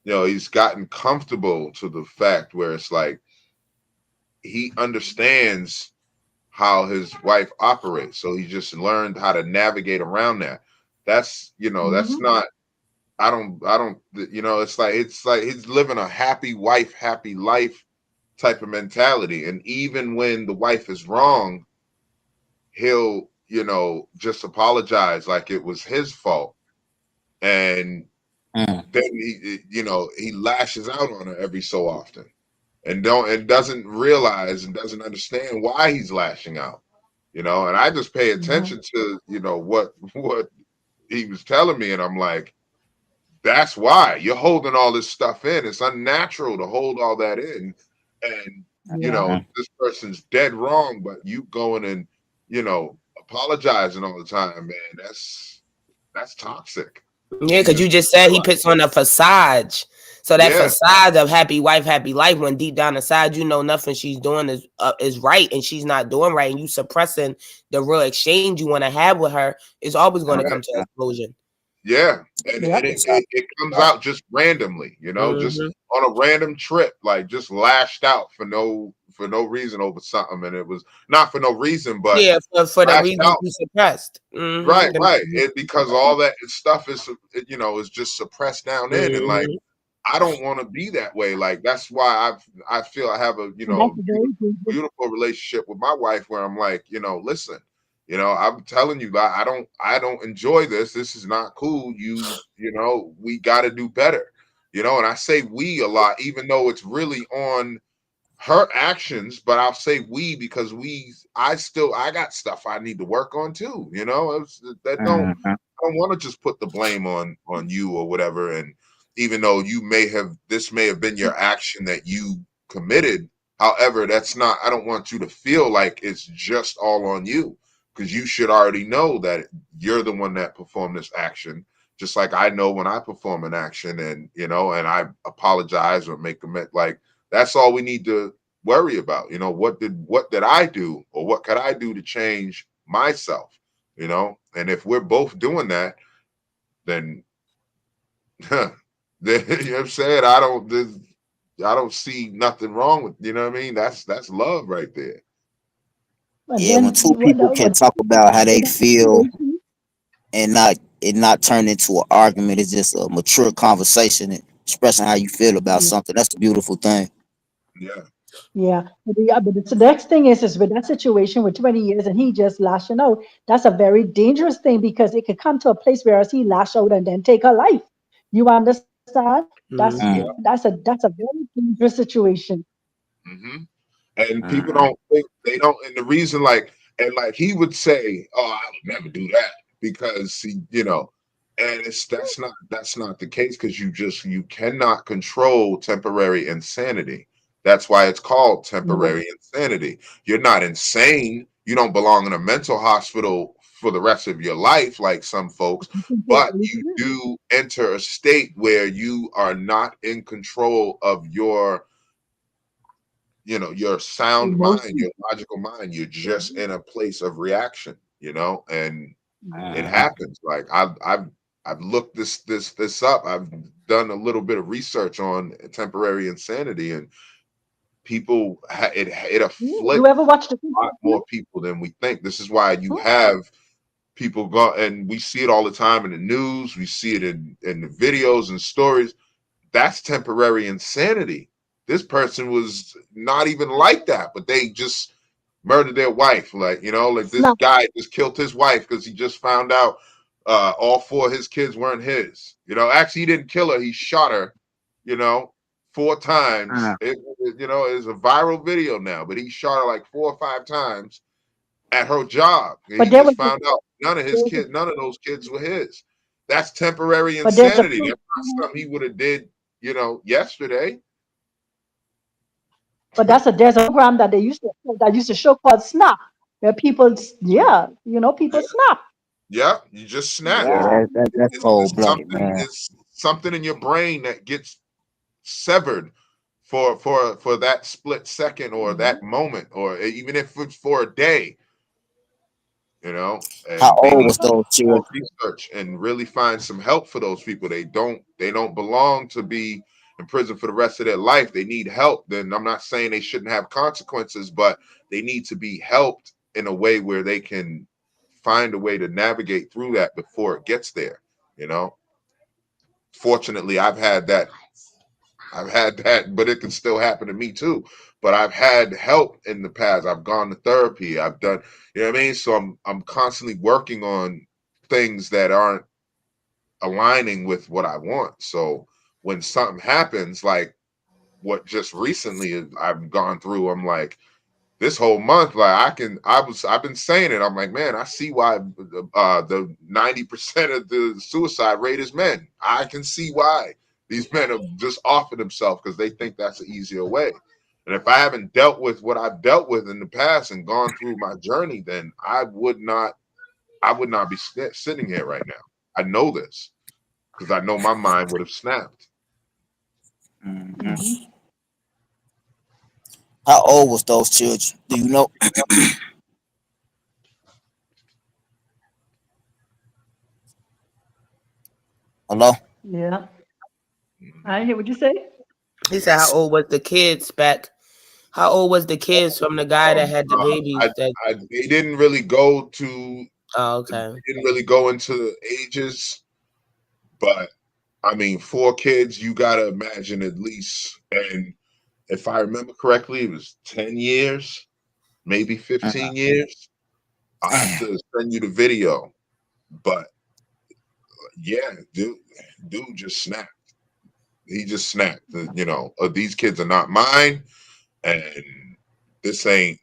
S1: he's gotten comfortable to the fact where it's like he understands how his wife operates, so he just learned how to navigate around that. That's
S2: Mm-hmm.
S1: not. I don't. It's like he's living a happy wife, happy life type of mentality. And even when the wife is wrong, he'll, just apologize like it was his fault. And
S3: Mm,
S1: then he lashes out on her every so often and doesn't realize and doesn't understand why he's lashing out. And I just pay
S2: Mm-hmm.
S1: attention to, what he was telling me, and I'm like, that's why you're holding all this stuff in. It's unnatural to hold all that in. And,
S2: Yeah.
S3: mm,
S1: this person's dead wrong, but you going and, apologizing all the time, man, that's toxic.
S4: Yeah,
S1: You
S4: because
S1: just
S4: you just said he
S1: realize,
S4: puts on a facade. So that
S1: yeah,
S4: facade of happy wife, happy life, when deep down inside you know nothing she's doing is right, and she's not doing right, and you suppressing the real exchange you want to have with her, is always going to
S1: right.
S4: come to explosion.
S1: Yeah. And
S2: Yep.
S1: it comes out just randomly, just
S4: Hmm.
S1: on a random trip, like just lashed out for no reason over something. And it was not for no reason, but
S4: Yeah, for the
S1: lashed
S4: reasons
S1: out.
S4: you suppressed.
S1: Right,
S4: Hmm.
S1: right. Because all that stuff is just suppressed down in, and like
S4: Hmm.
S1: I don't want to be that way. Like that's why I feel I have a
S2: And that's very
S1: beautiful,
S2: dangerous.
S1: beautiful relationship with my wife, where I'm like, listen, I'm telling you that I don't enjoy this. This is not cool. We got to do better. And I say we a lot, even though it's really on her actions, but I'll say we because I got stuff I need to work on too. That don't
S3: mm,
S1: I don't want to just put the blame on you or whatever. And even though this may have been your action that you committed, however, that's not. I don't want you to feel like it's just all on you, because you should already know that you're the one that performed this action. Just like I know when I perform an action, and and I apologize or make a like that's all we need to worry about. What did I do, or what could I do to change myself? And if we're both doing that, then then I'm saying I don't see nothing wrong with, what I mean. That's love right there.
S2: And
S3: yeah, when
S2: then
S3: two people can talk about how
S2: in
S3: they
S2: that
S3: feel
S2: situation,
S3: and not turn into an argument, it's just a mature conversation and expressing how you feel about
S2: yeah,
S3: something. That's the beautiful thing.
S1: Yeah,
S2: yeah. But the next thing is with that situation with 20 years and he just lashing out, that's a very dangerous thing because it could come to a place where he lash out and then take her life. You understand?
S4: Hmm.
S3: Mm,
S2: That's a very dangerous situation.
S1: hmm and people
S3: mm,
S1: don't think they don't. And the reason, like he would say, "Oh, I would never do that," because and that's not the case, because you cannot control temporary insanity. That's why it's called
S2: Yeah,
S1: temporary insanity. You're not insane. You don't belong in a mental hospital for the rest of your life like some folks,
S2: you can
S1: but
S2: totally
S1: you
S2: do.
S1: do enter a state where you are not in control of your sound mind,
S2: Emotion.
S1: your logical mind. You're just in a place of reaction, and it
S2: Mhm.
S3: mm,
S1: happens. Like I've looked this up. I've done a little bit of research on temporary insanity, and it
S2: Yeah. You
S1: afflicts
S2: ever watch the
S1: a lot more people than we think. This is why you
S2: Mhm.
S1: have people go, and we see it all the time in the news. We see it in the videos and stories. That's temporary insanity. This person was not even like that, but they just murdered their wife. Like this
S2: Snap.
S1: guy just killed his wife because he just found out all four of his kids weren't his. Actually, he didn't kill her; he shot her. You know, 4 times.
S3: mm,
S1: It's a viral video now, but he shot her like 4 or 5 times at her job. And
S2: But
S1: he
S2: there
S1: just
S2: was
S1: found out
S2: there was a,
S1: none of those kids were his. That's temporary
S2: but there's a
S1: insanity.
S2: proof.
S1: That's not something he would have did, yesterday.
S2: But there's a program that they used to show called Snap, where people, yeah, people snap.
S1: Yeah, you just snap.
S3: Yeah,
S2: Yeah.
S3: that's cold
S1: It's
S3: blooded,
S1: something.
S3: man.
S1: It's something in your brain that gets severed for that split second or
S2: Mhm.
S1: that moment, or even if it's for a day,
S3: How
S1: and they
S3: old
S1: need
S3: was
S2: Uh-huh.
S1: to
S3: those
S1: do more
S3: children?
S1: research and really find some help for those people. They don't belong to be in prison for the rest of their life. They need help. Then I'm not saying they shouldn't have consequences, but they need to be helped in a way where they can find a way to navigate through that before it gets there. You know, fortunately, I've had that, but it can still happen to me too. But I've had help in the past. I've gone to therapy. I've done, you know what I mean? So I'm constantly working on things that aren't aligning with what I want. So when something happens, like what just recently I've gone through, I'm like, this whole month, like I've been saying it. I'm like, man, I see why the 90% of the suicide rate is men. I can see why these men have just offered themselves because they think that's an easier way. And if I haven't dealt with what I've dealt with in the past and gone through my journey, then I would not be sitting here right now. I know this because I know my mind would have snapped.
S3: Hmm.
S2: Mhm.
S3: How old was those children? Do you know? Hello.
S2: Yeah. I hear what you say.
S4: He said, "How old was the kids back? How old was the kids from the guy that had the
S1: I,
S4: babies?" That
S1: they didn't really go to
S4: oh,
S1: they
S4: okay,
S1: didn't really go into the ages, but I mean, 4 kids, you gotta imagine at least, and if I remember correctly, it was 10 years, maybe
S3: Uh,
S1: 15 years. I'll have
S3: Damn.
S1: to send you the video. But yeah, dude just snapped. He just snapped. These kids are not mine, and this ain't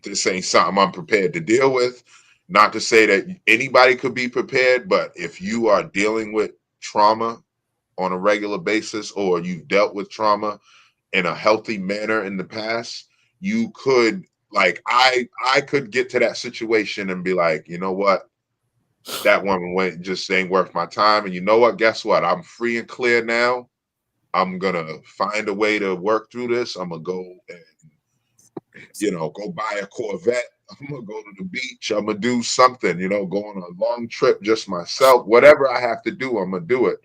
S1: this ain't something I'm prepared to deal with. Not to say that anybody could be prepared, but if you are dealing with trauma on a regular basis or you've dealt with trauma in a healthy manner in the past, you could like I could get to that situation and be like, you know what? That woman went just ain't worth my time. And you know what? Guess what? I'm free and clear now. I'm gonna find a way to work through this. I'm gonna go and go buy a Corvette. I'm gonna go to the beach. I'm gonna do something, go on a long trip just myself. Whatever I have to do, I'm gonna do it.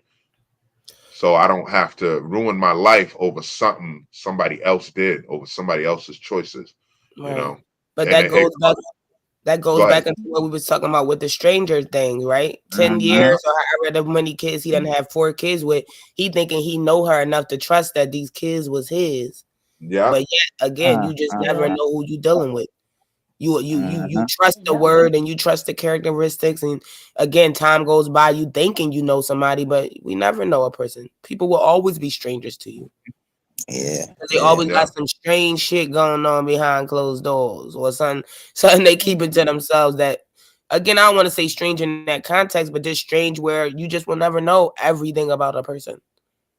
S1: So I don't have to ruin my life over something somebody else did, over somebody else's choices, you
S4: right.
S1: know.
S4: But
S1: And it,
S4: that goes
S1: go ahead.
S4: back into what we was talking about with the stranger thing, right? 10 years
S1: Yeah,
S3: Hmm.
S4: or however many kids he done have 4 kids with. He thinking he know her enough to trust that these kids was his.
S1: yeah,
S4: But yet again,
S3: Uh,
S4: you just
S3: uh,
S4: never
S2: Yeah.
S3: uh,
S4: know who you dealing with. You
S3: uh,
S4: trust the
S2: Yeah.
S4: word and you trust the characteristics, and again, time goes by, you thinking you know somebody, but we never know a person. People will always be strangers to you.
S3: yeah,
S4: 'Cause they
S3: yeah.
S4: always
S1: yeah,
S4: got some strange shit going on behind closed doors, or something they keep it to
S2: Mhm.
S4: themselves. That again, I don't want to say strange in that context, but just strange where you just will never know everything about a person.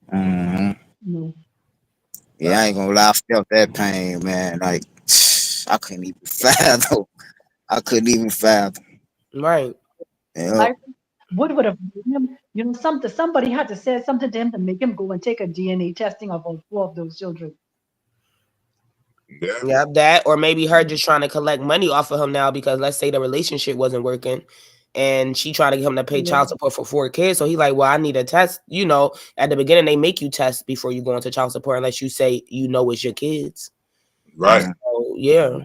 S3: Hmm.
S2: Mhm.
S3: Yeah, I ain't gonna lie. I felt that pain, man. Like I couldn't even fathom. I couldn't even fathom.
S4: Right.
S3: Yeah.
S2: I would have made him, somebody had to say something to him to make him go and take a DNA testing of all 4 of those children.
S1: yeah,
S4: Yeah, that or maybe her just trying to collect money off of him now because let's say the relationship wasn't working and she trying to get him to pay
S2: Yeah.
S4: child support for 4 kids. So he like, well, I need a test. At the beginning they make you test before you go into child support unless you say it's your kids.
S1: right.
S4: So yeah.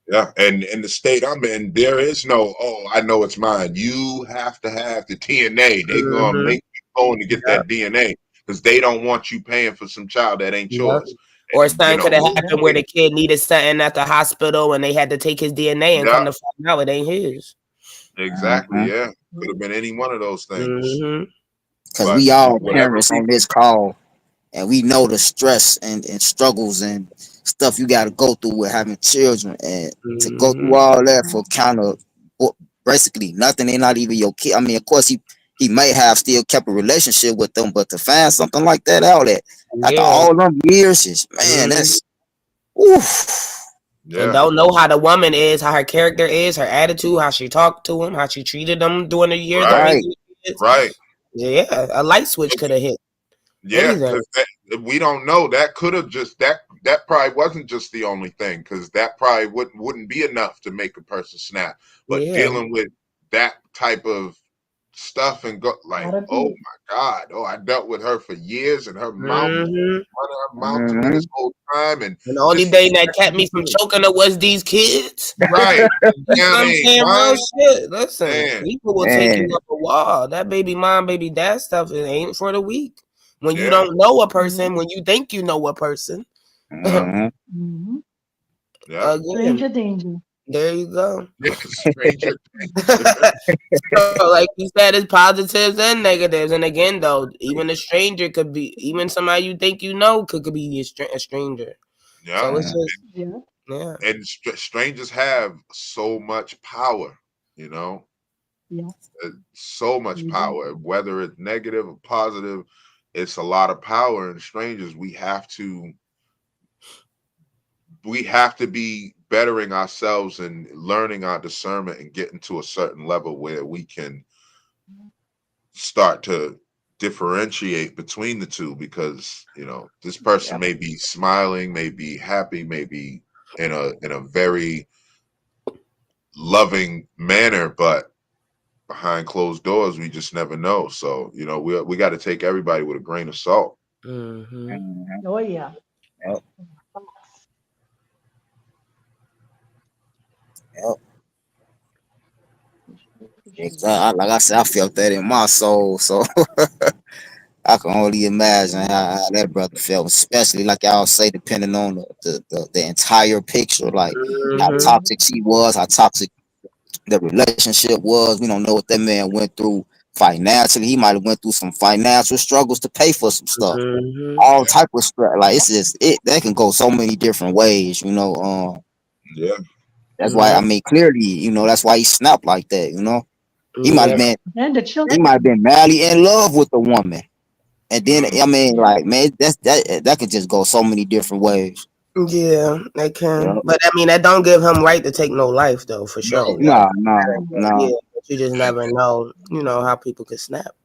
S1: Yeah, and in the state I'm in, there is no, oh, I know it's mine. You have to have the DNA. They gonna
S4: Mm-hmm.
S1: make you go to get
S4: Yep.
S1: that DNA because they don't want you paying for some child that ain't
S4: Yep.
S1: yours.
S4: Or
S1: And
S4: something could have
S2: Yeah.
S4: happened where the kid needed something at the hospital and they had to take his DNA and
S1: yeah,
S4: come to find out it ain't his.
S1: exactly.
S3: Uh-huh.
S1: Yeah, could have
S2: Yeah.
S1: been any one of those things.
S4: Mm-hmm.
S3: Cause
S1: But
S3: we all
S1: whatever
S3: parents on
S1: reason,
S3: this call, and we know the stress and struggles and stuff you got to go through with having children, and to go
S4: Mm-hmm.
S3: through all that for kind of basically nothing. They're not even your kid. I mean, of course he may have still kept a relationship with them, but to find something like that out at after
S4: Yeah.
S3: all them years is man,
S4: Mm-hmm.
S3: that's Oof.
S4: And
S1: Yeah,
S4: don't know how the woman is, how her character is, her attitude, how she talked to him, how she treated them during the years of
S1: right,
S3: Right.
S4: raising kids.
S1: right.
S4: Yeah, a light switch could have hit.
S1: Yeah,
S4: Anything.
S1: because we don't know. That could have just that probably wasn't just the only thing, because that probably wouldn't be enough to make a person snap. But
S4: Yeah.
S1: dealing with that type of stuff and go like, oh
S2: Attitude.
S1: my God, oh, I dealt with her for years, and her mouth was
S4: hmm
S1: running her mouth to me
S3: Mm-hmm.
S1: this whole time, and
S4: And the only
S1: this is
S4: thing that kept
S1: exactly
S4: me from choking her was these kids.
S1: right. And
S4: You
S1: now
S4: know what I'm
S1: they ain't
S4: saying? Real
S1: mine,
S4: shit. Listen,
S1: man.
S4: people will take you
S3: Man.
S4: up a wall. That baby mom, baby dad stuff, it ain't for the weak. When you
S1: Yeah,
S4: don't know a
S2: Yeah.
S4: person, when you think you know a person,
S1: yeah,
S3: Mm-hmm.
S2: Mm-hmm.
S1: yeah,
S4: again,
S2: Stranger danger.
S4: there you go.
S1: yeah. Stranger danger.
S4: So, like you said, it's positives and negatives. And again, though, even a stranger could be, even somebody you think you know could be a stranger.
S1: Yeah,
S4: So it's
S3: Mm-hmm.
S4: just,
S2: Yeah.
S4: yeah,
S1: and strangers have so much power, you know,
S2: Yeah.
S1: so much
S2: They do.
S1: power, whether it's negative or positive. It's a lot of power in strangers. We have to be bettering ourselves and learning our discernment and getting to a certain level where we can start to differentiate between the two, because this person
S3: Yep.
S1: may be smiling, may be happy, may be in a very loving manner, but behind closed doors, we just never know. So, we got to take everybody with a grain of salt.
S4: hmm
S3: Mm-hmm.
S2: Oh yeah.
S3: Yep. Yep.
S2: For sure.
S3: Exactly. Like I said, I felt that in my soul. So I can only imagine how that brother felt, especially like y'all say, depending on the entire picture, like how
S4: hmm
S2: Mhm.
S3: toxic she was, how toxic the relationship was. We don't know what that man went through financially. He might have went through some financial struggles to pay for some stuff.
S4: hmm
S3: All
S1: Yeah,
S3: type of stress. Like it's just it that can go so many different ways.
S1: yeah,
S3: That's why
S4: Yeah,
S3: I mean clearly, that's why he snapped like that. He might
S4: yeah,
S3: have been
S2: And the
S3: he might have
S2: children.
S3: been madly in love with the woman. And then
S1: mm,
S3: I mean,
S2: Yeah.
S3: like, man, that could just go so many different ways.
S4: yeah, they
S3: Yeah.
S4: can. But I mean, that don't give him right to take no life, though, for sure.
S1: no,
S4: That,
S3: No, no,
S4: yeah,
S3: no.
S4: but you just
S1: and
S4: never know, how people could snap.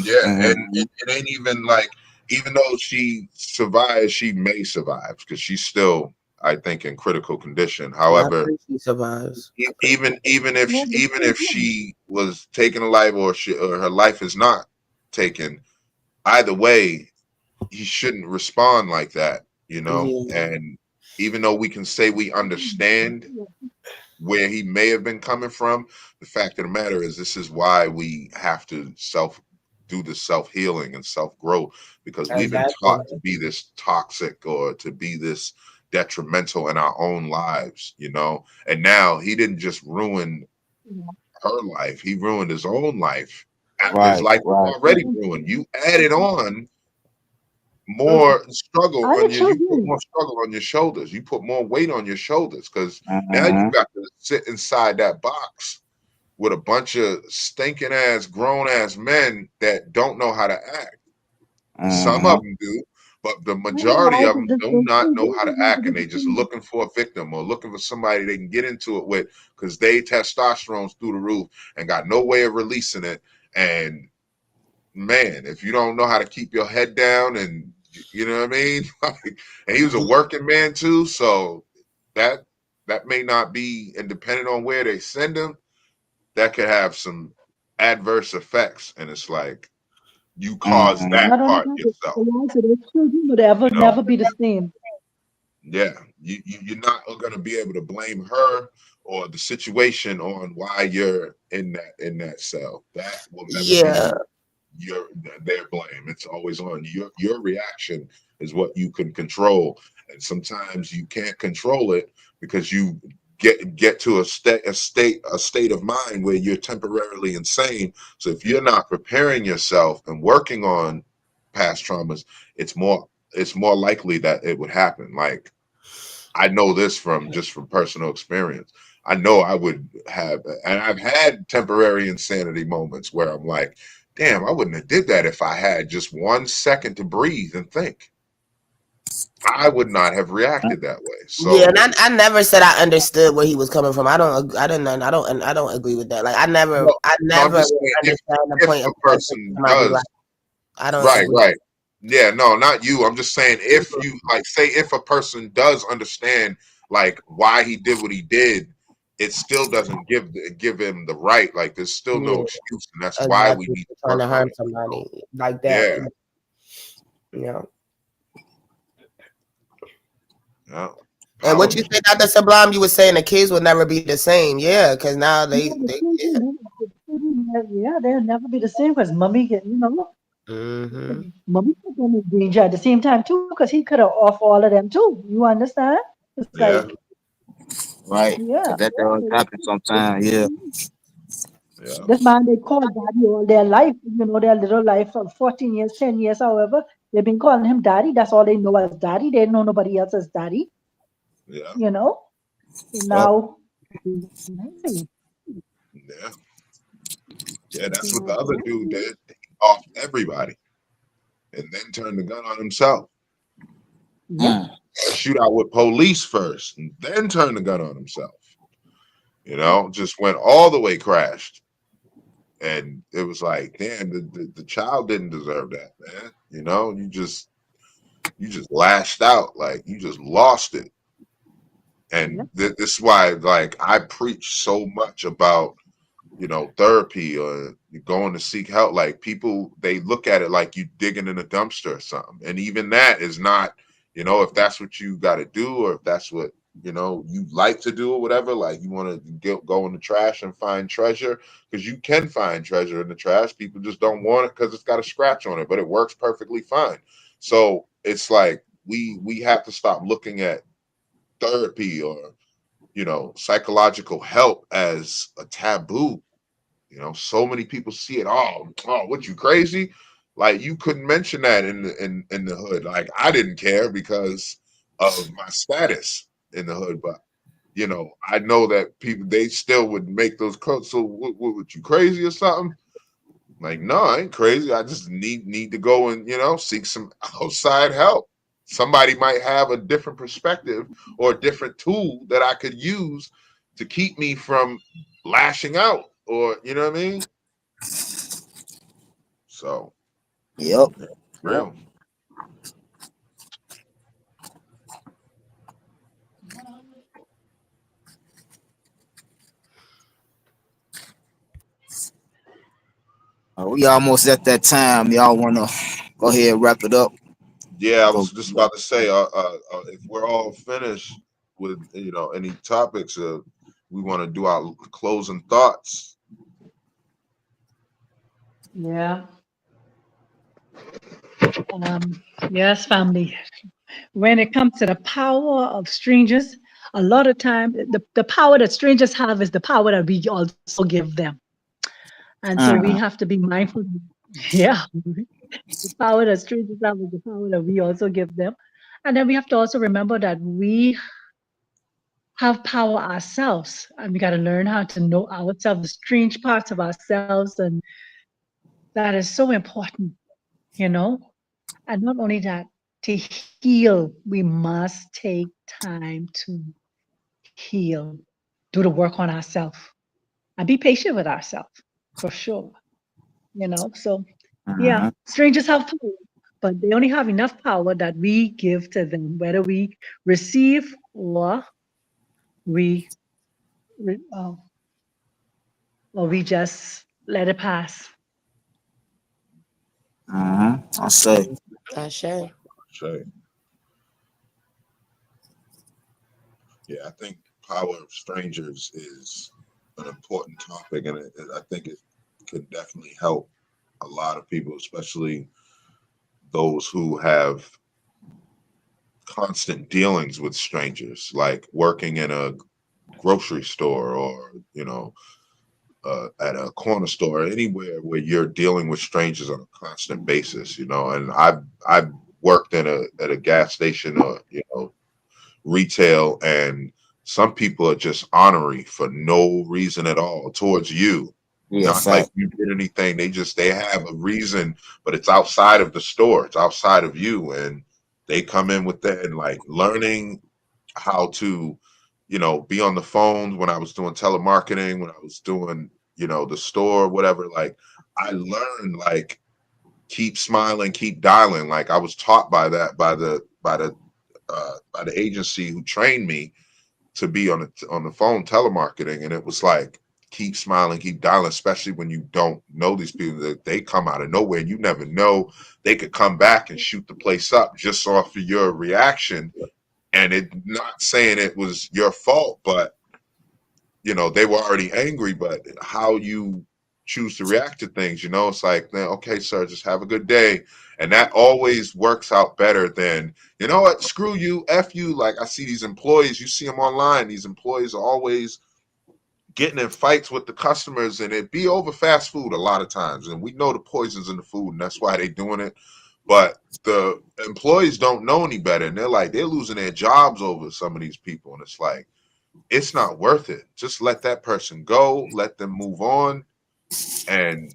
S1: yeah, and
S3: Mm-hmm.
S1: it ain't even like, even though she survives, she may survive because she's still, I think, in critical condition.
S4: I
S1: However,
S4: think she survives. I think.
S2: Yeah. But
S1: even
S2: still
S1: if
S2: young.
S1: she was taken alive, or her life is not taken, either way, he shouldn't respond like that.
S4: Yeah,
S1: And even though we can say we understand where he may have been coming from, the fact of the matter is, this is why we have to do the self healing and self growth, because we've been
S4: exactly.
S1: taught to be this toxic or to be this detrimental in our own lives. And now he didn't just ruin
S2: Yeah.
S1: her life, he ruined his own life. His
S3: Right,
S1: life was
S3: right.
S1: already ruined. You added on more struggle
S2: And the
S1: on you. You put
S2: children.
S1: more struggle on your shoulders. You put more weight on your shoulders, because now you
S3: Mm-hmm.
S1: got to sit inside that box with a bunch of stinking ass, grown ass men that don't know how to act. Some
S3: Mm-hmm.
S1: of them do, but the
S2: And the
S1: majority
S2: life
S1: of
S2: of
S1: them
S2: the
S1: do
S2: the
S1: not know
S2: children
S1: how to
S2: is not
S1: act,
S2: going
S1: and
S2: to
S1: they
S2: be
S1: just
S2: seen.
S1: looking for a victim or looking for somebody they can get into it with, because they testosterone's through the roof and got no way of releasing it. And man, if you don't know how to keep your head down, and you know what I mean, like, and he was a working man too, so that that may not be, and depending on where they send him, that could have some adverse effects. And it's like, you cause
S3: Mm-hmm.
S1: that
S2: Not only
S1: part
S2: that, the
S1: yourself,
S2: life of those children would ever
S1: you know.
S2: never be the same.
S1: Yeah, you're not going to be able to blame her or the situation on why you're in that cell. That will never
S4: Yeah,
S1: be your their blame. It's always on your reaction is what you can control, and sometimes you can't control it because you get to a state of mind where you're temporarily insane. So if you're not preparing yourself and working on past traumas, it's more likely that it would happen. Like, I know this from personal experience. I know I would have, and I've had temporary insanity moments where I'm like, damn, I wouldn't have did that if I had just 1 second to breathe and think. I would not have reacted that way.
S4: Yeah, and
S1: So
S4: I never said I understood where he was coming from. I don't agree with that. Like
S1: no,
S4: I
S1: no, I'm
S4: never
S1: just
S4: really
S1: saying
S4: understand the
S1: if
S4: point of
S1: a
S4: conflict
S1: person
S4: with somebody like
S1: does
S4: I don't
S1: right,
S4: agree.
S1: right. Yeah, no, not you. I'm just saying if you like say if a person does understand like why he did what he did, it still doesn't give him the right. Like there's still no
S4: Yeah,
S1: excuse, and that's why we
S4: exactly.
S1: need to
S4: Trying
S1: work
S4: to
S1: on
S4: harm
S1: it.
S4: somebody like that.
S1: Yeah,
S4: You know.
S1: yeah.
S4: And
S1: Power
S4: what you said, Dr. Sublime, you were saying the kids will never be the same. Yeah, because now
S2: Yeah, the
S4: yeah.
S2: children, yeah, they'll never be the same because mommy get,
S4: Mm-hmm.
S2: mommy put them in danger at the same time too, because he could have off all of them too. You understand? It's like,
S1: Yeah,
S3: Right.
S2: yeah,
S3: Cause that does happen sometimes. Yeah.
S1: yeah,
S2: this man they call daddy all their life, their little life for 14 years, 10 years, however. They've been calling him daddy. That's all they know as daddy. They know nobody else as daddy,
S1: yeah,
S2: you know? So
S3: Yep.
S2: now,
S1: yeah, yeah. That's what the other dude did. He off everybody and then turned the gun on himself.
S2: yep,
S3: Mm.
S1: A shootout with police first, and then turned the gun on himself. Just went all the way crashed. And it was like, damn, the child didn't deserve that, man. You just lashed out, like you just lost it.
S2: yep,
S1: And this is why, like, I preach so much about therapy or going to seek help. Like people, they look at it like you digging in a dumpster or something. And even that is not, if that's what you got to do, or if that's what, you like to do or whatever, like you want to go in the trash and find treasure, because you can find treasure in the trash. People just don't want it because it's got a scratch on it, but it works perfectly fine. So it's like we have to stop looking at therapy or psychological help as a taboo. So many people see it. Oh, what, you crazy? Like you couldn't mention that in the hood. Like I didn't care because of my status in the hood, but I know that people, they still would make those quotes. So what, you crazy or something? Like, no, I ain't crazy. I just need to go and seek some outside help. Somebody might have a different perspective or a different tool that I could use to keep me from lashing out, or you know what I mean? So
S3: Yep.
S1: yeah,
S3: Yep.
S1: real.
S3: We almost at that time. Y'all wanna go ahead and wrap it up?
S1: Yeah, I
S3: Go.
S1: was just about to say, if we're all finished with any topics, we want to do our closing thoughts.
S2: yeah. Um, yes, family. When it comes to the power of strangers, a lot of time the power that strangers have is the power that we also give them. And so we
S3: Mm.
S2: have to be mindful. Yeah, the power that strangers have is the power that we also give them. And then we have to also remember that we have power ourselves, and we got to learn how to know ourselves, the strange parts of ourselves. And that is so important, you know. And not only that, to heal, we must take time to heal, do the work on ourselves, and be patient with ourselves for sure. So yeah,
S3: Mhm.
S2: strangers have power, but they only have enough power that we give to them, whether we receive or we re- uh, or we just let it pass.
S3: Mhm. I say.
S4: Ashe.
S1: Shay. Yeah, I think power of strangers is an important topic, and I think it could definitely help a lot of people, especially those who have constant dealings with strangers, like working in a grocery store or at a corner store, anywhere where you're dealing with strangers on a constant basis. And I've worked in a gas station or retail, and some people are just ornery for no reason at all towards you.
S3: Yeah.
S1: Not like
S3: Fact.
S1: you did anything. They have a reason, but it's outside of the store. It's outside of you, and they come in with that, and like learning how to, be on the phone when I was doing telemarketing, when I was doing, the store, whatever. Like I learned like keep smiling, keep dialing. Like I was taught by that by the agency who trained me to be on the phone telemarketing, and it was like keep smiling, keep dialing, especially when you don't know these people. That they come out of nowhere, you never know, they could come back and shoot the place up just off of your reaction. And it not saying it was your fault, but they were already angry. But how you choose to react to things, it's like, okay, sir, just have a good day. And that always works out better than, you know what, screw you, F you. Like I see these employees, you see them online, these employees are always getting in fights with the customers, and it be over fast food a lot of times. And we know the poison's in the food, and that's why they doing it. But the employees don't know any better, and they're losing their jobs over some of these people. And it's like, it's not worth it. Just let that person go, let them move on, and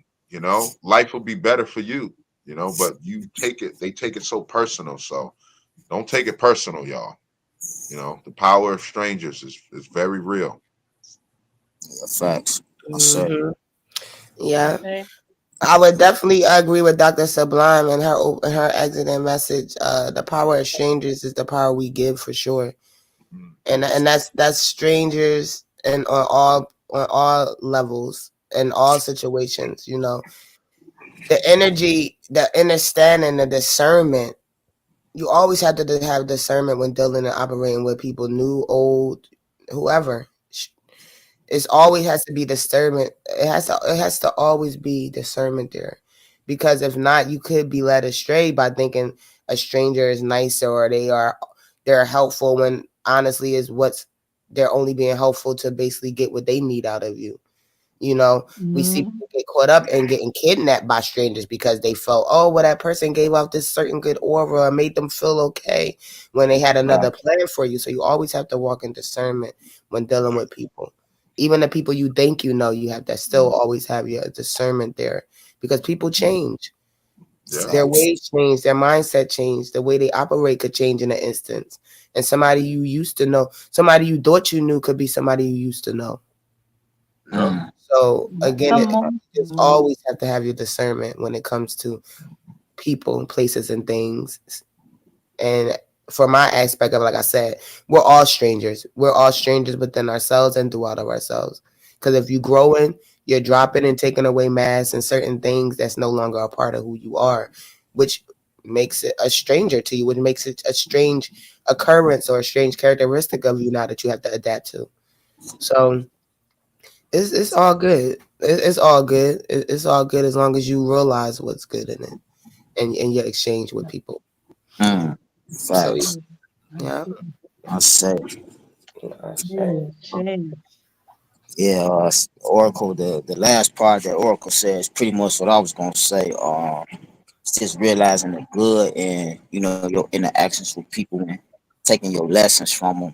S1: life will be better for you. But they take it so personal. So don't take it personal, y'all. The power of strangers is very real.
S3: Yeah, facts. I say.
S4: Hmm. Yeah.
S2: Okay.
S4: I would definitely agree with Dr. Sublime and her exiting message. The power of strangers is the power we give for sure,
S1: Mm.
S4: and that's strangers and on all levels in all situations. The energy, the understanding, the discernment. You always have to have discernment when dealing and operating with people, new, old, whoever. It's always has to be discernment. It has to always be discernment there, because if not, you could be led astray by thinking a stranger is nicer or they're helpful when honestly is what's they're only being helpful to basically get what they need out of you. We see
S2: Mm-hmm.
S4: people get caught up and getting kidnapped by strangers because they felt, oh, well, that person gave off this certain good aura and made them feel okay when they had another
S3: Right.
S4: plan for you. So you always have to walk in discernment when dealing with people. Even the people you think you have to still always have your discernment there, because people change.
S1: Yeah.
S4: Their
S3: Facts.
S4: ways change, their mindset change, the way they operate could change in an instance. And somebody you used to know, somebody you thought you knew could be somebody you used to know.
S1: Yeah.
S3: Mm.
S4: So again,
S2: Come on.
S4: you just always have to have your discernment when it comes to people, places, and things. And for my aspect of it, like I said, we're all strangers. We're all strangers within ourselves and throughout of ourselves. Because if you're growing, you're dropping and taking away masks and certain things that's no longer a part of who you are, which makes it a stranger to you, which makes it a strange occurrence or a strange characteristic of you now that you have to adapt to. So it's all good. It's all good. It's all good as long as you realize what's good in it and your exchange with people.
S3: Mm.
S4: So
S3: Facts.
S2: I
S4: yeah,
S2: see.
S3: I say.
S4: yeah,
S2: Yeah, shame.
S3: Yeah, Oracle. The last part that Oracle says pretty much what I was gonna say. It's just realizing the good and your interactions with people and taking your lessons from them.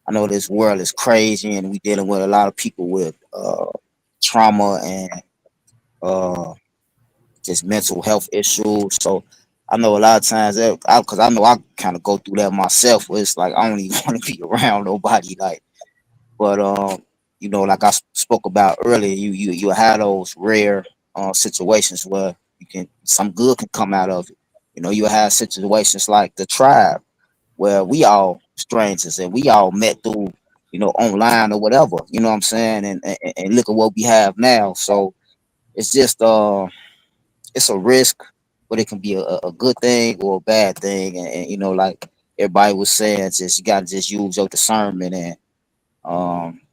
S3: I know this world is crazy and we dealing with a lot of people with trauma and uh just mental health issues. So I know a lot of times that because I know I kind of go through that myself. Where it's like I don't even want to be around nobody. Like, but like I spoke about earlier, you have those rare situations where you can some good can come out of it. You have situations like the tribe where we all strangers and we all met through online or whatever. You know what I'm saying? And look at what we have now. So it's just it's a risk, but it can be a good thing or a bad thing. And like everybody was saying, just you gotta just use your discernment and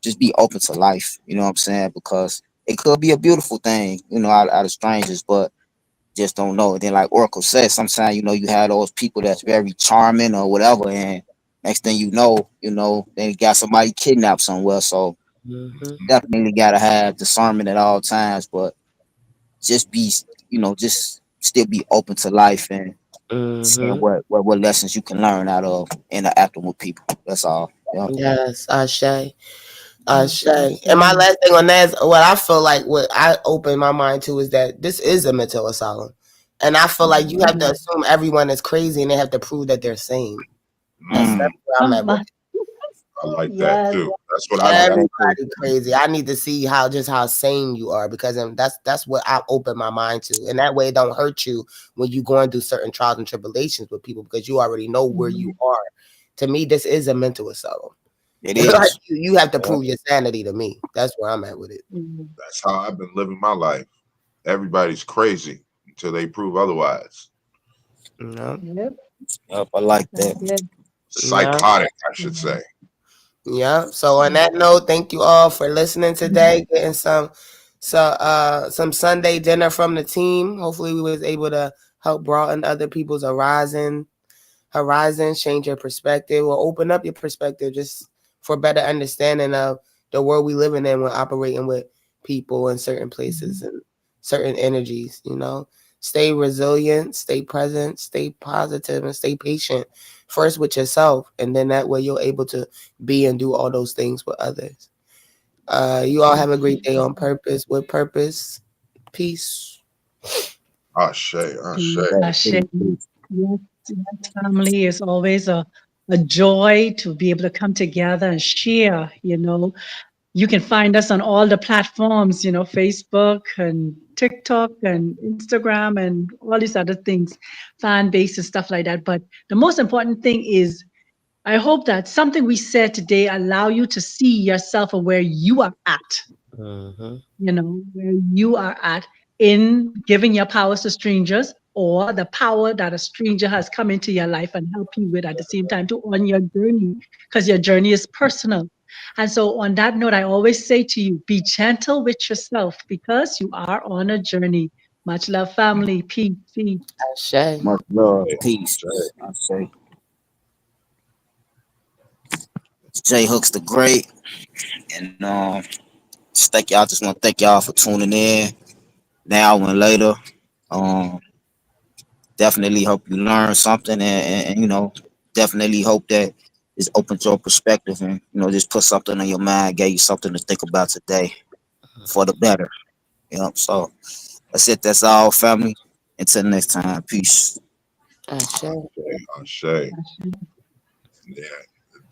S3: just be open to life. You know what I'm saying? Because it could be a beautiful thing, out of strangers, but just don't know. And then like Oracle says, sometimes you have those people that's very charming or whatever, and next thing they got somebody kidnapped somewhere. So
S4: hmm
S3: definitely gotta have discernment at all times, but just be just still be open to life and seeing
S4: hmm
S3: what lessons you can learn out of interacting with people. That's all. Yeah.
S4: Yes, Ashe.
S2: Yes,
S4: Ashe.
S2: I
S4: And my
S2: see.
S4: last thing on that is what I feel like what I open my mind to is that this is a mental asylum. And I feel like you have to
S2: Mhm.
S4: assume everyone is crazy and they have to prove that they're sane. That's
S1: Mm,
S4: where I'm at with it.
S1: I like that
S2: Yes.
S1: too. That's what I
S3: I
S1: do.
S3: say too.
S4: Everybody crazy. I need to see how sane you are, because that's what I open my mind to, and that way it don't hurt you when you going through certain trials and tribulations with people, because you already know where you
S2: Mhm.
S4: are. To me, this is a mental assault.
S3: It
S4: Like
S3: is.
S4: you have to
S1: Yeah,
S4: prove your sanity to me. That's where I'm at with it.
S2: Mhm.
S1: that's how I've been living my life. Everybody's crazy until they prove otherwise.
S4: You know?
S2: Yep,
S3: Yep, I like
S2: that's
S3: that.
S2: it.
S4: Yeah.
S1: Psychotic, I should
S2: Mhm.
S1: say.
S4: Yeah. So on that note, thank you all for listening today. Getting some Sunday dinner from the team. Hopefully we was able to help broaden other people's horizons, change your perspective, or open up your perspective just for better understanding of the world we living in when operating with people in certain places
S2: Mhm.
S4: and certain energies, you know. Stay resilient, stay present, stay positive, and stay patient. First with yourself, and then that way you're able to be and do all those things with others. You all have a great day on purpose, with purpose. Peace.
S1: Ashe, ashe.
S2: Peace,
S3: Right.
S2: Ashe.
S3: Peace, peace.
S2: Yes, yes, family is always a joy to be able to come together and share. You can find us on all the platforms, Facebook and TikTok and Instagram and all these other things, fan base and stuff like that. But the most important thing is I hope that something we said today allow you to see yourself or where you are at,
S4: Mm-hmm.
S2: where you are at in giving your powers to strangers or the power that a stranger has come into your life and help you with at the same time to on your journey, because your journey is personal. And so on that note, I always say to you, be gentle with yourself because you are on a journey. Much love, family. Peace, peace.
S4: Ashe.
S3: Much love.
S1: Ashe,
S3: Peace.
S1: ashe.
S3: I say J Hooks the Great. And just want to thank y'all for tuning in now and later. Um, definitely hope you learn something, and definitely hope that this opens your perspective, and just put something on your mind, gave you something to think about today for the better. So that's it. That's all, family. Until next time. Peace.
S4: Ashe.
S1: Ashe. Yeah,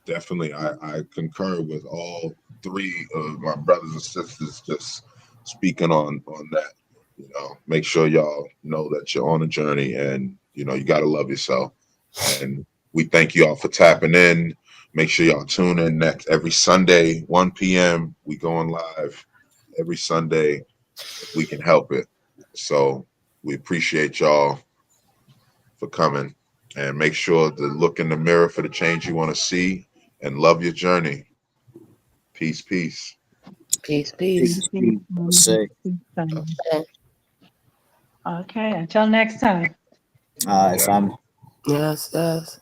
S1: definitely. I concur with all three of my brothers and sisters just speaking on that. Make sure y'all know that you're on a journey and you got to love yourself. And we thank you all for tapping in. Make sure y'all tune in next every Sunday, 1 p.m. We going live every Sunday if we can help it. So we appreciate y'all for coming, and make sure to look in the mirror for the change you want to see and love your journey. Peace, peace.
S4: Peace,
S2: Peace,
S4: peace.
S3: Peace.
S2: peace,
S3: Peace. I
S2: family.
S3: say.
S2: Peace, family.
S4: Okay.
S2: Okay, until next time.
S3: All right,
S1: Yeah.
S3: family.
S4: Yes, yes.